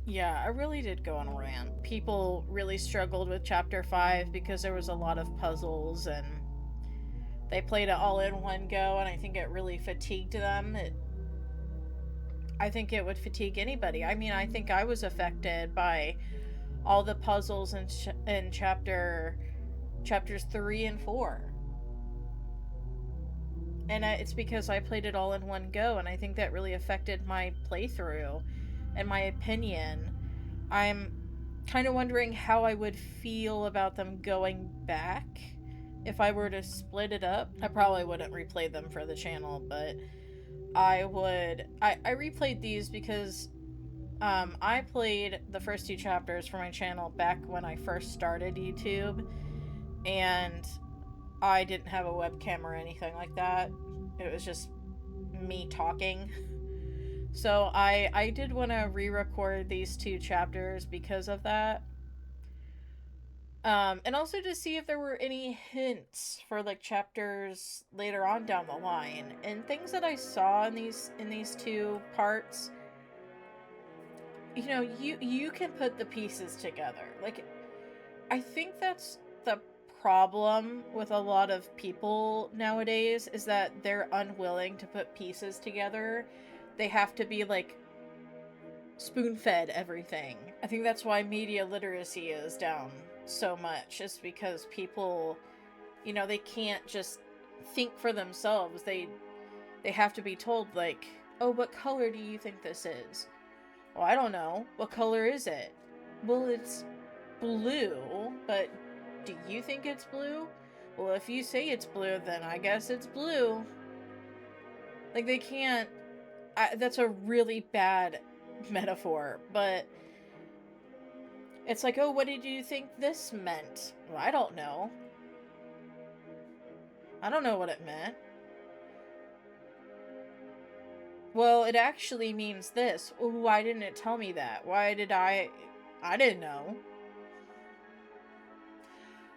Yeah, I really did go on a rant. People really struggled with Chapter 5 because there was a lot of puzzles and they played it all in one go, and I think it really fatigued them. I think it would fatigue anybody. I mean, I think I was affected by all the puzzles in chapters 3 and 4. And it's because I played it all in one go, and I think that really affected my playthrough and my opinion. I'm kind of wondering how I would feel about them going back if I were to split it up. I probably wouldn't replay them for the channel, but I would. I replayed these because I played the first 2 chapters for my channel back when I first started YouTube, and I didn't have a webcam or anything like that. It was just me talking. So I did want to re-record these 2 chapters because of that. And also to see if there were any hints for like chapters later on down the line, and things that I saw in these 2 parts. You know, you can put the pieces together. Like, I think that's the problem with a lot of people nowadays, is that they're unwilling to put pieces together. They have to be like spoon-fed everything. I think that's why media literacy is down so much, is because people, you know, they can't just think for themselves. They have to be told, like, oh, what color do you think this is? Well, I don't know. What color is it? Well, it's blue, but do you think it's blue? Well, if you say it's blue, then I guess it's blue. Like, they can't... that's a really bad metaphor, but it's like, oh, what did you think this meant? Well, I don't know. I don't know what it meant. Well, it actually means this. Oh, why didn't it tell me that? Why did I didn't know.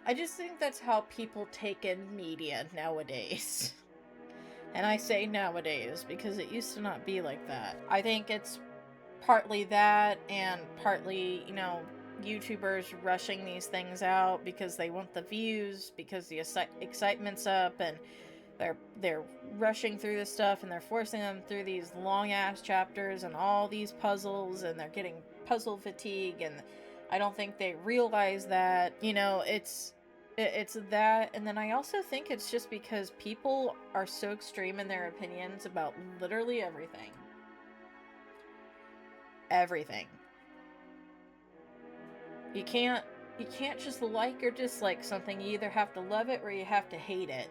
I just think that's how people take in media nowadays. And I say nowadays because it used to not be like that. I think it's partly that, and partly, you know, YouTubers rushing these things out because they want the views, because the excitement's up, and they're rushing through this stuff, and they're forcing them through these long ass chapters and all these puzzles, and they're getting puzzle fatigue, and I don't think they realize that, you know, it's that. And then I also think it's just because people are so extreme in their opinions about literally everything. Everything. You can't just like or dislike something. You either have to love it or you have to hate it.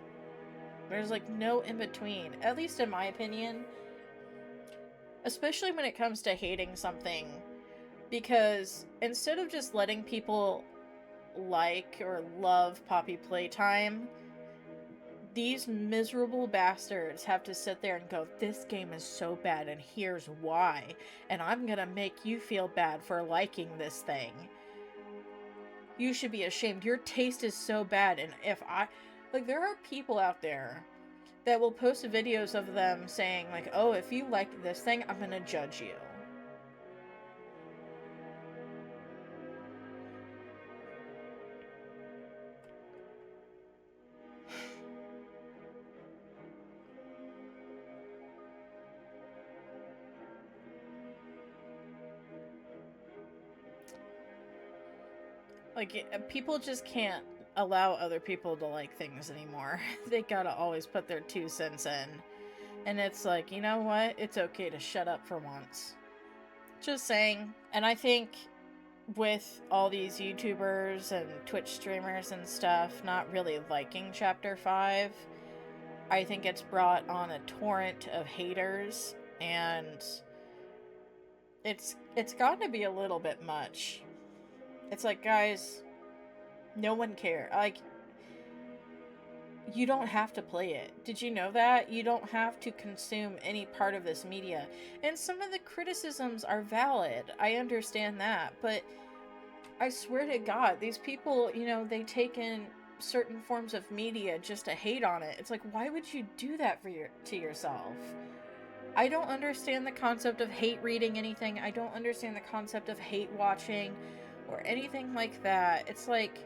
There's like no in between, at least in my opinion. Especially when it comes to hating something, because instead of just letting people like or love Poppy Playtime, these miserable bastards have to sit there and go, this game is so bad and here's why, and I'm gonna make you feel bad for liking this thing. You should be ashamed. Your taste is so bad. And if there are people out there that will post videos of them saying, like, oh, if you like this thing, I'm gonna judge you. Like, people just can't allow other people to like things anymore. They gotta always put their 2 cents in. And it's like, you know what? It's okay to shut up for once. Just saying. And I think with all these YouTubers and Twitch streamers and stuff not really liking Chapter 5, I think it's brought on a torrent of haters, and it's gotten to be a little bit much. It's like, guys, no one cares. Like, you don't have to play it. Did you know that? You don't have to consume any part of this media. And some of the criticisms are valid. I understand that. But I swear to God, these people, you know, they take in certain forms of media just to hate on it. It's like, why would you do that to yourself? I don't understand the concept of hate reading anything. I don't understand the concept of hate watching or anything like that. It's like,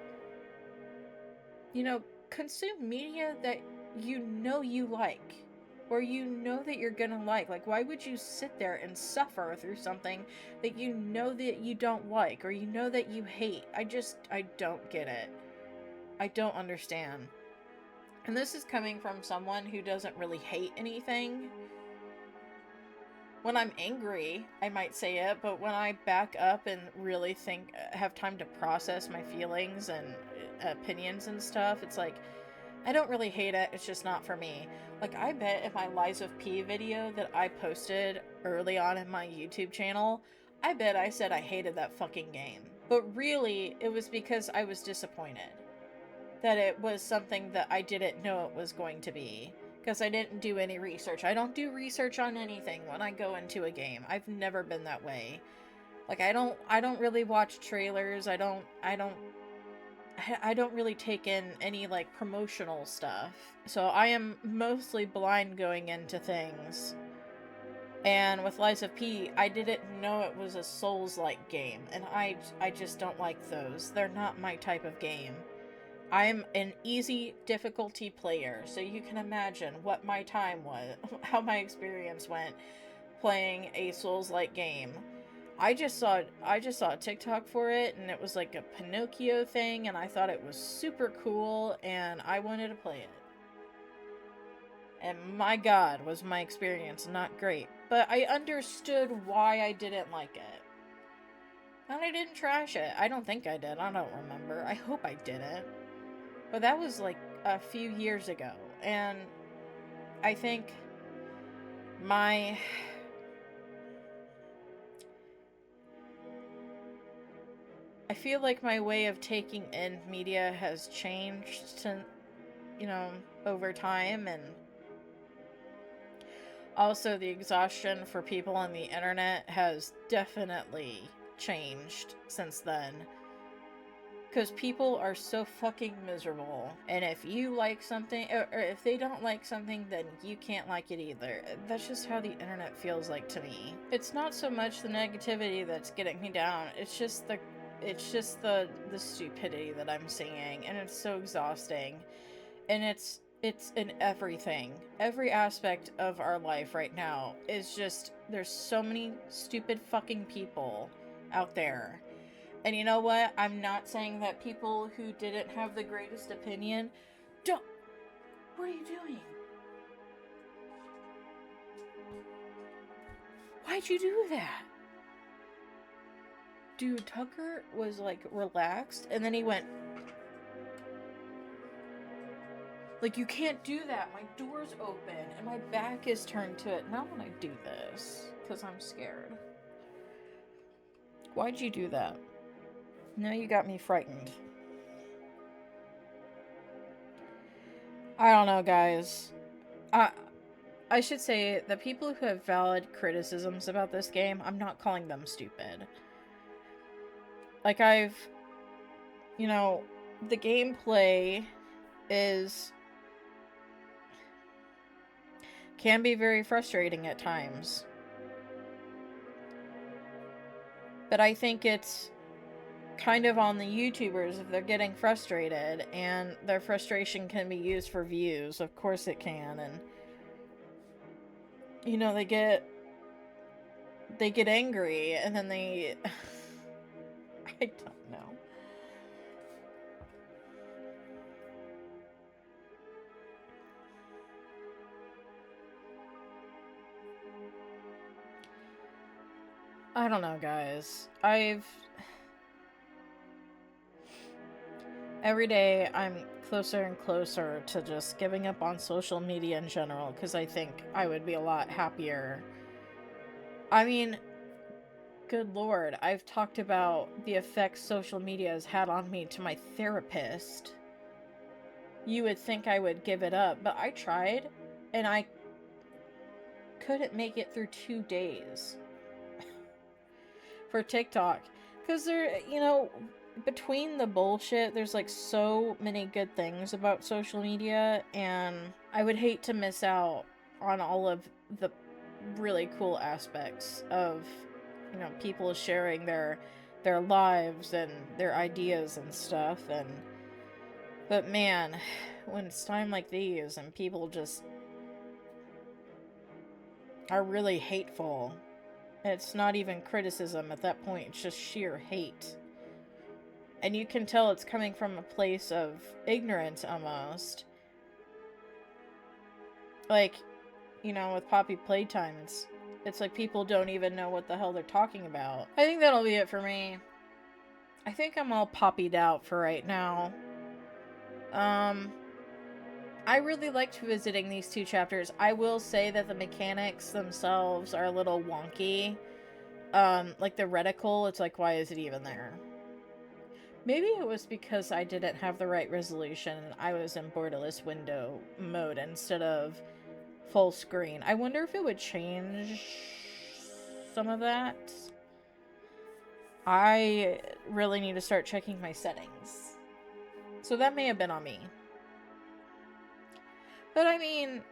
you know, consume media that you know you like, or you know that you're gonna like. Like, why would you sit there and suffer through something that you know that you don't like, or you know that you hate? I don't get it. I don't understand. And this is coming from someone who doesn't really hate anything. When I'm angry, I might say it, but when I back up and really think, have time to process my feelings and opinions and stuff, it's like, I don't really hate it, it's just not for me. Like, I bet in my Lies of P video that I posted early on in my YouTube channel, I bet I said I hated that fucking game. But really, it was because I was disappointed that it was something that I didn't know it was going to be. Because I didn't do any research. I don't do research on anything when I go into a game. I've never been that way. Like, I don't really watch trailers. I don't really take in any, like, promotional stuff. So I am mostly blind going into things. And with Lies of P, I didn't know it was a Souls-like game. And I just don't like those. They're not my type of game. I'm an easy difficulty player, so you can imagine what my time was, how my experience went playing a Souls-like game. I just saw a TikTok for it, and it was like a Pinocchio thing, and I thought it was super cool, and I wanted to play it. And my God, was my experience not great. But I understood why I didn't like it. And I didn't trash it. I don't think I did. I don't remember. I hope I didn't. But that was like a few years ago, and I think I feel like my way of taking in media has changed over time, and also the exhaustion for people on the internet has definitely changed since then. Because people are so fucking miserable. And if you like something, or if they don't like something, then you can't like it either. That's just how the internet feels like to me. It's not so much the negativity that's getting me down. It's just it's just the stupidity that I'm seeing, and it's so exhausting. And it's in everything. Every aspect of our life right now is just, there's so many stupid fucking people out there. And you know what? I'm not saying that people who didn't have the greatest opinion don't... What are you doing? Why'd you do that? Dude, Tucker was like relaxed, and then he went... Like, you can't do that. My door's open, and my back is turned to it. Not when I do this, because I'm scared. Why'd you do that? Now you got me frightened. I don't know, guys. I should say, the people who have valid criticisms about this game, I'm not calling them stupid. Like, you know, the gameplay can be very frustrating at times. But I think it's kind of on the YouTubers if they're getting frustrated, and their frustration can be used for views. Of course it can, and you know, they get angry, and then they I don't know. I don't know, guys. Every day I'm closer and closer to just giving up on social media in general, because I think I would be a lot happier. I mean, good lord, I've talked about the effects social media has had on me to my therapist. You would think I would give it up, but I tried, and I couldn't make it through 2 days for TikTok. Because there, you know, between the bullshit, there's like so many good things about social media, and I would hate to miss out on all of the really cool aspects of, you know, people sharing their lives and their ideas and stuff. And but man, when it's time like these and people just are really hateful, it's not even criticism at that point, it's just sheer hate. And you can tell it's coming from a place of ignorance almost. Like, you know, with Poppy Playtime, it's like people don't even know what the hell they're talking about. I think that'll be it for me. I think I'm all poppied out for right now. I really liked visiting these 2 chapters. I will say that the mechanics themselves are a little wonky. Like the reticle, it's like, why is it even there? Maybe it was because I didn't have the right resolution. I was in borderless window mode instead of full screen. I wonder if it would change some of that. I really need to start checking my settings. So that may have been on me. But I mean,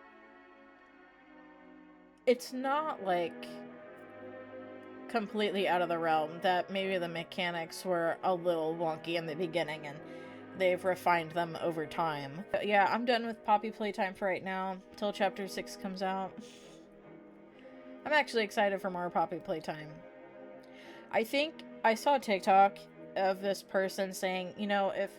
it's not like completely out of the realm that maybe the mechanics were a little wonky in the beginning and they've refined them over time. But yeah, I'm done with Poppy Playtime for right now, till chapter 6 comes out. I'm actually excited for more Poppy Playtime. I think I saw a TikTok of this person saying, you know, if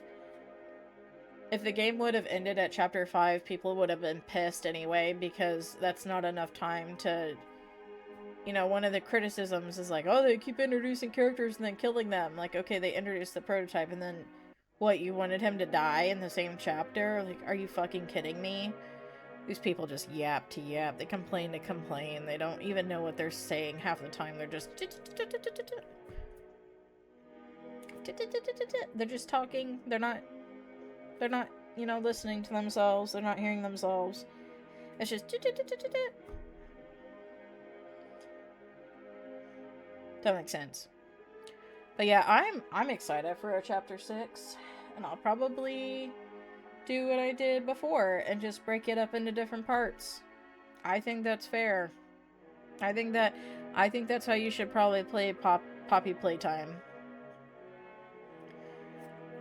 the game would have ended at chapter 5, people would have been pissed anyway, because that's not enough time to... You know, one of the criticisms is like, oh, they keep introducing characters and then killing them. Like, okay, they introduced the prototype and then, what, you wanted him to die in the same chapter? Like, are you fucking kidding me? These people just yap to yap. They complain to complain. They don't even know what they're saying half the time. They're just... They're just talking. They're not, you know, listening to themselves. They're not hearing themselves. It's just... That makes sense. But yeah, I'm excited for a chapter 6, and I'll probably do what I did before and just break it up into different parts. I think that's fair. I think that's how you should probably play Poppy Playtime.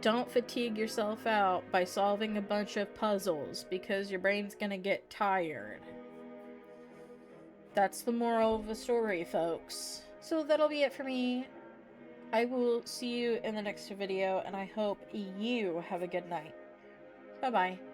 don't fatigue yourself out by solving a bunch of puzzles because your brain's gonna get tired. That's the moral of the story, folks. So that'll be it for me. I will see you in the next video, and I hope you have a good night. Bye-bye.